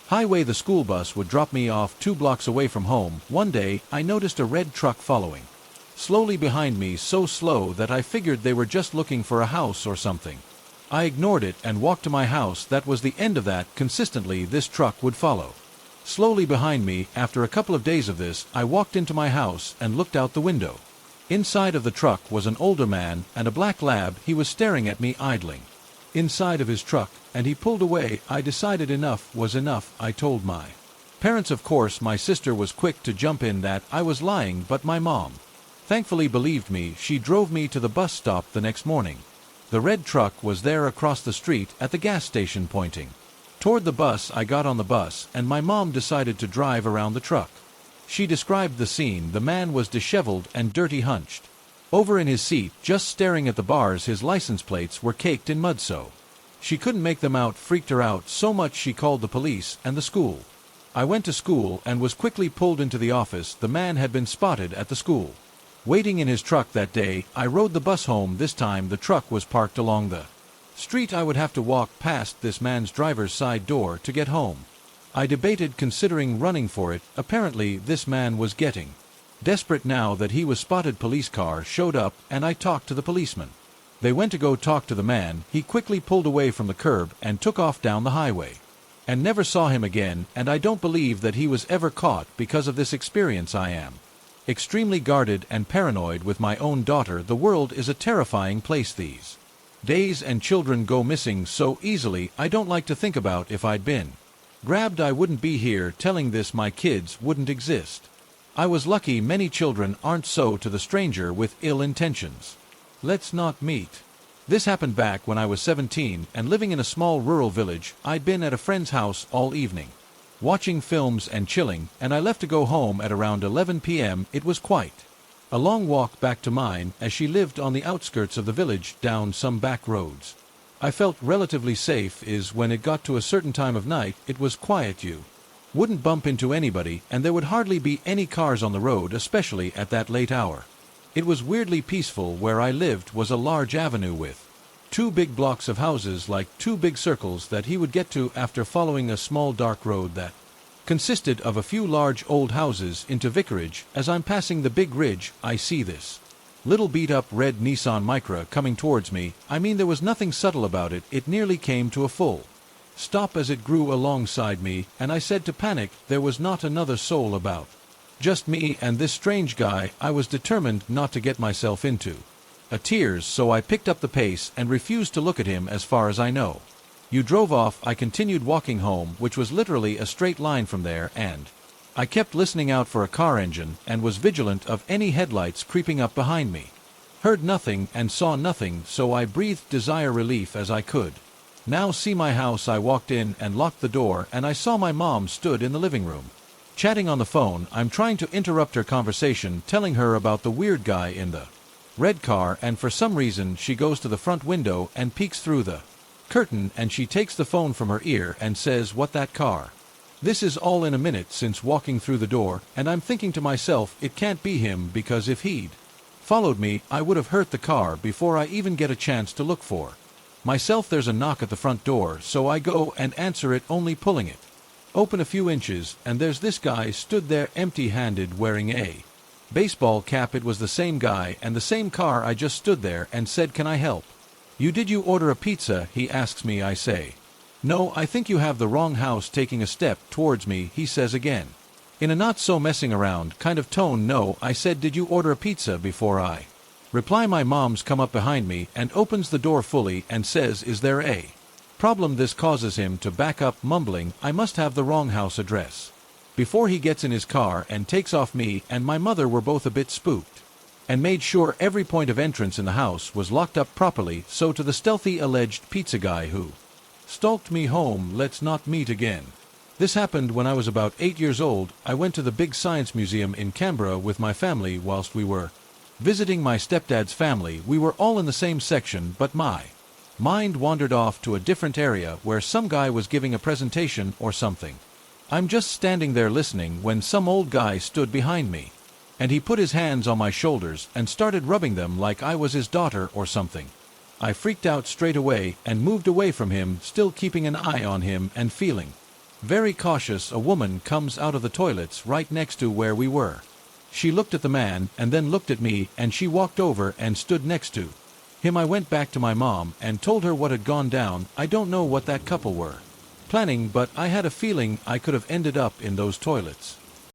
highway. The school bus would drop me off 2 blocks away from home. One day, I noticed a red truck following slowly behind me, so slow that I figured they were just looking for a house or something. I ignored it and walked to my house. That was the end of that. Consistently, this truck would follow slowly behind me. After a couple of days of this, I walked into my house and looked out the window. Inside of the truck was an older man and a black lab. He was staring at me, idling inside of his truck, and he pulled away. I decided enough was enough. I told my parents. Of course, my sister was quick to jump in that I was lying, but my mom thankfully believed me. She drove me to the bus stop the next morning. The red truck was there across the street at the gas station, pointing toward the bus. I got on the bus, and my mom decided to drive around the truck. She described the scene. The man was disheveled and dirty, hunched over in his seat, just staring at the bars. His license plates were caked in mud, so she couldn't make them out. Freaked her out so much she called the police and the school. I went to school and was quickly pulled into the office. The man had been spotted at the school, waiting in his truck that day. I rode the bus home. This time the truck was parked along the street. I would have to walk past this man's driver's side door to get home. I debated considering running for it. Apparently this man was getting desperate now that he was spotted. Police car showed up and I talked to the policeman. They went to go talk to the man. He quickly pulled away from the curb and took off down the highway, and never saw him again. And I don't believe that he was ever caught. Because of this experience, I am extremely guarded and paranoid with my own daughter. The world is a terrifying place these days, and children go missing so easily. I don't like to think about if I'd been grabbed, I wouldn't be here telling this. My kids wouldn't exist. I was lucky. Many children aren't so to the stranger with ill intentions. Let's not meet. This happened back when I was 17 and living in a small rural village. I'd been at a friend's house all evening, watching films and chilling, and I left to go home at around 11 p.m. It was quite a long walk back to mine, as she lived on the outskirts of the village, down some back roads. I felt relatively safe is when it got to a certain time of night. It was quiet. You wouldn't bump into anybody, and there would hardly be any cars on the road, especially at that late hour. It was weirdly peaceful. Where I lived was a large avenue with 2 big blocks of houses, like 2 big circles that he would get to after following a small dark road that consisted of a few large old houses into vicarage. As I'm passing the big ridge, I see this little beat-up red Nissan Micra coming towards me. I mean, there was nothing subtle about it. It nearly came to a full stop as it grew alongside me, and I said to panic. There was not another soul about. Just me and this strange guy. I was determined not to get myself into a tears, so I picked up the pace and refused to look at him. As far as I know, you drove off. I continued walking home, which was literally a straight line from there, and I kept listening out for a car engine and was vigilant of any headlights creeping up behind me. Heard nothing and saw nothing, so I breathed desire relief as I could now see my house. I walked in and locked the door, and I saw my mom stood in the living room, chatting on the phone. I'm trying to interrupt her conversation, telling her about the weird guy in the red car, and for some reason she goes to the front window and peeks through the curtain, and she takes the phone from her ear and says, "What, that car?" This is all in a minute since walking through the door, and I'm thinking to myself, it can't be him, because if he'd followed me, I would have hurt the car before I even get a chance to look for myself. There's a knock at the front door, so I go and answer it, only pulling it open a few inches, and there's this guy stood there empty-handed, wearing a baseball cap. It was the same guy and the same car. I just stood there and said, "Can I help you? Did you order a pizza?" He asks me. I say, "No, I think you have the wrong house." Taking a step towards me, he says again, in a not so messing around kind of tone, "No," I said, "Did you order a pizza?" Before I reply, my mom's come up behind me and opens the door fully and says, "Is there a Problem this causes him to back up mumbling, "I must have the wrong house address." Before he gets in his car and takes off, me and my mother were both a bit spooked, and made sure every point of entrance in the house was locked up properly. So to the stealthy alleged pizza guy who stalked me home, let's not meet again. This happened when I was about 8 years old. I went to the big science museum in Canberra with my family. Whilst we were visiting my stepdad's family, we were all in the same section, but my mind wandered off to a different area where some guy was giving a presentation or something. I'm just standing there listening when some old guy stood behind me, and he put his hands on my shoulders and started rubbing them like I was his daughter or something. I freaked out straight away and moved away from him, still keeping an eye on him and feeling very cautious. A woman comes out of the toilets right next to where we were. She looked at the man and then looked at me, and she walked over and stood next to him. I went back to my mom and told her what had gone down. I don't know what that couple were planning, but I had a feeling I could have ended up in those toilets.